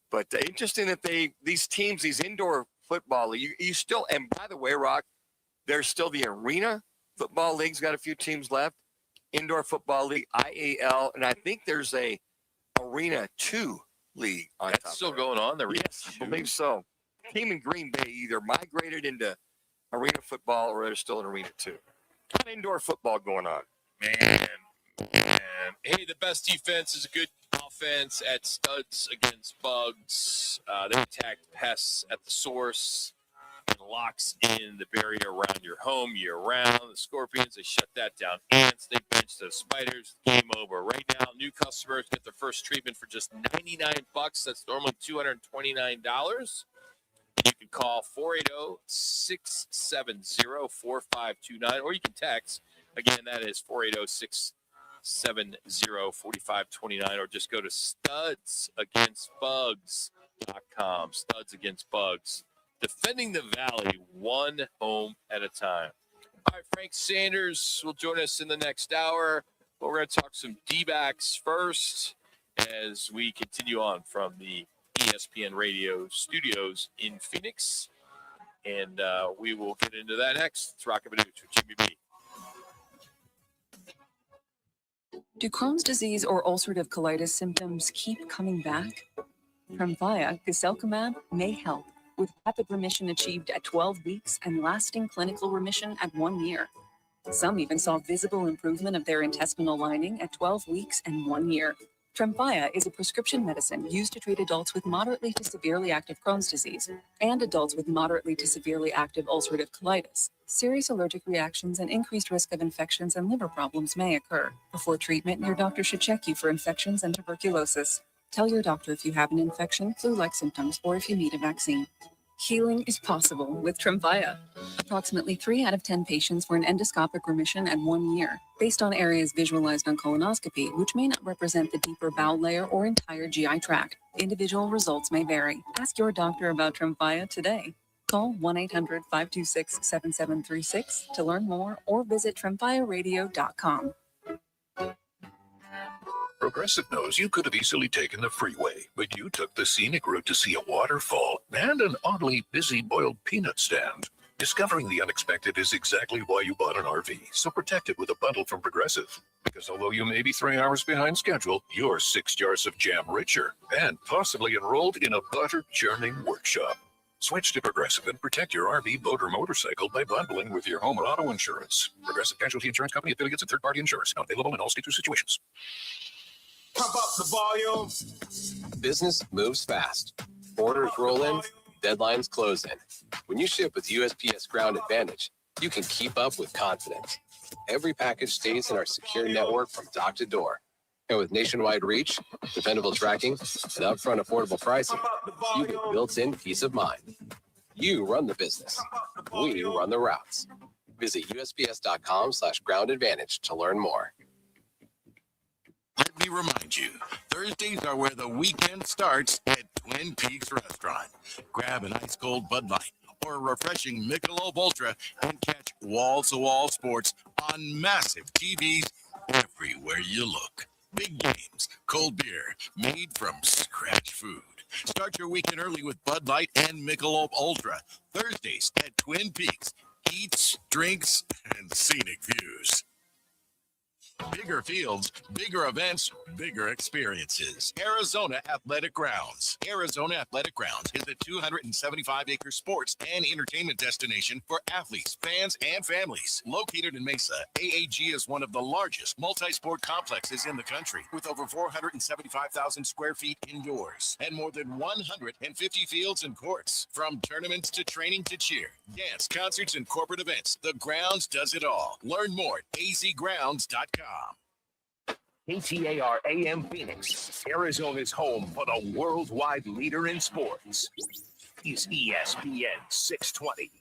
but interesting that these teams, these indoor football league, you still, and by the way, Rock, there's still the Arena Football League's got a few teams left, Indoor Football League, IAL, and I think there's a Arena 2 league on That's top still of going on. Yes, I believe so. Team in Green Bay either migrated into Arena Football or there's still an Arena 2. Got indoor football going on. Man. Hey, the best defense is a good offense at Studs Against Bugs. They attack pests at the source and locks in the barrier around your home year round. The Scorpions, they shut that down. Ants, they bench the spiders. Game over. Right now, new customers get their first treatment for just $99. That's normally $229. You can call 480-670-4529, or you can text. Again, that is 480-670-4529, or just go to studsagainstbugs.com. Studs Against Bugs. Defending the Valley, one home at a time. All right, Frank Sanders will join us in the next hour, but we're going to talk some D-backs first as we continue on from the ESPN Radio studios in Phoenix, and we will get into that next. It's Roc and Manuch with Jimmy B. Do Crohn's disease or ulcerative colitis symptoms keep coming back? Tremfya guselkumab may help, with rapid remission achieved at 12 weeks and lasting clinical remission at 1 year. Some even saw visible improvement of their intestinal lining at 12 weeks and 1 year. Tremfya is a prescription medicine used to treat adults with moderately to severely active Crohn's disease and adults with moderately to severely active ulcerative colitis. Serious allergic reactions and increased risk of infections and liver problems may occur. Before treatment, your doctor should check you for infections and tuberculosis. Tell your doctor if you have an infection, flu-like symptoms, or if you need a vaccine. Healing is possible with Tremfya. Approximately 3 out of 10 patients were in endoscopic remission at 1 year, based on areas visualized on colonoscopy, which may not represent the deeper bowel layer or entire GI tract. Individual results may vary. Ask your doctor about Tremfya today. Call 1-800-526-7736 to learn more or visit tremfyaradio.com. Progressive knows you could have easily taken the freeway, but you took the scenic route to see a waterfall and an oddly busy boiled peanut stand. Discovering the unexpected is exactly why you bought an RV, so protect it with a bundle from Progressive. Because although you may be 3 hours behind schedule, you're 6 jars of jam richer and possibly enrolled in a butter churning workshop. Switch to Progressive and protect your RV, boat, or motorcycle by bundling with your home and auto insurance. Progressive Casualty Insurance Company, affiliates, and third-party insurance. Not available in all states or situations. Pump up the volume. Business moves fast. Orders roll in, deadlines close in. When you ship with USPS Ground Advantage, you can keep up with confidence. Every package stays in our secure network from dock to door. And with nationwide reach, dependable tracking, and upfront affordable pricing, you get built-in peace of mind. You run the business. We run the routes. Visit USPS.com/Ground Advantage to learn more. Let me remind you, Thursdays are where the weekend starts at Twin Peaks Restaurant. Grab an ice cold Bud Light or a refreshing Michelob Ultra and catch wall-to-wall sports on massive TVs everywhere you look. Big games, cold beer, made from scratch food. Start your weekend early with Bud Light and Michelob Ultra. Thursdays at Twin Peaks. Eats, drinks, and scenic views. Bigger fields, bigger events, bigger experiences. Arizona Athletic Grounds. Arizona Athletic Grounds is a 275-acre sports and entertainment destination for athletes, fans, and families. Located in Mesa, AAG is one of the largest multi-sport complexes in the country, with over 475,000 square feet indoors and more than 150 fields and courts. From tournaments to training to cheer, dance, concerts, and corporate events, the Grounds does it all. Learn more at azgrounds.com. KTAR AM Phoenix, Arizona's home for the worldwide leader in sports, is ESPN 620.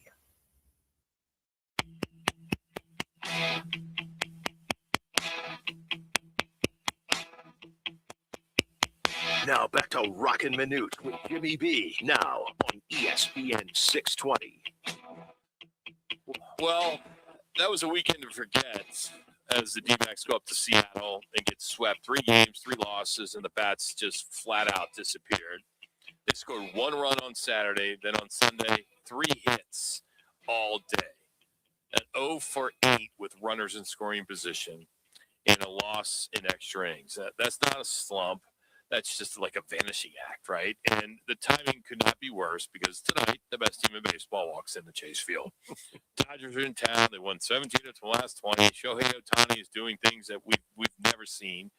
Now back to Roc and Manuch with Jimmy B. Now on ESPN 620. Well, that was a weekend to forget as the D-backs go up to Seattle and get swept. 3 games, 3 losses, and the Bats just flat out disappeared. They scored 1 run on Saturday. Then on Sunday, 3 hits all day. An 0 for 8 with runners in scoring position and a loss in extra innings. That's not a slump. That's just like a vanishing act, right? And the timing could not be worse because tonight, the best team in baseball walks in the Chase Field. Dodgers are in town. They won 17 of the last 20. Shohei Ohtani is doing things that we've never seen.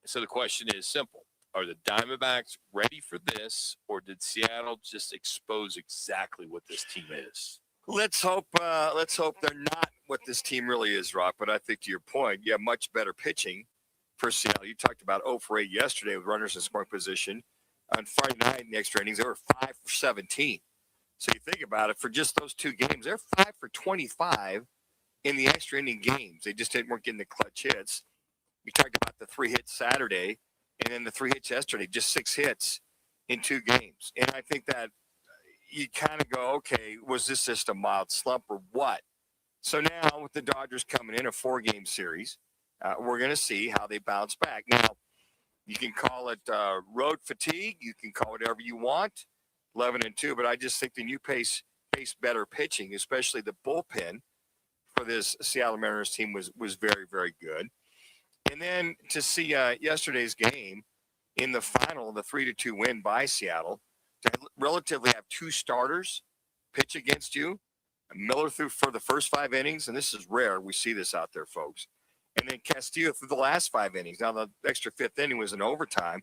So the question is simple. Are the Diamondbacks ready for this, or did Seattle just expose exactly what this team is? Let's hope they're not what this team really is, Rock. But I think to your point, you have much better pitching for Seattle. You talked about 0 for 8 yesterday with runners in scoring position. On Friday night in the extra innings, they were 5 for 17. So you think about it, for just those 2 games, they're 5 for 25 in the extra inning games. They just weren't getting the clutch hits. We talked about the 3 hits Saturday, and then the 3 hits yesterday, just 6 hits in 2 games. And I think that you kind of go, okay, was this just a mild slump or what? So now with the Dodgers coming in a 4-game series, we're going to see how they bounce back. Now, you can call it road fatigue. You can call it whatever you want, 11-2. But I just think the new pace better pitching, especially the bullpen for this Seattle Mariners team was very, very good. And then to see yesterday's game in the final, the 3-2 win by Seattle, to relatively have 2 starters pitch against you. Miller threw for the first 5 innings, and this is rare. We see this out there, folks. And then Castillo through the last 5 innings. Now, the extra 5th inning was in overtime.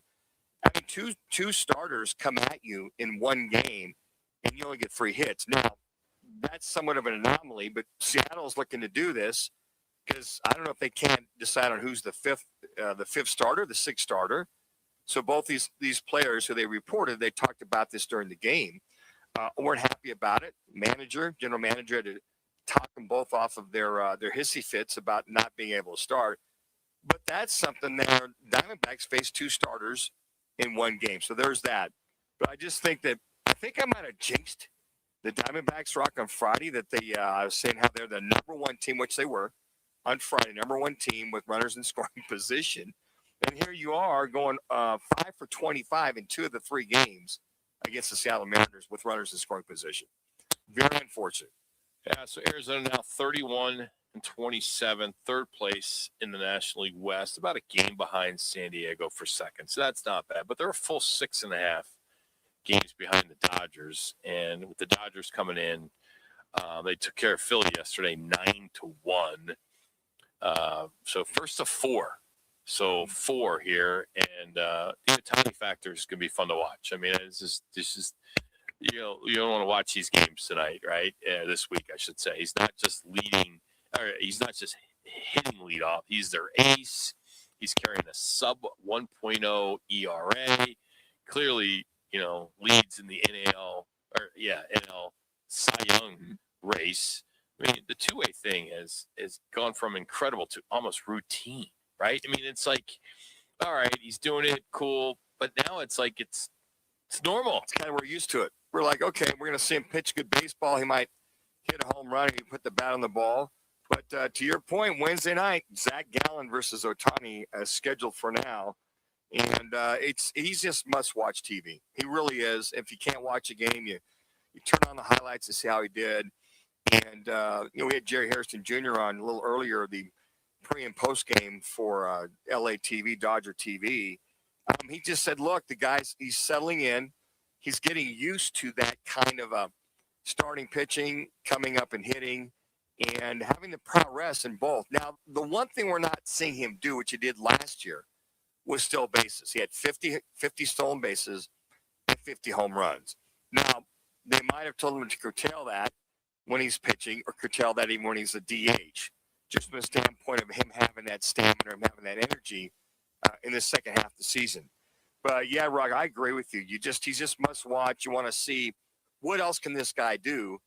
I mean, two starters come at you in one game, and you only get 3 hits. Now, that's somewhat of an anomaly, but Seattle's looking to do this because I don't know if they can't decide on who's the fifth starter, the 6th starter. So both these players who they reported, they talked about this during the game, weren't happy about it. General manager had to talk them both off of their hissy fits about not being able to start. But that's something there. Diamondbacks faced 2 starters in one game. So there's that. But I just think I might have jinxed the Diamondbacks, Rock, on Friday, that I was saying how they're the number 1 team, which they were on Friday, number 1 team with runners in scoring position. And here you are going 5 for 25 in 2 of the 3 games against the Seattle Mariners with runners in scoring position. Very unfortunate. Yeah, so Arizona now 31-27, 3rd place in the National League West, about a game behind San Diego for 2nd. So that's not bad, but they're a full 6.5 games behind the Dodgers. And with the Dodgers coming in, they took care of Philly yesterday, 9-1. So first of 4. So 4 here, and the Ohtani factor is going to be fun to watch. I mean, this is you don't want to watch these games tonight, right? This week, I should say. He's not just leading, or he's not just hitting leadoff. He's their ace. He's carrying a sub 1.0 ERA. Clearly, leads in the NL Cy Young race. I mean, the two-way thing has gone from incredible to almost routine, right? I mean, it's like, all right, he's doing it, cool, but now it's like it's normal. It's kind of we're used to it. We're like, okay, we're going to see him pitch good baseball. He might hit a home run. He put the bat on the ball. But to your point, Wednesday night, Zach Gallen versus Ohtani scheduled for now. And he's just must-watch TV. He really is. If you can't watch a game, you turn on the highlights to see how he did. And, we had Jerry Harrison Jr. on a little earlier, the pre- and post-game for LA TV, Dodger TV. He just said, look, the guy's he's settling in. He's getting used to that kind of starting pitching, coming up and hitting, and having the prowess in both. Now, the one thing we're not seeing him do, which he did last year, was steal bases. He had 50 stolen bases and 50 home runs. Now, they might have told him to curtail that when he's pitching or curtail that even when he's a DH, just from the standpoint of him having that stamina and having that energy in the second half of the season. But, yeah, Rock, I agree with you. He's just must watch. You want to see what else can this guy do.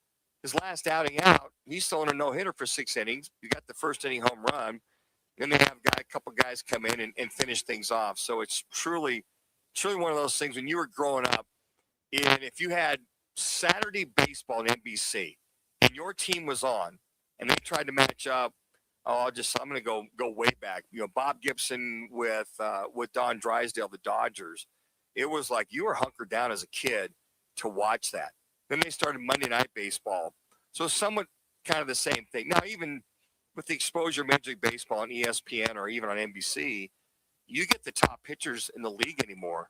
His last outing out, he's throwing a no-hitter for 6 innings. You got the first inning home run. Then they have a couple guys come in and finish things off. So it's truly one of those things when you were growing up, and if you had Saturday baseball on NBC and your team was on and they tried to match up, I'm going to go way back. Bob Gibson with Don Drysdale, the Dodgers. It was like you were hunkered down as a kid to watch that. Then they started Monday Night Baseball. So somewhat kind of the same thing. Now, even with the exposure of Major League Baseball on ESPN or even on NBC, you get the top pitchers in the league anymore.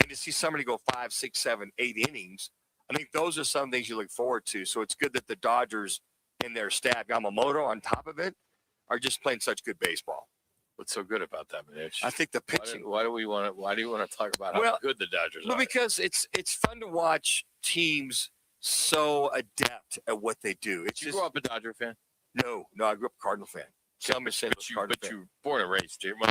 And to see somebody go 5, 6, 7, 8 innings, I think those are some things you look forward to. So it's good that the Dodgers and their staff, Yamamoto on top of it, are just playing such good baseball. What's so good about that, Manuch? I think the pitching. Why do you want to talk about how good the Dodgers are? Well, because it's fun to watch teams so adept at what they do. Did you grow up a Dodger fan? No, I grew up a Cardinal fan. But you were born and raised here. We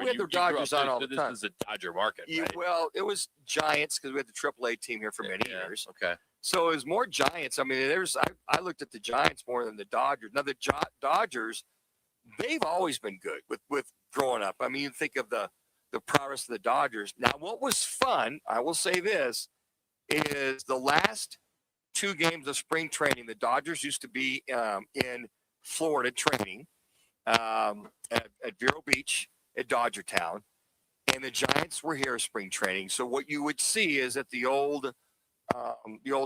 had the Dodgers on all the time. This is a Dodger market, right? Well, it was Giants because we had the AAA team here for many years. Okay. So it was more Giants. I mean, I looked at the Giants more than the Dodgers. Now, the Dodgers, they've always been good with growing up. I mean, you think of the prowess of the Dodgers. Now, what was fun, I will say this, is the last 2 games of spring training, the Dodgers used to be in Florida training at Vero Beach at Dodger Town, and the Giants were here spring training. So what you would see is at the old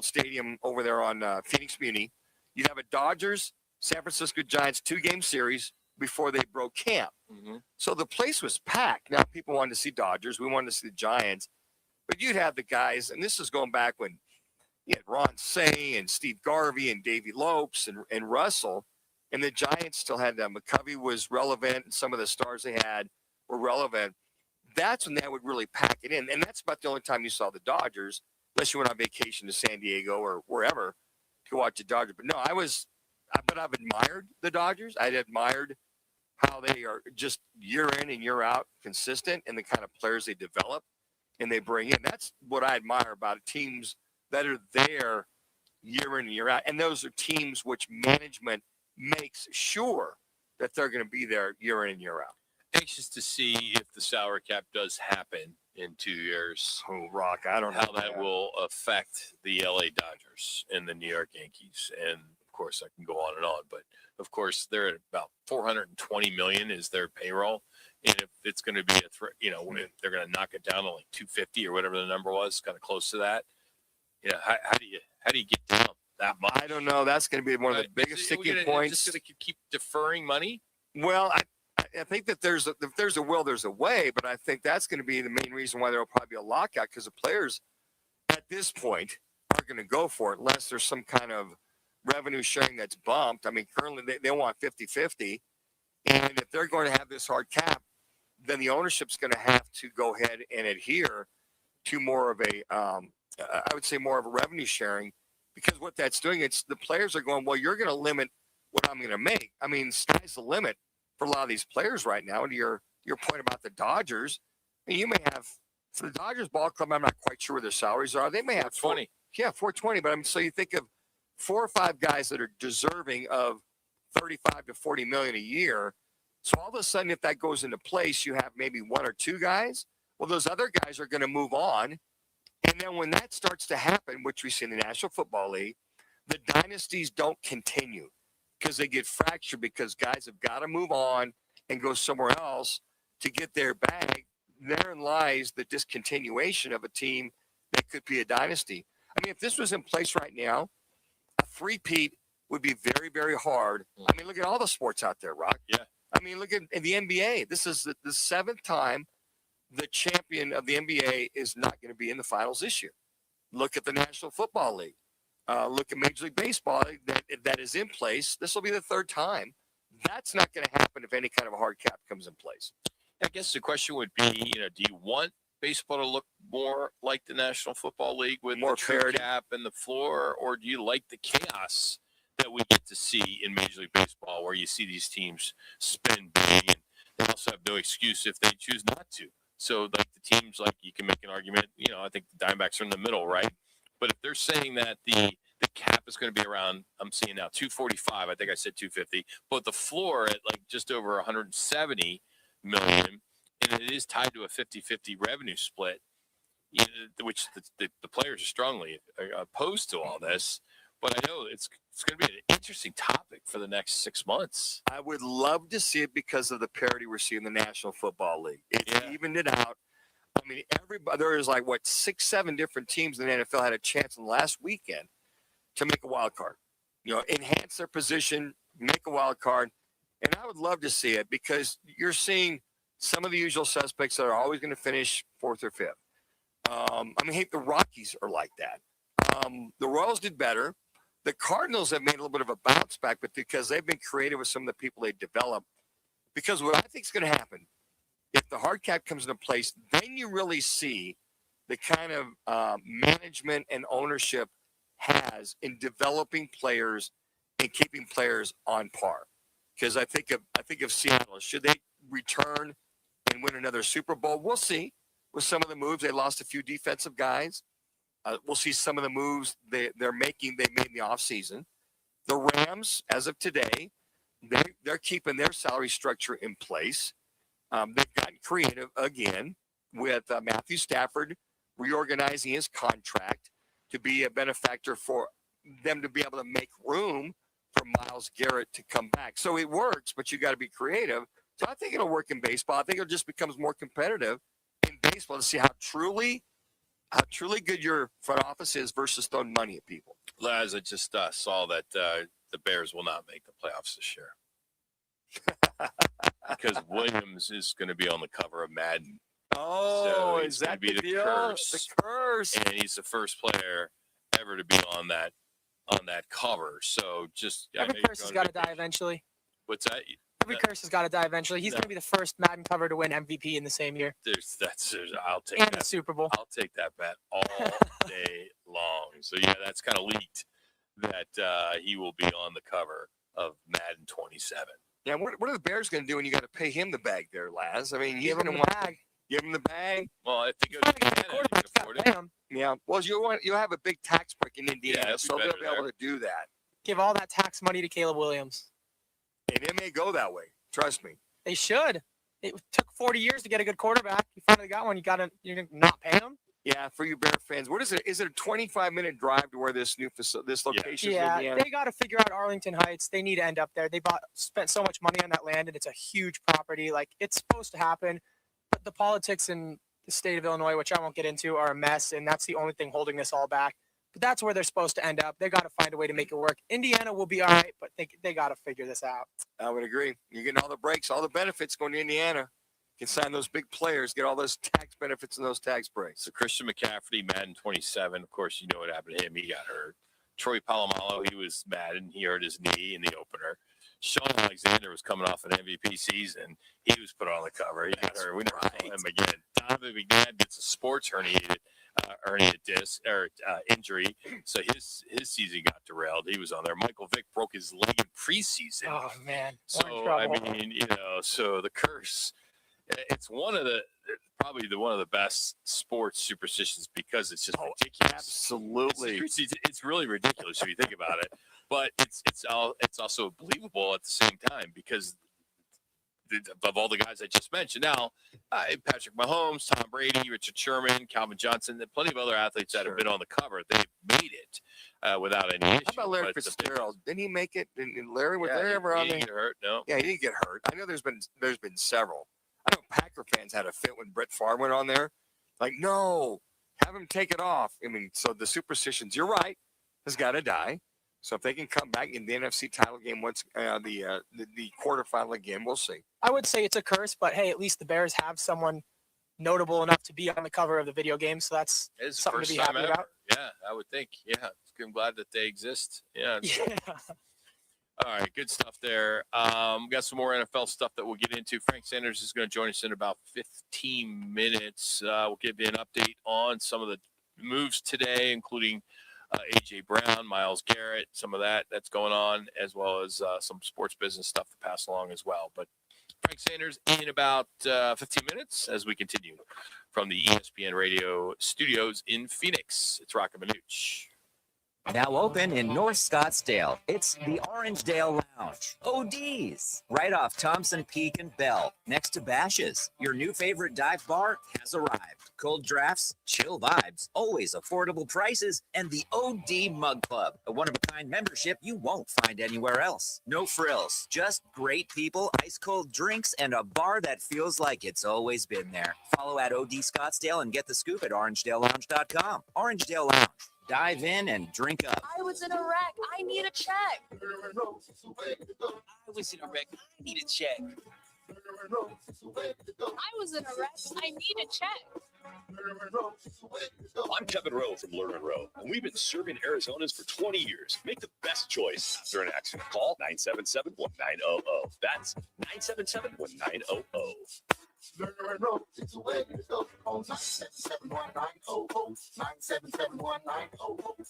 stadium over there on Phoenix Muni, you'd have a Dodgers, San Francisco Giants 2-game series before they broke camp. Mm-hmm. So the place was packed. Now people wanted to see Dodgers. We wanted to see the Giants. But you'd have the guys, and this is going back when you had Ron Say and Steve Garvey and Davey Lopes and Russell, and the Giants still had them. McCovey was relevant, and some of the stars they had were relevant. That's when they would really pack it in. And that's about the only time you saw the Dodgers, unless you went on vacation to San Diego or wherever to watch the Dodgers. But no, I've admired the Dodgers. I'd admired how they are just year in and year out consistent and the kind of players they develop and they bring in. That's what I admire about teams that are there year in and year out. And those are teams which management makes sure that they're going to be there year in and year out. Anxious to see if the salary cap does happen in 2 years. Oh, Rock, I don't know how that will affect the LA Dodgers and the New York Yankees. And of course, I can go on and on, but of course, they're at about $420 million is their payroll. And if it's going to be if they're going to knock it down to like 250 or whatever the number was, kind of close to that. How do you get down that much? I don't know. That's going to be one of the biggest sticking points. Just going to keep deferring money? Well, I think that if there's a will, there's a way, but I think that's going to be the main reason why there will probably be a lockout, because the players at this point are going to go for it unless there's some kind of revenue sharing that's bumped. I mean, currently they want 50-50, and if they're going to have this hard cap, then the ownership's going to have to go ahead and adhere to more of a, I would say more of a revenue sharing, because what that's doing, it's the players are going, well, you're going to limit what I'm going to make. I mean, sky's the limit for a lot of these players right now. And to your point about the Dodgers, I mean, you may have, for the Dodgers ball club, I'm not quite sure where their salaries are. They may have 20. Yeah, 420. But I mean, so you think of 4 or 5 guys that are deserving of 35 to 40 million a year. So all of a sudden, if that goes into place, you have maybe 1 or 2 guys. Well, those other guys are going to move on. And then when that starts to happen, which we see in the National Football League, the dynasties don't continue because they get fractured because guys have got to move on and go somewhere else to get their bag. Therein lies the discontinuation of a team that could be a dynasty. I mean, if this was in place right now, a three-peat would be very, very hard. I mean, look at all the sports out there, Rock. Yeah. I mean, look at the NBA. This is the 7th time the champion of the NBA is not going to be in the finals this year. Look at the National Football League. Look at Major League Baseball that is in place. This will be the 3rd time. That's not going to happen if any kind of a hard cap comes in place. I guess the question would be, do you want baseball to look more like the National Football League with more the true parity cap and the floor, or do you like the chaos that we get to see in Major League Baseball, where you see these teams spend big and they also have no excuse if they choose not to? So, like the teams, like you can make an argument, I think the Diamondbacks are in the middle, right? But if they're saying that the cap is going to be around, I'm seeing now 245, I think I said 250, but the floor at like just over 170 million, and it is tied to a 50-50 revenue split, which the players are strongly opposed to all this. But I know it's going to be an interesting topic for the next 6 months. I would love to see it because of the parity we're seeing in the National Football League. It's evened it out. I mean, there is like, 6, 7 different teams in the NFL had a chance in the last weekend to make a wild card. Enhance their position, make a wild card. And I would love to see it because you're seeing some of the usual suspects that are always going to finish 4th or 5th. The Rockies are like that. The Royals did better. The Cardinals have made a little bit of a bounce back, but because they've been creative with some of the people they developed. Because what I think is going to happen, if the hard cap comes into place, then you really see the kind of management and ownership has in developing players and keeping players on par. Because I think of Seattle. Should they return and win another Super Bowl? We'll see. With some of the moves, they lost a few defensive guys. We'll see some of the moves they made in the offseason. The Rams, as of today, they're keeping their salary structure in place. They've gotten creative again with Matthew Stafford reorganizing his contract to be a benefactor for them to be able to make room for Myles Garrett to come back. So it works, but you got to be creative. So I think it'll work in baseball. I think it just becomes more competitive in baseball to see how truly good your front office is versus throwing money at people. Laz, I just saw that the Bears will not make the playoffs this year because Williams is going to be on the cover of Madden. Oh, so is that be the deal? Curse. The curse. And he's the first player ever to be on that cover. So just every curse has got to die eventually. What's that? Every curse has got to die eventually. He's going to be the first Madden cover to win MVP in the same year. I'll take and that. the Super Bowl. I'll take that bet all day long. So yeah, that's kind of leaked that he will be on the cover of Madden 27. Yeah, what are the Bears going to do when you got to pay him the bag there, Laz? I mean, he's going to want to give him the bag. Well, if he goes to Indiana, you can afford it. Yeah. Well, you'll have a big tax break in Indiana, Yeah, so they'll be able to do that. Give all that tax money to Caleb Williams. And it may go that way. Trust me. They should. It took 40 years to get a good quarterback. You finally got one. You're not paying him. Yeah, for you Bear fans, what is it? Is it a 25-minute drive to where this location is? Yeah, they got to figure out Arlington Heights. They need to end up there. They spent so much money on that land, and it's a huge property. Like, it's supposed to happen, but the politics in the state of Illinois, which I won't get into, are a mess, and that's the only thing holding this all back. But that's where they're supposed to end up. They got to find a way to make it work. Indiana will be all right, but they got to figure this out. I would agree. You're getting all the breaks, all the benefits going to Indiana. You can sign those big players, get all those tax benefits and those tax breaks. So Christian McCaffrey, Madden 27. Of course, you know what happened to him. He got hurt. Troy Polamalu, he was Madden. He hurt his knee in the opener. Sean Alexander was coming off an MVP season. He was put on the cover. He got hurt. We never saw him again. Donovan McNabb gets a sports herniated disc or injury, so his season got derailed. He was on there. Michael Vick broke his leg in preseason. Oh man! So I mean, so the curse. It's one of the probably one of the best sports superstitions because it's just ridiculous. Absolutely. It's really ridiculous if you think about it, but it's also believable at the same time because of all the guys I just mentioned. Now, Patrick Mahomes, Tom Brady, Richard Sherman, Calvin Johnson, and plenty of other athletes that have been on the cover. They've made it without any issue. How about Larry Fitzgerald? Didn't he make it? And Larry, was Larry ever on there? He didn't get hurt, no. Yeah, he didn't get hurt. I know there's been several. I know Packer fans had a fit when Brett Favre went on there. Like, no, have him take it off. I mean, so the superstitions, you're right, has got to die. So if they can come back in the NFC title game once the quarterfinal again, we'll see. I would say it's a curse, but hey, at least the Bears have someone notable enough to be on the cover of the video game, so that's something to be happy about. Yeah, I would think. Yeah, I'm glad that they exist. Yeah. All right, good stuff there. We got some more NFL stuff that we'll get into. Frank Sanders is going to join us in about 15 minutes. We'll give you an update on some of the moves today, including A.J. Brown, Myles Garrett, some of that's going on, as well as some sports business stuff to pass along as well. But Frank Sanders in about 15 minutes as we continue from the ESPN Radio studios in Phoenix. It's Roc and Manuch. Now open in North Scottsdale. It's the Orangedale Lounge. ODs. Right off Thompson Peak and Bell. Next to Bash's. Your new favorite dive bar has arrived. Cold drafts, chill vibes, always affordable prices, and the OD Mug Club. A one-of-a-kind membership you won't find anywhere else. No frills. Just great people, ice-cold drinks, and a bar that feels like it's always been there. Follow at OD Scottsdale and get the scoop at orangedalelounge.com. Orangedale Lounge. Dive in and drink up. I was in a wreck. I need a check. I was in a wreck. I need a check. I was in a wreck. I need a check. I'm Kevin Rowe from Lerner and Rowe, and we've been serving Arizonans for 20 years. Make the best choice after an accident. Call 977-1900. That's 977-1900. Lerner and Rowe, it's a way to go. Call 977-1900. 977-1900.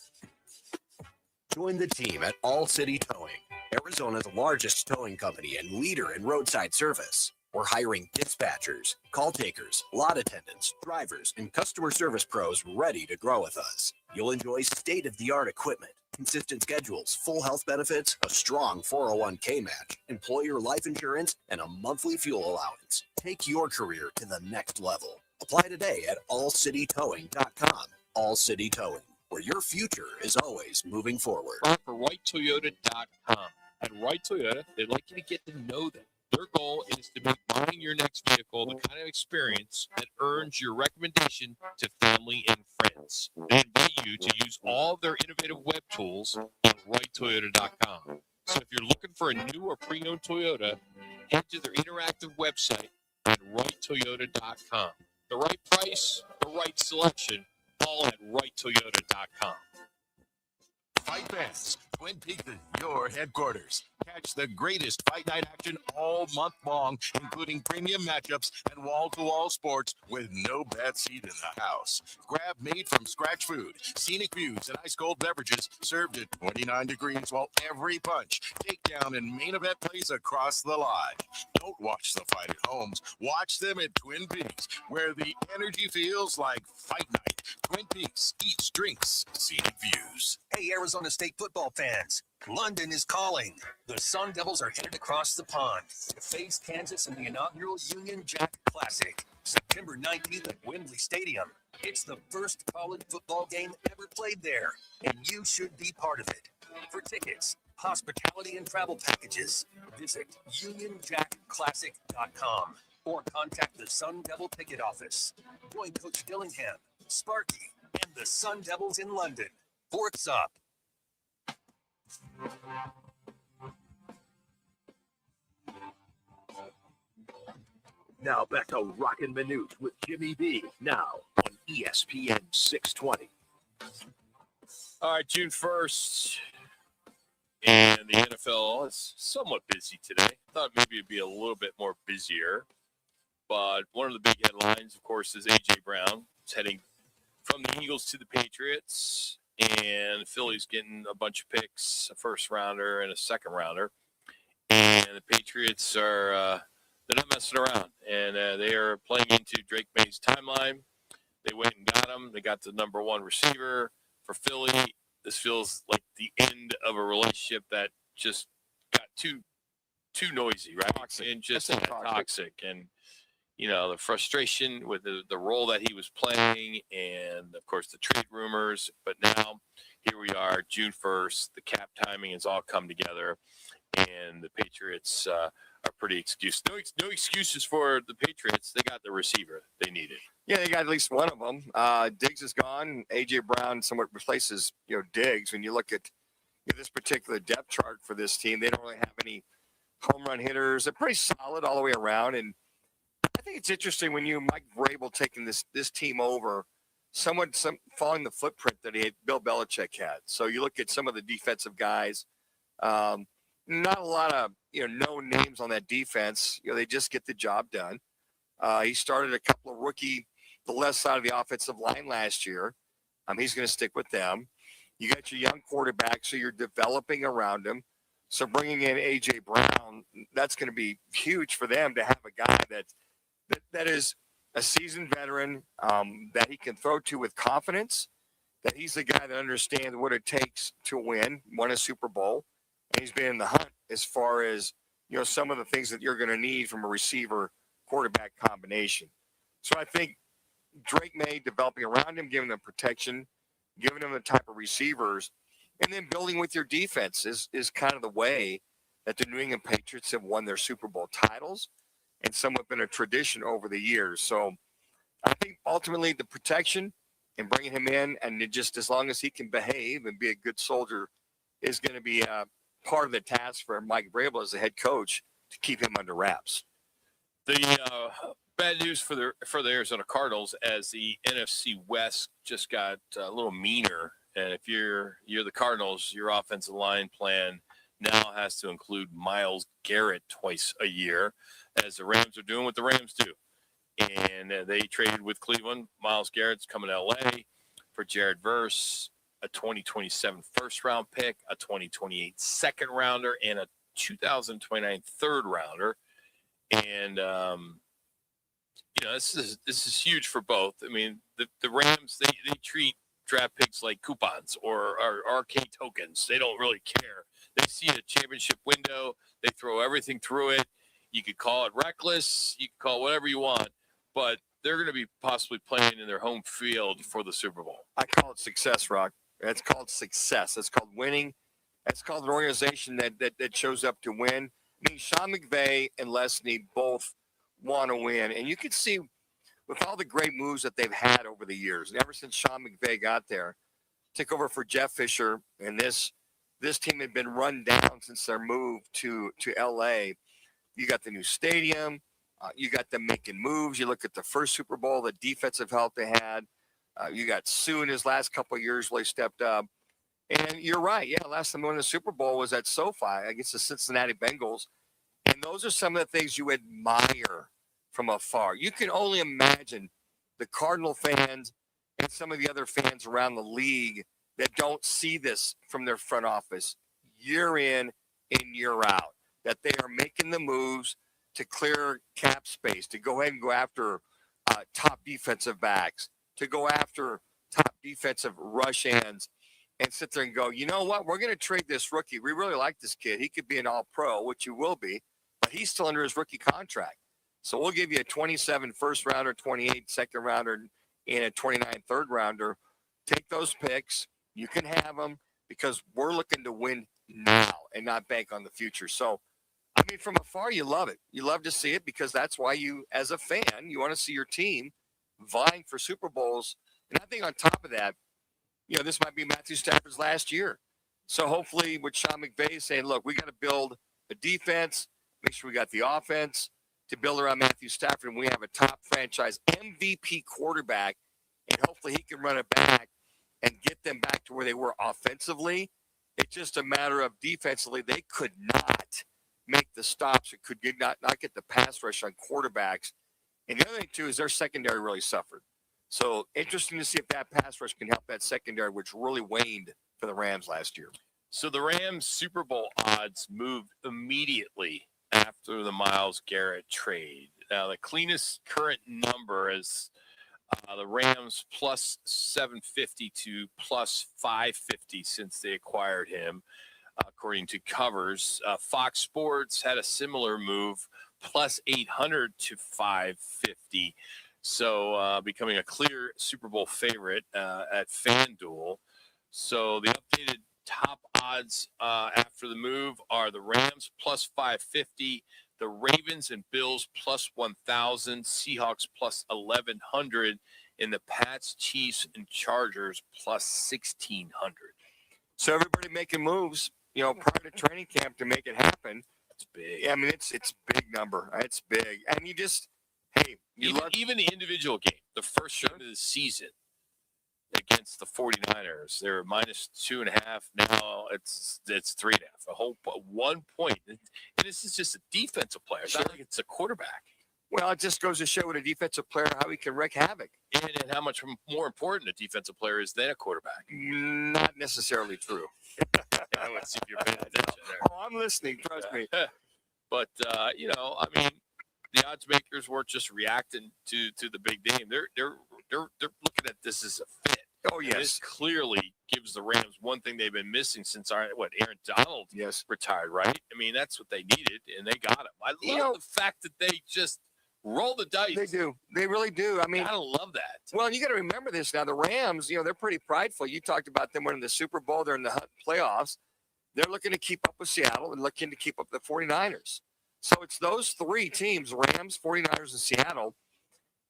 Join the team at All City Towing, Arizona's largest towing company and leader in roadside service. We're hiring dispatchers, call takers, lot attendants, drivers, and customer service pros ready to grow with us. You'll enjoy state-of-the-art equipment, consistent schedules, full health benefits, a strong 401k match, employer life insurance, and a monthly fuel allowance. Take your career to the next level. Apply today at allcitytowing.com. All City Towing, where your future is always moving forward. For WrightToyota.com. At Wright Toyota, they'd like you to get to know them. Their goal is to make buying your next vehicle the kind of experience that earns your recommendation to family and friends. They invite you to use all of their innovative web tools on WrightToyota.com. So if you're looking for a new or pre-owned Toyota, head to their interactive website at WrightToyota.com. The right price, the right selection, all at WrightToyota.com. Fight fans, Twin Peaks is your headquarters. Catch the greatest fight night action all month long, including premium matchups and wall-to-wall sports with no bad seat in the house. Grab made-from-scratch food, scenic views, and ice-cold beverages served at 29 degrees while every punch, takedown, and main event plays across the lodge. Don't watch the fight at homes. Watch them at Twin Peaks, where the energy feels like fight night. Twin Peaks, eats, drinks, scenic views. Hey, Arizona State football fans. London is calling. The Sun Devils are headed across the pond to face Kansas in the inaugural Union Jack Classic, September 19th at Wembley Stadium. It's the first college football game ever played there, and you should be part of it. For tickets, hospitality, and travel packages, visit UnionJackClassic.com or contact the Sun Devil ticket office. Join Coach Dillingham, Sparky, and the Sun Devils in London. Forks up. Now back to Roc and Manuch with Jimmy B. Now on ESPN 620. All right, June 1st. And the NFL is somewhat busy today. I thought maybe it'd be a little bit more busier. But one of the big headlines, of course, is A.J. Brown. He's heading from the Eagles to the Patriots. And the Phillies getting a bunch of picks, a first rounder and a second rounder. And the Patriots are not messing around, and they are playing into Drake May's timeline. They went and got him. They got the number one receiver for Philly. This feels like the end of a relationship that just got too noisy, right? Toxic. And just That's toxic. And, the frustration with the role that he was playing and, of course, the trade rumors. But now here we are, June 1st. The cap timing has all come together, and the Patriots are pretty excused. No excuses for the Patriots. They got the receiver they needed. Yeah, they got at least one of them. Diggs is gone. A.J. Brown somewhat replaces, Diggs. When you look at this particular depth chart for this team, they don't really have any home run hitters. They're pretty solid all the way around. And I think it's interesting when Mike Vrabel taking this team over, some following the footprint that Bill Belichick had. So you look at some of the defensive guys, not a lot of no names on that defense. They just get the job done. He started a couple of the left side of the offensive line last year. He's going to stick with them. You got your young quarterback, so you're developing around him. So bringing in A.J. Brown, that's going to be huge for them to have a guy that is a seasoned veteran that he can throw to with confidence, that he's the guy that understands what it takes to won a Super Bowl, and he's been in the hunt as far as, some of the things that you're going to need from a receiver quarterback combination. So I think Drake May developing around him, giving them protection, giving them the type of receivers, and then building with your defense is kind of the way that the New England Patriots have won their Super Bowl titles and somewhat been a tradition over the years. So I think ultimately the protection and bringing him in, and just as long as he can behave and be a good soldier, is going to be part of the task for Mike Vrabel as the head coach to keep him under wraps. The bad news for the Arizona Cardinals, as the NFC West just got a little meaner, and if you're the Cardinals, your offensive line plan now has to include Myles Garrett twice a year, as the Rams are doing what the Rams do. And they traded with Cleveland. Myles Garrett's coming to L.A. for Jared Verse, a 2027 first-round pick, a 2028 second-rounder, and a 2029 third-rounder. And, this is huge for both. I mean, the Rams, they treat draft picks like coupons or arcade tokens. They don't really care. They see a championship window. They throw everything through it. You could call it reckless. You could call it whatever you want. But they're going to be possibly playing in their home field for the Super Bowl. I call it success, Rock. It's called success. It's called winning. It's called an organization that shows up to win. I mean, Sean McVay and Leslie both want to win. And you can see with all the great moves that they've had over the years, and ever since Sean McVay got there, took over for Jeff Fisher, and this team had been run down since their move to L.A. You got the new stadium. You got them making moves. You look at the first Super Bowl, the defensive help they had. You got Sue in his last couple of years really stepped up. And you're right. Yeah, last time they won the Super Bowl was at SoFi against the Cincinnati Bengals. And those are some of the things you admire from afar. You can only imagine the Cardinal fans and some of the other fans around the league that don't see this from their front office year in and year out, that they are making the moves to clear cap space, to go ahead and go after top defensive backs, to go after top defensive rush ends, and sit there and go, you know what, we're going to trade this rookie. We really like this kid. He could be an all-pro, which he will be, but he's still under his rookie contract. So we'll give you a 27 first-rounder, 28 second-rounder, and a 29 third-rounder. Take those picks. You can have them because we're looking to win now and not bank on the future. So, I mean, from afar, you love it. You love to see it because that's why you, as a fan, you want to see your team vying for Super Bowls. And I think on top of that, this might be Matthew Stafford's last year. So hopefully with Sean McVay saying, look, we got to build a defense, make sure we got the offense to build around Matthew Stafford, and we have a top franchise MVP quarterback, and hopefully he can run it back and get them back to where they were offensively. It's just a matter of defensively, they could not make the stops. It could not get the pass rush on quarterbacks. And the other thing, too, is their secondary really suffered. So interesting to see if that pass rush can help that secondary, which really waned for the Rams last year. So the Rams Super Bowl odds moved immediately after the Myles Garrett trade. Now, the cleanest current number is the Rams plus 750 to plus 550 since they acquired him, according to Covers. Fox Sports had a similar move, plus 800 to 550. So becoming a clear Super Bowl favorite at FanDuel. So the updated top odds after the move are the Rams plus 550, the Ravens and Bills plus 1,000, Seahawks plus 1,100, and the Pats, Chiefs, and Chargers plus 1,600. So everybody making moves, prior to training camp to make it happen. It's big. I mean, it's big number. It's big, and you just even the individual game, the first game of the season against the 49ers, they're minus 2.5. Now it's 3.5. A whole 1 point, and this is just a defensive player. It's not like it's a quarterback. Well, it just goes to show with a defensive player how he can wreak havoc. And how much more important a defensive player is than a quarterback. Not necessarily true. Let's see if you're paying attention there. Oh, I'm listening. Trust me. But, I mean, the odds makers weren't just reacting to the big name. They're looking at this as a fit. Oh, yes. And this clearly gives the Rams one thing they've been missing since Aaron Donald retired, right? I mean, that's what they needed, and they got him. I love the fact that they just roll the dice. They do. They really do. I mean, I love that. Well, you got to remember this now. The Rams, they're pretty prideful. You talked about them winning the Super Bowl. They're in the playoffs. They're looking to keep up with Seattle and looking to keep up the 49ers. So it's those three teams, Rams, 49ers, and Seattle,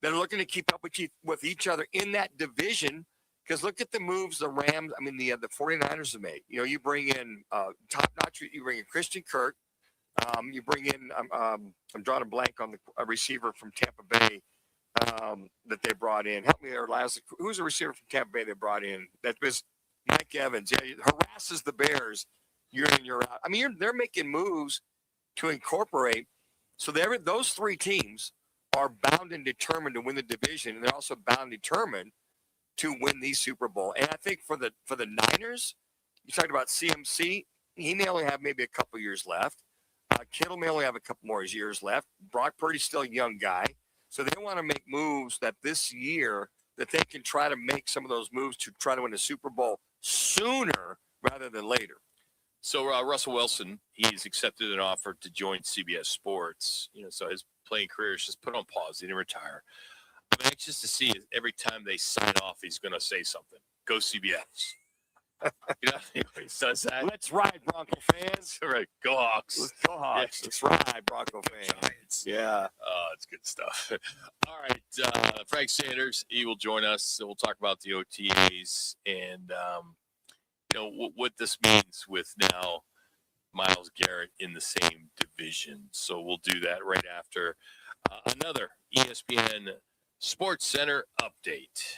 that are looking to keep up with each other in that division. Because look at the moves the 49ers have made. You bring in top-notch. You bring in Christian Kirk. You bring in, I'm drawing a blank on a receiver from Tampa Bay that they brought in. Help me there, Laz. Who's a receiver from Tampa Bay they brought in? That was Mike Evans. Yeah, he harasses the Bears year in, year out. I mean, they're making moves to incorporate. So those three teams are bound and determined to win the division, and they're also bound and determined to win the Super Bowl. And I think for the Niners, you talked about CMC. He may only have maybe a couple years left. Kittle may only have a couple more years left. Brock Purdy's still a young guy. So they want to make moves that this year that they can try to make some of those moves to try to win the Super Bowl sooner rather than later. So Russell Wilson, he's accepted an offer to join CBS Sports. So his playing career is just put on pause. He didn't retire. I'm anxious to see every time they sign off, he's going to say something. Go CBS. He says that. Let's ride, Bronco fans. All right, go Hawks. Let's go Hawks. Yeah. Let's ride, Bronco fans. Giants. Yeah. It's good stuff. All right, Frank Sanders, he will join us. We'll talk about the OTAs and, what this means with now Myles Garrett in the same division. So we'll do that right after another ESPN Sports Center update.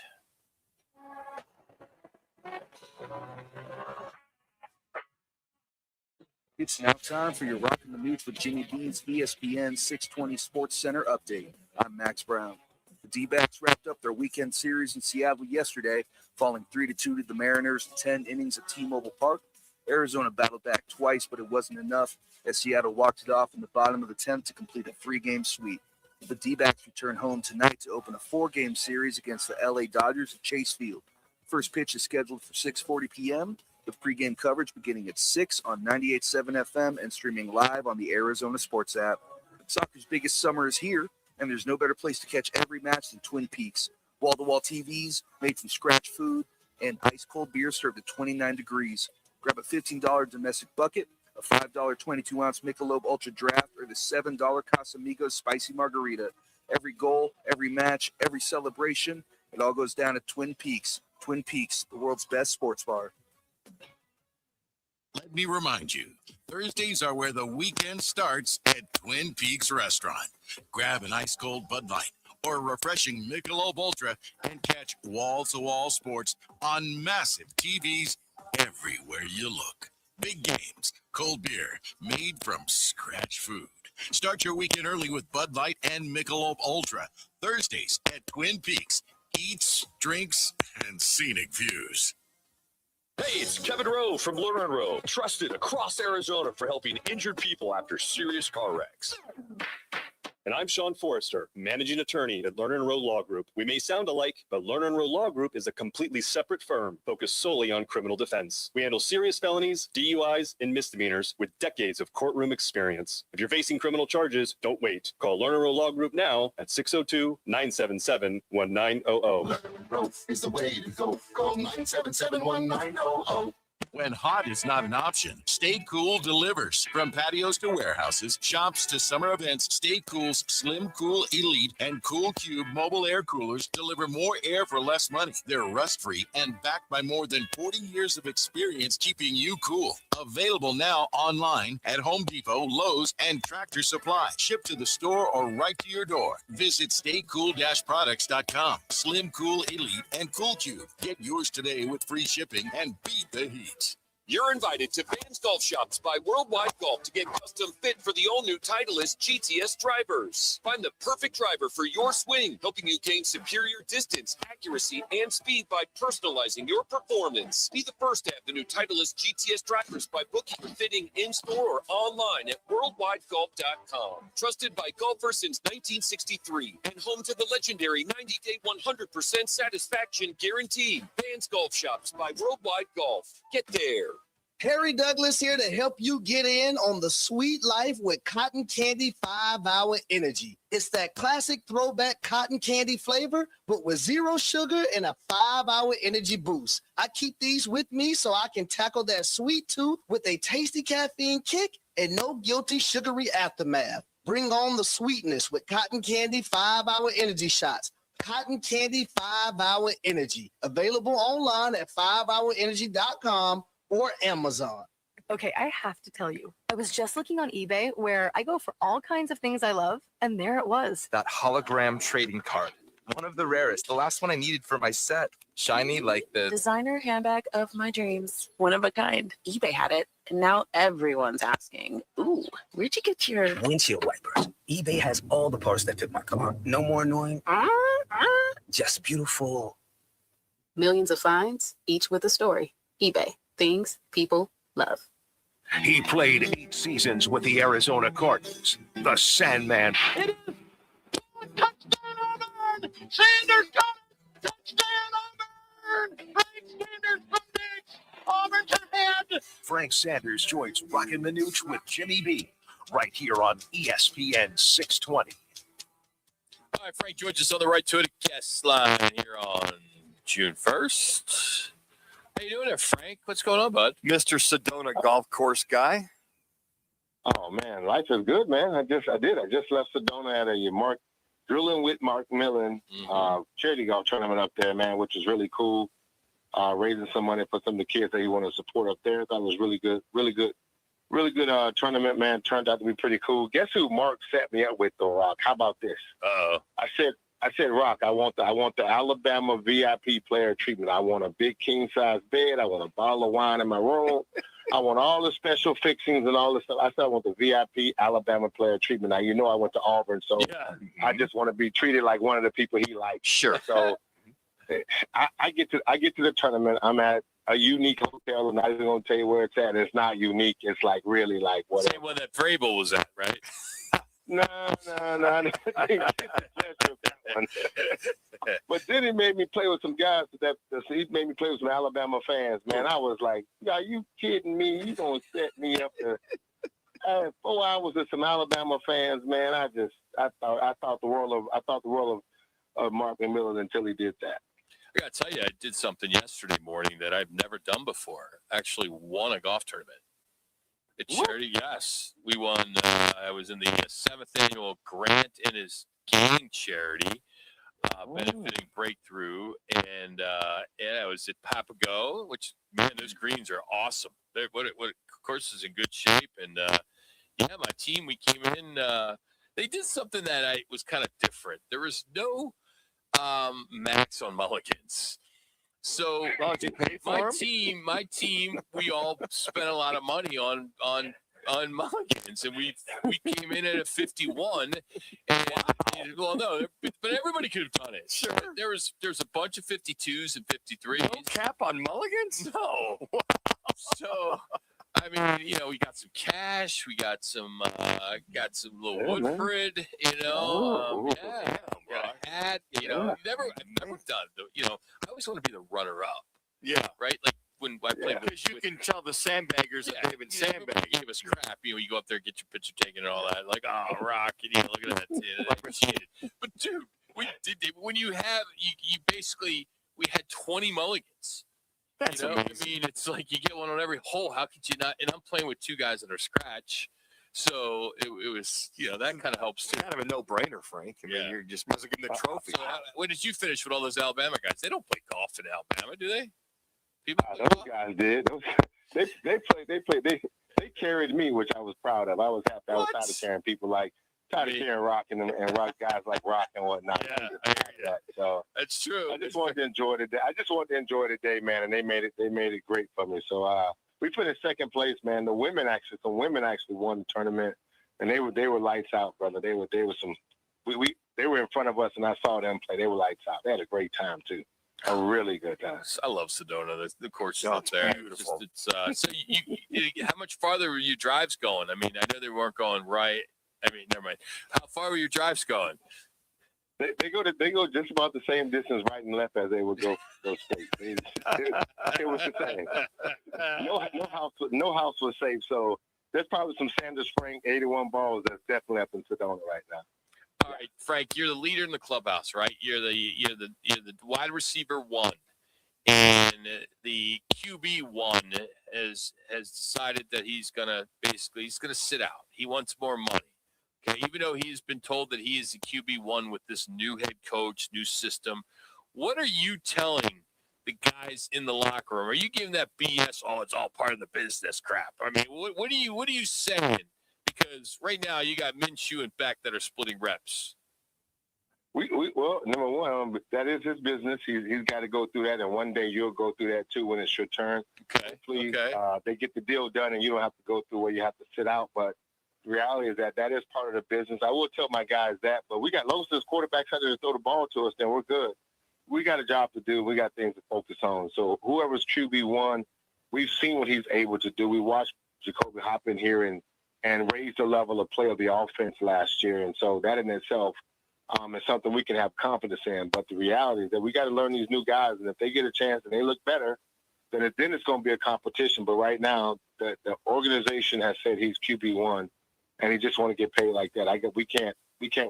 It's now time for your Roc and Manuch with Jimmy B's ESPN 620 Sports Center update. I'm Max Brown. The D-backs wrapped up their weekend series in Seattle yesterday, falling 3-2 to the Mariners in 10 innings at T-Mobile Park. Arizona battled back twice, but it wasn't enough as Seattle walked it off in the bottom of the 10th to complete a 3-game sweep. The D-backs return home tonight to open a 4-game series against the LA Dodgers at Chase Field. First pitch is scheduled for 6:40 p.m., with pregame coverage beginning at 6 on 98.7 FM and streaming live on the Arizona Sports app. Soccer's biggest summer is here, and there's no better place to catch every match than Twin Peaks. Wall-to-wall TVs, made from scratch food, and ice-cold beer served at 29 degrees. Grab a $15 domestic bucket, a $5 22-ounce Michelob Ultra Draft, or the $7 Casamigos Spicy Margarita. Every goal, every match, every celebration, it all goes down at Twin Peaks. Twin Peaks, the world's best sports bar. Let me remind you, Thursdays are where the weekend starts at Twin Peaks Restaurant. Grab an ice-cold Bud Light or a refreshing Michelob Ultra and catch wall-to-wall sports on massive TVs everywhere you look. Big games, cold beer, made from scratch food. Start your weekend early with Bud Light and Michelob Ultra. Thursdays at Twin Peaks. Eats, drinks, and scenic views. Hey, it's Kevin Rowe from Lerner and Rowe, trusted across Arizona for helping injured people after serious car wrecks. And I'm Sean Forrester, managing attorney at Lerner and Rowe Law Group. We may sound alike, but Lerner and Rowe Law Group is a completely separate firm focused solely on criminal defense. We handle serious felonies, DUIs, and misdemeanors with decades of courtroom experience. If you're facing criminal charges, don't wait. Call Lerner and Rowe Law Group now at 602-977-1900. Lerner and Rowe is the way to go. Call 977-1900. When hot is not an option, Stay Cool delivers. From patios to warehouses, shops to summer events, Stay Cool's Slim Cool Elite and Cool Cube mobile air coolers deliver more air for less money. They're rust-free and backed by more than 40 years of experience keeping you cool. Available now online at Home Depot, Lowe's, and Tractor Supply. Shipped to the store or right to your door. Visit staycool-products.com. Slim Cool Elite and Cool Cube. Get yours today with free shipping and beat the heat. You're invited to Vans Golf Shops by Worldwide Golf to get custom fit for the all-new Titleist GTS drivers. Find the perfect driver for your swing, helping you gain superior distance, accuracy, and speed by personalizing your performance. Be the first to have the new Titleist GTS drivers by booking your fitting in-store or online at worldwidegolf.com. Trusted by golfers since 1963 and home to the legendary 90-day 100% satisfaction guarantee. Vans Golf Shops by Worldwide Golf. Get there. Harry Douglas here to help you get in on the sweet life with Cotton Candy 5-Hour Energy. It's that classic throwback cotton candy flavor, but with zero sugar and a 5-hour energy boost. I keep these with me so I can tackle that sweet tooth with a tasty caffeine kick and no guilty sugary aftermath. Bring on the sweetness with Cotton Candy 5-Hour Energy shots. Cotton Candy 5-Hour Energy. Available online at 5hourenergy.com or Amazon. Okay, I have to tell you, I was just looking on eBay where I go for all kinds of things I love, and there it was. That hologram trading card. One of the rarest. The last one I needed for my set. Shiny like the Designer handbag of my dreams. One of a kind. eBay had it, and now everyone's asking, ooh, where'd you get your windshield wipers? eBay has all the parts that fit my car. No more annoying. Just beautiful. Millions of finds, each with a story. eBay. Things people love. He played 8 seasons with the Arizona Cardinals. The Sandman. It is touchdown Auburn! Sanders got it! Touchdown Auburn! Frank Sanders from Dix! Auburn's ahead! Frank Sanders joins Roc and Manuch with Jimmy B. right here on ESPN 620. All right, Frank joins us on the Right to It guest line here on June 1st. How you doing there, Frank? What's going on, bud? Mr. Sedona golf course guy. Oh man, life is good, man. I just left Sedona at a drilling with Mark Millen charity golf tournament up there, man, which is really cool. Raising some money for some of the kids that you want to support up there. I thought it was really good tournament, man. Turned out to be pretty cool. Guess who Mark set me up with, though, Rock? How about this? I said, Rock, I want the Alabama VIP player treatment. I want a big king size bed. I want a bottle of wine in my room. I want all the special fixings and all this stuff. I said I want the VIP Alabama player treatment. Now, you know I went to Auburn, so I just want to be treated like one of the people he likes. Sure. So I get to the tournament. I'm at a unique hotel. I'm not even going to tell you where it's at. It's not unique. It's like really like whatever. Same one that Vrabel was at, right? No. But then he made me play with some guys he made me play with some Alabama fans, man. I was like, are you kidding me? You gonna set me up to 4 hours with some Alabama fans, man. I thought the world of Mark and Miller until he did that. I gotta tell you, I did something yesterday morning that I've never done before. Actually won a golf tournament. It's charity, yes. We won. I was in the 7th annual Grant and His Gang charity, benefiting Breakthrough, and I was at Papago, which, man, those greens are awesome. What course is in good shape, and my team, we came in. They did something that was kind of different. There was no max on mulligans. So my team, we all spent a lot of money on on Mulligans, and we came in at a 51. And well, no, but everybody could have done it. Sure. There's a bunch of 52s and 53s. No cap on Mulligans? No. So, I mean, we got some cash, we got some little Woodford, got a hat, I've never done it. I always want to be the runner-up. Yeah. Right? Like when I played because you can tell the sandbaggers that they've been sandbagging. Gave us crap. You go up there, get your picture taken and all that. Like, oh, Rock, and look at that. I appreciate it. But dude, when you basically, we had 20 mulligans. That's amazing. I mean, it's like you get one on every hole. How could you not? And I'm playing with two guys that are scratch. So it was, that kind of helps too. Kind of a no-brainer, Frank. I mean, you're just missing the trophy. So when did you finish with all those Alabama guys? They don't play golf in Alabama, do they? Those guys did. They carried me, which I was proud of. I was happy. I was tired of carrying people carrying Rock and Rock guys like Rock and whatnot. Yeah, so that's true. I just wanted to enjoy the day. The day, man, and they made it great for me. So we put in second place, man. Some women actually won the tournament, and they were lights out, brother. They were in front of us, and I saw them play. They were lights out. They had a great time too. A really good time. I love Sedona. The course is up there. Beautiful. So how much farther were your drives going? I mean, I know they weren't going right. I mean, never mind. How far were your drives going? They go just about the same distance right and left as they would go straight. It was the same. No house was safe. So there's probably some Sanders Spring 81 balls that's definitely up in Sedona right now. All right, Frank, you're the leader in the clubhouse, right? You're the wide receiver one, and the QB one has decided that he's gonna sit out. He wants more money. Okay, even though he's been told that he is the QB1 with this new head coach, new system, what are you telling the guys in the locker room? Are you giving that BS? Oh, it's all part of the business crap. I mean, what are you saying? Because right now you got Minshew and Beck that are splitting reps. Well, number one, that is his business. He's got to go through that, and one day you'll go through that too when it's your turn. Okay. Please, they get the deal done, and you don't have to go through where you have to sit out. But the reality is that is part of the business. I will tell my guys that, but we got long as this quarterback's out there to throw the ball to us, then we're good. We got a job to do. We got things to focus on. So whoever's QB1, we've seen what he's able to do. We watched Jacoby hop in here and raise the level of play of the offense last year, and so that in itself is something we can have confidence in. But the reality is that we got to learn these new guys, and if they get a chance and they look better, then it's going to be a competition. But right now, the organization has said he's QB1, and he just want to get paid like that.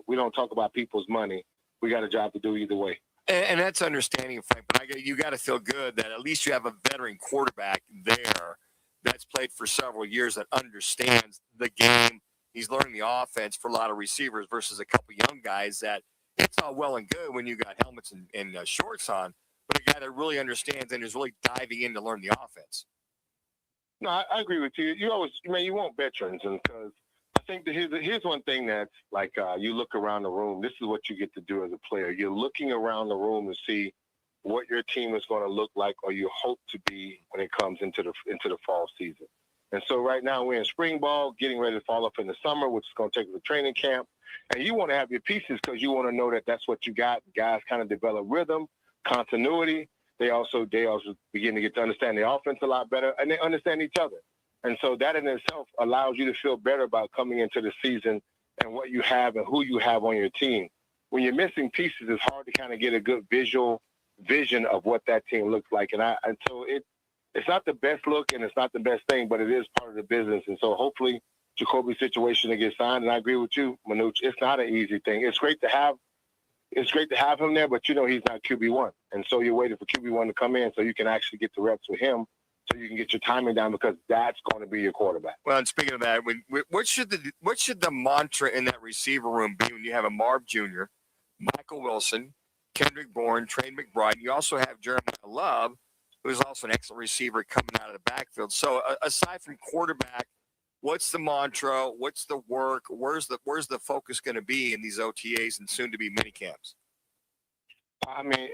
We don't talk about people's money. We got a job to do either way. And that's understanding, Frank. But you got to feel good that at least you have a veteran quarterback there that's played for several years that understands the game. He's learning the offense for a lot of receivers versus a couple young guys that it's all well and good when you got helmets and shorts on, but a guy that really understands and is really diving in to learn the offense. No, I agree with you. You want veterans, and because I think that here's one thing that's like you look around the room. This is what you get to do as a player. You're looking around the room to see what your team is going to look like, or you hope to be when it comes into the fall season. And so right now we're in spring ball, getting ready to fall off in the summer, which is going to take us to training camp. And you want to have your pieces because you want to know that that's what you got. Guys kind of develop rhythm, continuity. They also begin to get to understand the offense a lot better, and they understand each other. And so that in itself allows you to feel better about coming into the season and what you have and who you have on your team. When you're missing pieces, it's hard to kind of get a good vision of what that team looks like. And so it's not the best look and it's not the best thing, but it is part of the business. And so hopefully Jacoby's situation to get signed, and I agree with you, Manuch, it's not an easy thing. It's great to have him there, but he's not QB1. And so you're waiting for QB1 to come in so you can actually get the reps with him so you can get your timing down because that's going to be your quarterback. Well, and speaking of that, what should the mantra in that receiver room be when you have a Marv Jr., Michael Wilson, Kendrick Bourne, Trey McBride? You also have Jeremiah Love, who's also an excellent receiver coming out of the backfield. So aside from quarterback, what's the mantra? What's the work? Where's the focus going to be in these OTAs and soon to be mini camps? I mean,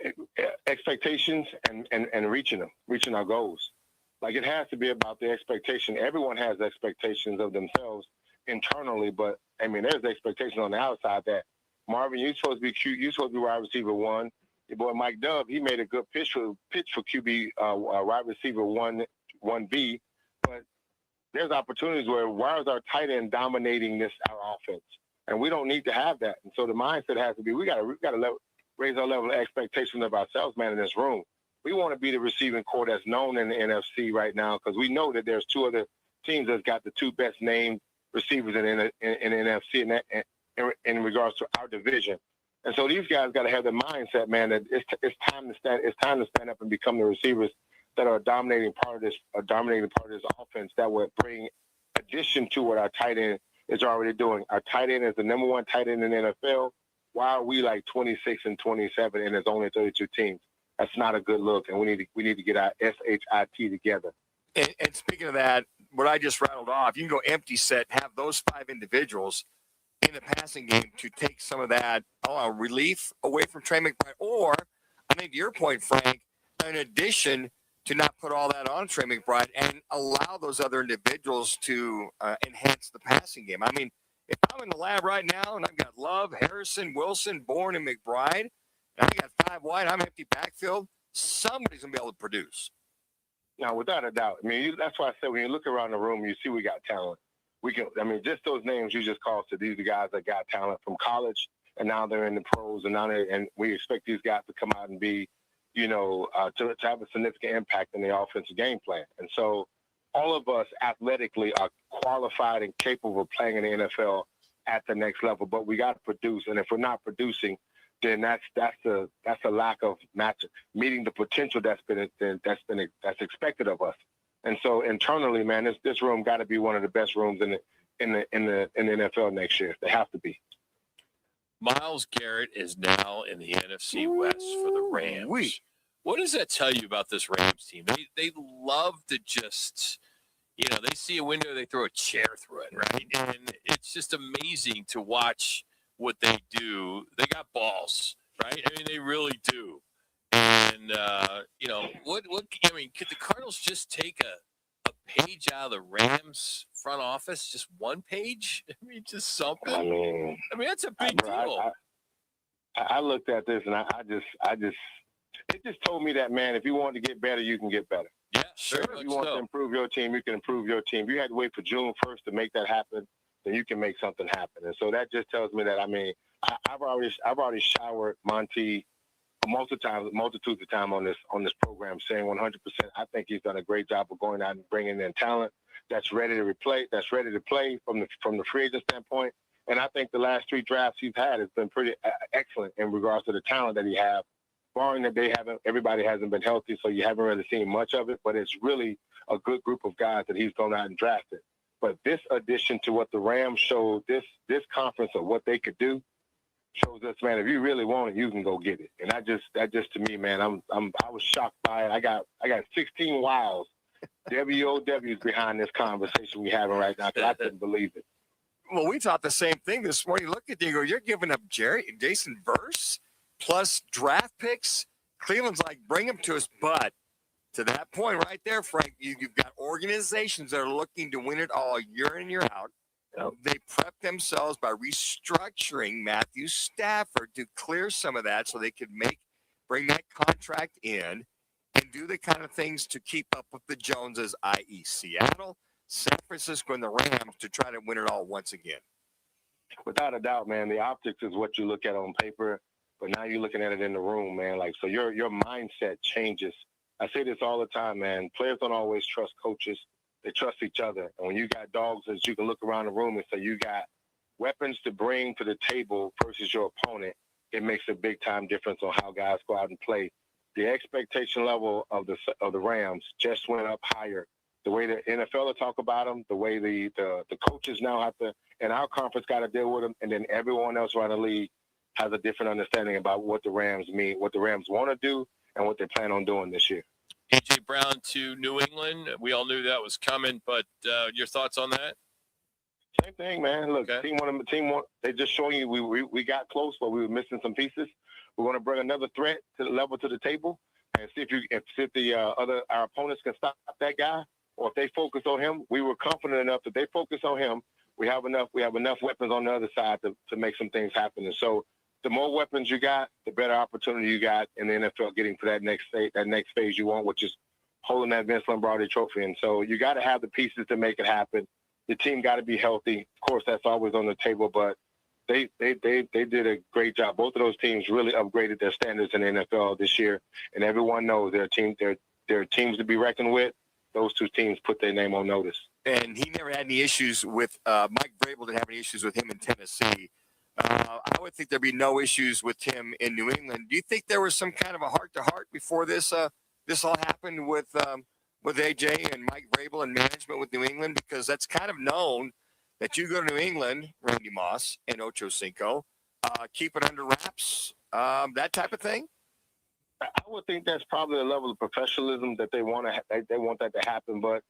expectations and reaching our goals. Like, it has to be about the expectation. Everyone has expectations of themselves internally, but I mean, there's expectations on the outside that Marvin, you're supposed to be cute. You're supposed to be wide receiver 1. Your boy Mike Dove, he made a good pitch for QB wide receiver 1B, but there's opportunities why is our tight end dominating our offense, and we don't need to have that. And so the mindset has to be we got to raise our level of expectation of ourselves, man, in this room. We want to be the receiving core that's known in the NFC right now because we know that there's 2 other teams that's got the 2 best named receivers in the NFC in regards to our division. And so these guys got to have the mindset, man, that it's time to stand up and become the receivers that are a dominating part of this offense that would bring addition to what our tight end is already doing. Our tight end is the number 1 tight end in the NFL. Why are we like 26 and 27 and there's only 32 teams? That's not a good look, and we need to get our SHIT together. And speaking of that, what I just rattled off, you can go empty set, have those 5 individuals in the passing game to take some of that relief away from Trey McBride. Or, I think to your point, Frank, in addition to not put all that on Trey McBride and allow those other individuals to enhance the passing game. I mean, if I'm in the lab right now and I've got Love, Harrison, Wilson, Bourne, and McBride, and I got 5 wide, I'm empty backfield, somebody's going to be able to produce. Now, without a doubt. I mean, that's why I said when you look around the room, you see we got talent. Just those names you just called, to these are guys that got talent from college, and now they're in the pros, and we expect these guys to come out and be, to have a significant impact in the offensive game plan. And so all of us athletically are qualified and capable of playing in the NFL at the next level, but we got to produce. And if we're not producing, then that's a lack of meeting the potential that's expected of us. And so internally, man, this room got to be one of the best rooms in the NFL next year. They have to be. Myles Garrett is now in the NFC West for the Rams. What does that tell you about this Rams team? They love to just, they see a window, they throw a chair through it, right? And it's just amazing to watch what they do. They got balls, right? I mean, they really do. And, could the Cardinals just take a page out of the Rams front office, just one page? I mean, just something. I mean that's a big deal. I looked at this and it just told me that, man, if you want to get better, you can get better. Yeah, sure. If you want to improve your team, you can improve your team. If you had to wait for June 1st to make that happen, then you can make something happen. And so that just tells me that, I've already showered Monty multitudes of time on this program, saying 100%. I think he's done a great job of going out and bringing in talent that's ready to play from the free agent standpoint. And I think the last 3 drafts he's had has been pretty excellent in regards to the talent that he has. Barring that everybody hasn't been healthy, so you haven't really seen much of it. But it's really a good group of guys that he's gone out and drafted. But this addition to what the Rams showed, this conference of what they could do, shows us, man, if you really want it, you can go get it. And that just to me, man, I was shocked by it. I got 16 wows, WOWs behind this conversation we're having right now, because I couldn't believe it. Well, we thought the same thing this morning. Look at you, you're giving up Jason Verse plus draft picks. Cleveland's like, bring them to us. But to that point right there, Frank, you've got organizations that are looking to win it all year in, year out. They prep themselves by restructuring Matthew Stafford to clear some of that so they could bring that contract in and do the kind of things to keep up with the Joneses, i.e. Seattle, San Francisco, and the Rams, to try to win it all once again. Without a doubt, man, the optics is what you look at on paper, but now you're looking at it in the room, man. Like, so your mindset changes. I say this all the time, man. Players don't always trust coaches. They trust each other. And when you got dogs that you can look around the room and say you got weapons to bring to the table versus your opponent, it makes a big time difference on how guys go out and play. The expectation level of the Rams just went up higher. The way the NFL will talk about them, the way the coaches now have to, and our conference got to deal with them, and then everyone else around the league has a different understanding about what the Rams mean, what the Rams want to do, and what they plan on doing this year. A.J. Brown to New England. We all knew that was coming, but your thoughts on that? Same thing, man. Look, okay. Team one, they're just showing you we got close, but we were missing some pieces. We're going to bring another threat to the level to the table, and see if our opponents can stop that guy, or if they focus on him. We were confident enough that they focus on him. We have enough weapons on the other side to make some things happen. And so the more weapons you got, the better opportunity you got in the NFL getting to that next phase you want, which is holding that Vince Lombardi trophy. And so you got to have the pieces to make it happen. The team got to be healthy. Of course, that's always on the table, but they did a great job. Both of those teams really upgraded their standards in the NFL this year, and everyone knows they're teams to be reckoned with. Those two teams put their name on notice. And he never had any issues with Mike Vrabel. Didn't have any issues with him in Tennessee. I would think there'd be no issues with him in New England. Do you think there was some kind of a heart-to-heart before this all happened with AJ and Mike Vrabel and management with New England? Because that's kind of known that you go to New England, Randy Moss and Ocho Cinco, keep it under wraps, that type of thing. I would think that's probably the level of professionalism that they want that to happen. But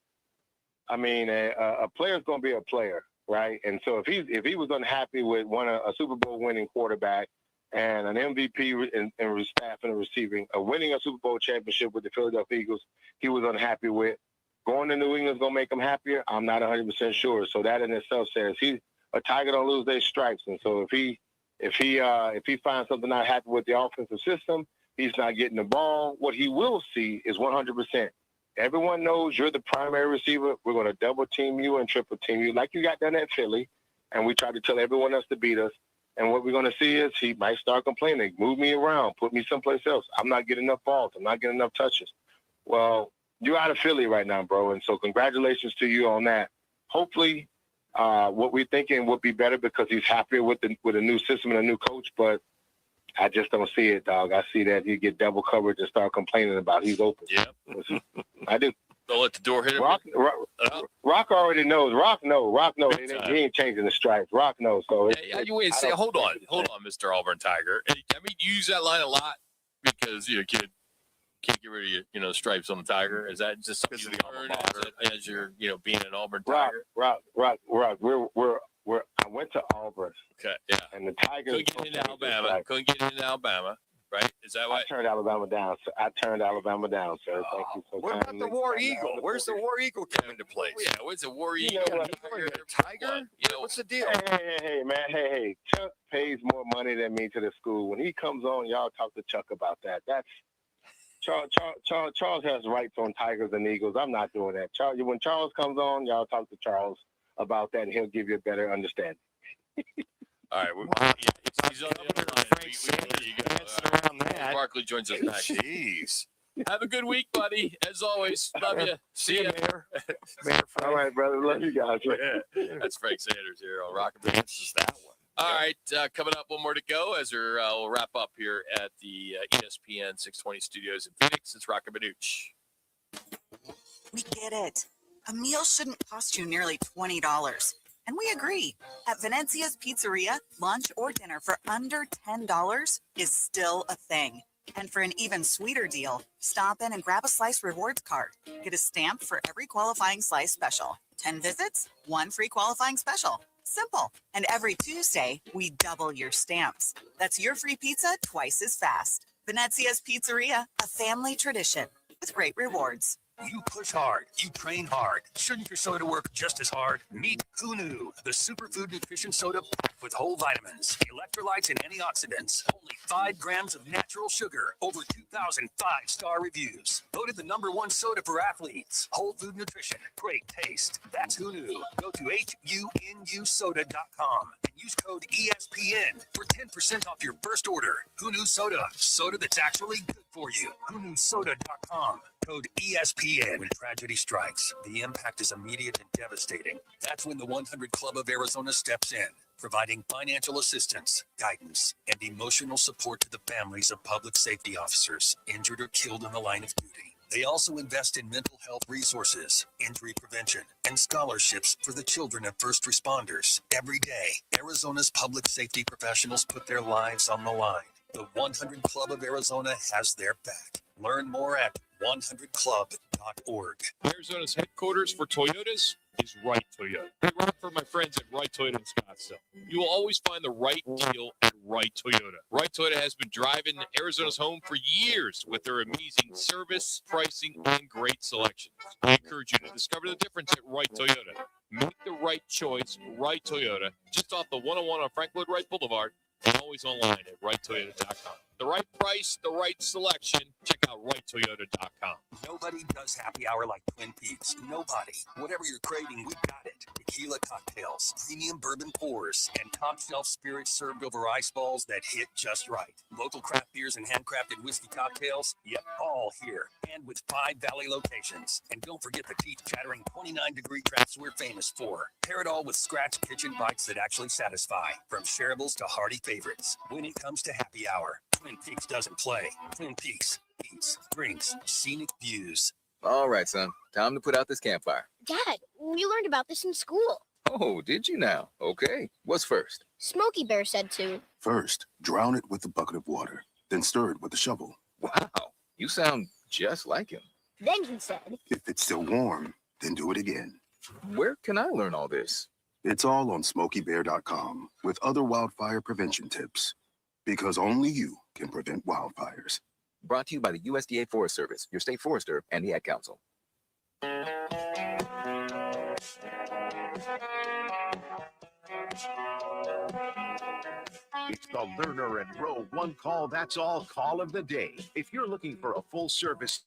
I mean, a player's going to be a player, right? And so if he was unhappy with a Super Bowl winning quarterback and an MVP and staff and receiving, winning a Super Bowl championship with the Philadelphia Eagles, he was unhappy with. Going to New England's going to make him happier? I'm not 100% sure. So that in itself says a Tiger don't lose their stripes. And so if he finds something not happy with the offensive system, he's not getting the ball. What he will see is 100%. Everyone knows you're the primary receiver. We're going to double team you and triple team you like you got done at Philly. And we tried to tell everyone else to beat us. And what we're going to see is he might start complaining, move me around, put me someplace else. I'm not getting enough balls. I'm not getting enough touches. Well, you're out of Philly right now, bro. And so congratulations to you on that. Hopefully what we're thinking would be better because he's happier with a new system and a new coach. But I just don't see it, dog. I see that you get double coverage and start complaining about he's open. Yep. I do. Don't let the door hit him. Rock already knows. Rock knows. He ain't changing the stripes. Rock knows. So you wait. Say, hold on, Mr. Auburn Tiger. And, I mean, you use that line a lot because kid can't get rid of the stripes on the Tiger. Is that just something you learn as you're being an Auburn Tiger? Rock. I went to Auburn. Okay, yeah. And the Tigers couldn't get into Alabama. Right? Is that why? I turned Alabama down, sir. Sir. Thank you so What about the War Eagle? Where's the War Eagle come into place? Yeah, what's a War Eagle? Tiger? What's the deal? Hey, man. Hey. Chuck pays more money than me to the school. When he comes on, y'all talk to Chuck about that. That's Charles has rights on Tigers and Eagles. I'm not doing that. When Charles comes on, y'all talk to Charles about that, and he'll give you a better understanding. All right. He's on the other line. Barkley joins us next. Jeez. Have a good week, buddy. As always, love you. See you, Mayor. All right, brother. Love you guys. That's Frank Sanders here on Roc and Manuch. Just that one. All right, coming up, one more to go as we'll wrap up here at the ESPN 620 studios in Phoenix. It's Roc and Manuch. We get it. A meal shouldn't cost you nearly $20. And we agree. At Venezia's Pizzeria, lunch or dinner for under $10 is still a thing. And for an even sweeter deal, stop in and grab a Slice Rewards card. Get a stamp for every qualifying Slice special. 10 visits, 1 free qualifying special. Simple. And every Tuesday, we double your stamps. That's your free pizza twice as fast. Venezia's Pizzeria, a family tradition with great rewards. You push hard, you train hard. Shouldn't your soda work just as hard? Meet Who Knew, the superfood nutrition soda packed with whole vitamins, electrolytes, and antioxidants. Only 5 grams of natural sugar. Over 2,000 5-star reviews. Voted the #1 soda for athletes. Whole food nutrition, great taste. That's Who Knew. Go to HUNUsoda.com and use code ESPN for 10% off your first order. Who Knew Soda. Soda that's actually good for you. HUNUsoda.com. Code ESPN. When tragedy strikes, the impact is immediate and devastating. That's when the 100 Club of Arizona steps in, providing financial assistance, guidance, and emotional support to the families of public safety officers injured or killed in the line of duty. They also invest in mental health resources, injury prevention, and scholarships for the children of first responders. Every day, Arizona's public safety professionals put their lives on the line. The 100 Club of Arizona has their back. Learn more at 100club.org. Arizona's headquarters for Toyotas is Right Toyota. Hey, Rock, for my friends at Right Toyota in Scottsdale. You will always find the right deal at Wright Toyota. Wright Toyota has been driving Arizona's home for years with their amazing service, pricing, and great selection. I encourage you to discover the difference at Wright Toyota. Make the right choice, Wright Toyota, just off the 101 on Frank Lloyd Wright Boulevard, and always online at WrightToyota.com. The right price, the right selection. Check out WrightToyota.com. Nobody does happy hour like Twin Peaks. Nobody. Whatever you're craving, we've got it. Tequila cocktails, premium bourbon pours, and top shelf spirits served over ice balls that hit just right. Local craft beers and handcrafted whiskey cocktails, yep, all here. And with 5 Valley locations. And don't forget the teeth-chattering 29-degree drafts we're famous for. Pair it all with scratch kitchen bites that actually satisfy. From shareables to hearty favorites. When it comes to happy hour, Twin Peaks doesn't play. Twin Peaks eats, drinks, scenic views. All right, son. Time to put out this campfire. Dad, we learned about this in school. Oh, did you now? Okay. What's first? Smokey Bear said to. First, drown it with a bucket of water, then stir it with a shovel. Wow. You sound just like him. Then he said. If it's still warm, then do it again. Where can I learn all this? It's all on SmokeyBear.com with other wildfire prevention tips. Because only you can prevent wildfires. Brought to you by the USDA Forest Service, your state forester, and the Ad Council. It's the Lerner and Rowe one call, that's all call of the day. If you're looking for a full service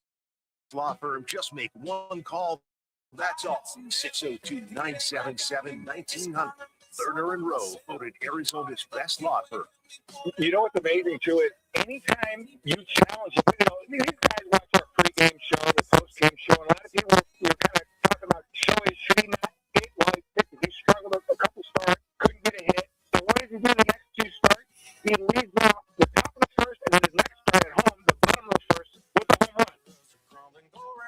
law firm, just make one call, that's all. 602-977-1900. Lerner and Rowe, voted Arizona's best law firm. You know what's amazing too is anytime you challenge, these guys watch our pregame show, the postgame show, and a lot of people were kind of talking about should he not hit while he's pitching. He struggled a couple starts, couldn't get a hit. So what does he do the next 2 starts? He leads off the top of the first and then his next start at home, the bottom of the first, with a home run.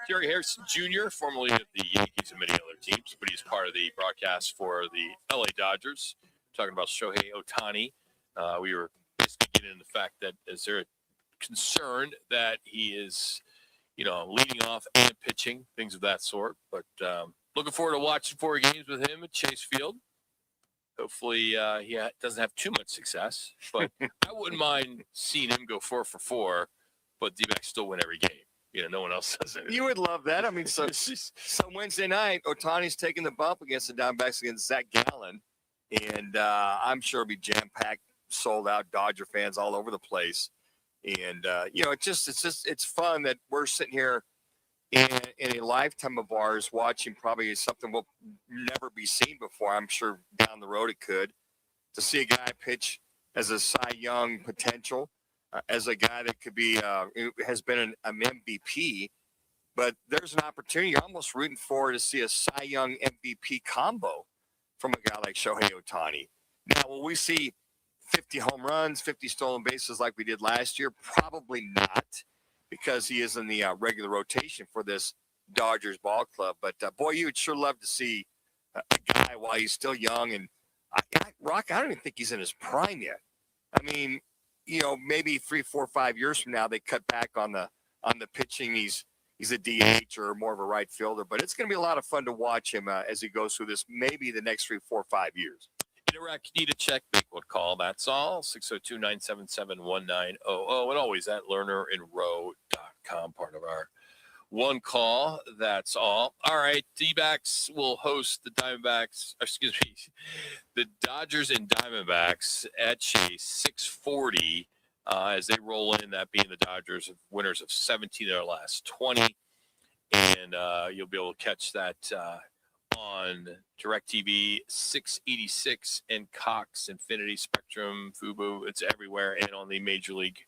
Jerry Harrison Jr., formerly of the Yankees and many other teams, but he's part of the broadcast for the LA Dodgers. Talking about Shohei Ohtani. We were basically getting into the fact that is there a concern that he is, leading off and pitching, things of that sort. But looking forward to watching 4 games with him at Chase Field. Hopefully he doesn't have too much success. But I wouldn't mind seeing him go 4 for 4, but D-backs still win every game. No one else does it. You would love that. I mean, so Wednesday night, Ohtani's taking the bump against the Diamondbacks against Zach Gallen. And I'm sure it'll be jam-packed, sold out Dodger fans all over the place. And, it's fun that we're sitting here in a lifetime of ours watching probably something we'll never be seen before. I'm sure down the road it could. To see a guy pitch as a Cy Young potential, as a guy that could be, has been an MVP. But there's an opportunity. You're almost rooting for to see a Cy Young MVP combo from a guy like Shohei Ohtani. Now, will we see 50 home runs, 50 stolen bases like we did last year? Probably not, because he is in the regular rotation for this Dodgers ball club. But, boy, you would sure love to see a guy while he's still young. And, Rock, I don't even think he's in his prime yet. I mean, maybe 3, 4, 5 years from now, they cut back on the pitching. He's a DH or more of a right fielder, but it's going to be a lot of fun to watch him as he goes through this, maybe the next 3, 4, 5 years. Interact, you need a check, make one call. That's all. 602-977-1900. And always at lernerandrowe.com, part of our one call. That's all. All right. D-backs will host the Dodgers and Diamondbacks at Chase, 6:40. As they roll in, that being the Dodgers winners of 17 of their last 20. And you'll be able to catch that on DirecTV 686 and Cox, Infinity, Spectrum, Fubo. It's everywhere, and on the Major League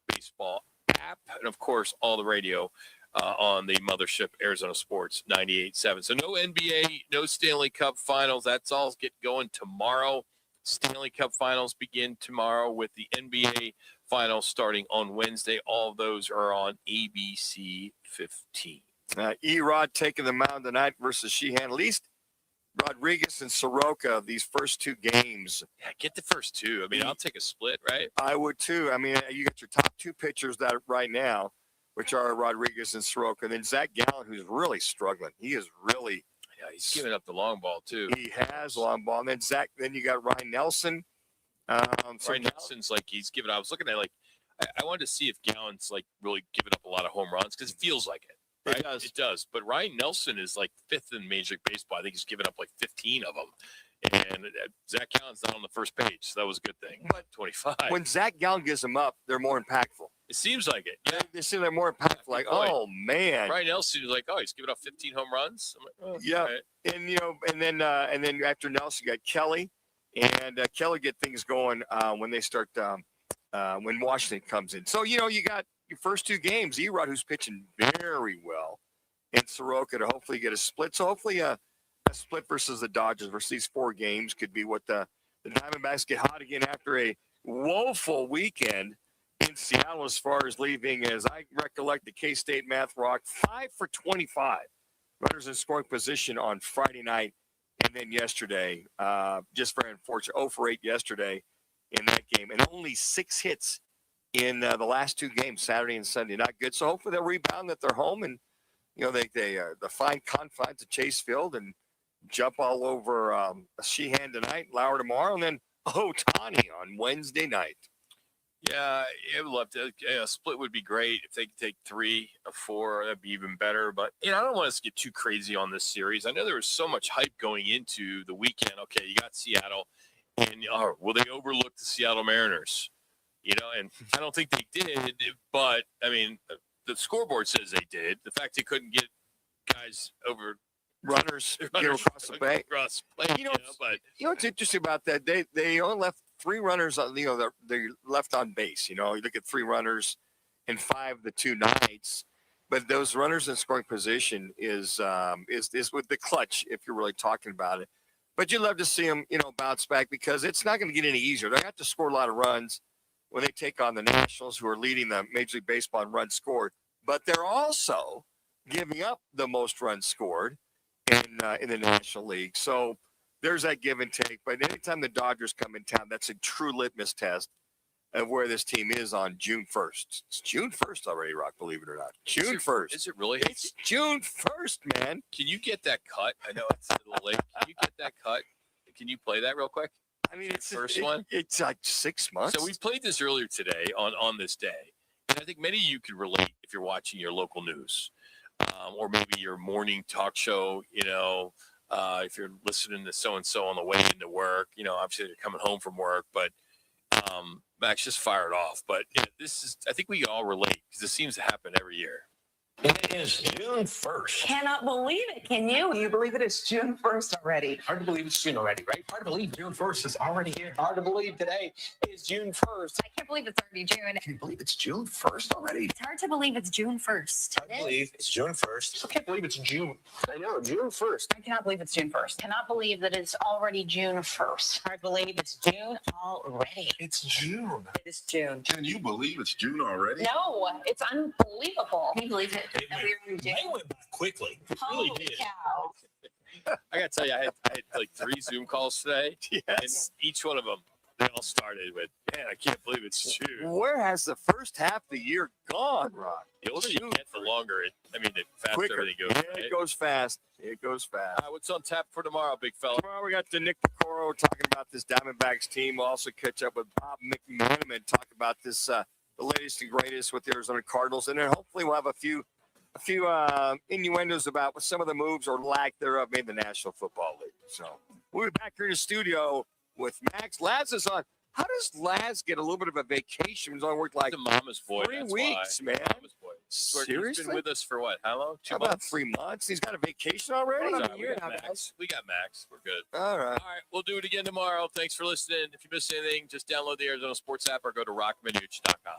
Baseball app. And, of course, all the radio on the mothership Arizona Sports 98.7. So no NBA, no Stanley Cup Finals. That's all get going tomorrow. Stanley Cup Finals begin tomorrow with the NBA Finals starting on Wednesday. All of those are on ABC 15. Erod taking the mound tonight versus Sheehan. At least Rodriguez and Soroka, these first 2 games. Yeah, get the first 2. I mean, I'll take a split, right? I would too. I mean, you got your top 2 pitchers that right now, which are Rodriguez and Soroka. And then Zach Gallen, who's really struggling. He is really. Yeah, he's giving up the long ball too. He has long ball. And then you got Ryan Nelson Ryan Nelson's like he's giving. I was looking at I wanted to see if Gallen's like really giving up a lot of home runs because it feels like it. Right? It does. It does. But Ryan Nelson is like 5th in Major League Baseball. I think he's given up like 15 of them. And Zach Gallen's not on the first page, so that was a good thing. But 25. When Zach Gallen gives them up, they're more impactful. It seems like it. Yeah. They seem they're more impactful. Like, oh man, Ryan Nelson is like, oh, he's giving up 15 home runs. I'm like, oh, yeah. right. And then after Nelson, you got Kelly, and Kelly get things going when they start when Washington comes in. So you got your first 2 games. Erod, who's pitching very well, and Soroka to hopefully get a split. So hopefully a split versus the Dodgers versus these 4 games could be what the Diamondbacks get hot again after a woeful weekend in Seattle as far as leaving, as I recollect the K-State Math Rock, 5 for 25 runners in scoring position on Friday night. And then yesterday, just very unfortunate, 0 for 8 yesterday in that game. And only 6 hits in the last 2 games, Saturday and Sunday. Not good. So hopefully they'll rebound that they're home and, they find confines of Chase Field and jump all over Sheehan tonight, Lauer tomorrow, and then Ohtani on Wednesday night. Yeah, I would love to. A split would be great. If they could take 3 or 4, that'd be even better. But I don't want us to get too crazy on this series. I know there was so much hype going into the weekend. Okay, you got Seattle, and will they overlook the Seattle Mariners? And I don't think they did. But I mean, the scoreboard says they did. The fact they couldn't get guys over. Runners get across the bank. But what's interesting about that? They only left 3 runners on. They're left on base. You look at 3 runners in 5 the 2 nights, but those runners in scoring position is with the clutch if you're really talking about it. But you'd love to see them bounce back because it's not going to get any easier. They have to score a lot of runs when they take on the Nationals, who are leading the Major League Baseball in runs scored. But they're also giving up the most runs scored in the National League. So there's that give and take. But anytime the Dodgers come in town, that's a true litmus test of where this team is on June 1st. It's June 1st already, Rock, believe it or not. June 1st. Is it really? It's June 1st, man. Can you get that cut? I know it's a little late. Can you get that cut? Can you play that real quick? I mean, it's first one. It's like 6 months. So we played this earlier today on this day. And I think many of you can relate if you're watching your local news. Or maybe your morning talk show, if you're listening to so-and-so on the way into work, obviously they're coming home from work, but Max just fired off. But I think we can all relate because this seems to happen every year. It is June 1st. Cannot believe it, can you? Can you believe it? It's June 1st already. Hard to believe it's June already, right? Hard to believe June 1st is already here. Hard to believe today is June 1st. I can't believe it's already June. Can you believe it's June 1st already? It's hard to believe it's June 1st. Hard to believe it's June 1st. I can't believe it's June. I know, June 1st. I cannot believe it's June 1st. Cannot believe that it's already June 1st. Hard to believe it's June already. It's June. It is June. Can you believe it's June already? No, it's unbelievable. Can you believe it? That we're in June? They went by quickly. It really Holy did. cow. I got to tell you, I had like 3 Zoom calls today. Yes. And each one of them, they all started with, man, I can't believe it's June. Where has the first half of the year gone, Rock? The older you get, the longer the faster Quicker. everything goes. Yeah, Right? it goes fast. It goes fast. All right, what's on tap for tomorrow, big fella? Tomorrow we got the Nick Picoro talking about this Diamondbacks team. We'll also catch up with Bob McManaman and talk about this, the latest and greatest with the Arizona Cardinals. And then hopefully we'll have a few innuendos about what some of the moves or lack thereof made the National Football League. So we'll be back here in the studio with Max. Laz is on. How does Laz get a little bit of a vacation? He's only worked like the mama's boy. 3 weeks, man. Mama's boy. Seriously? He's been with us for what? How long? 2 How about months? 3 months? He's got a vacation already? It's all right. We got Max. We're good. All right. All right. We'll do it again tomorrow. Thanks for listening. If you missed anything, just download the Arizona Sports app or go to rockmanuch.com.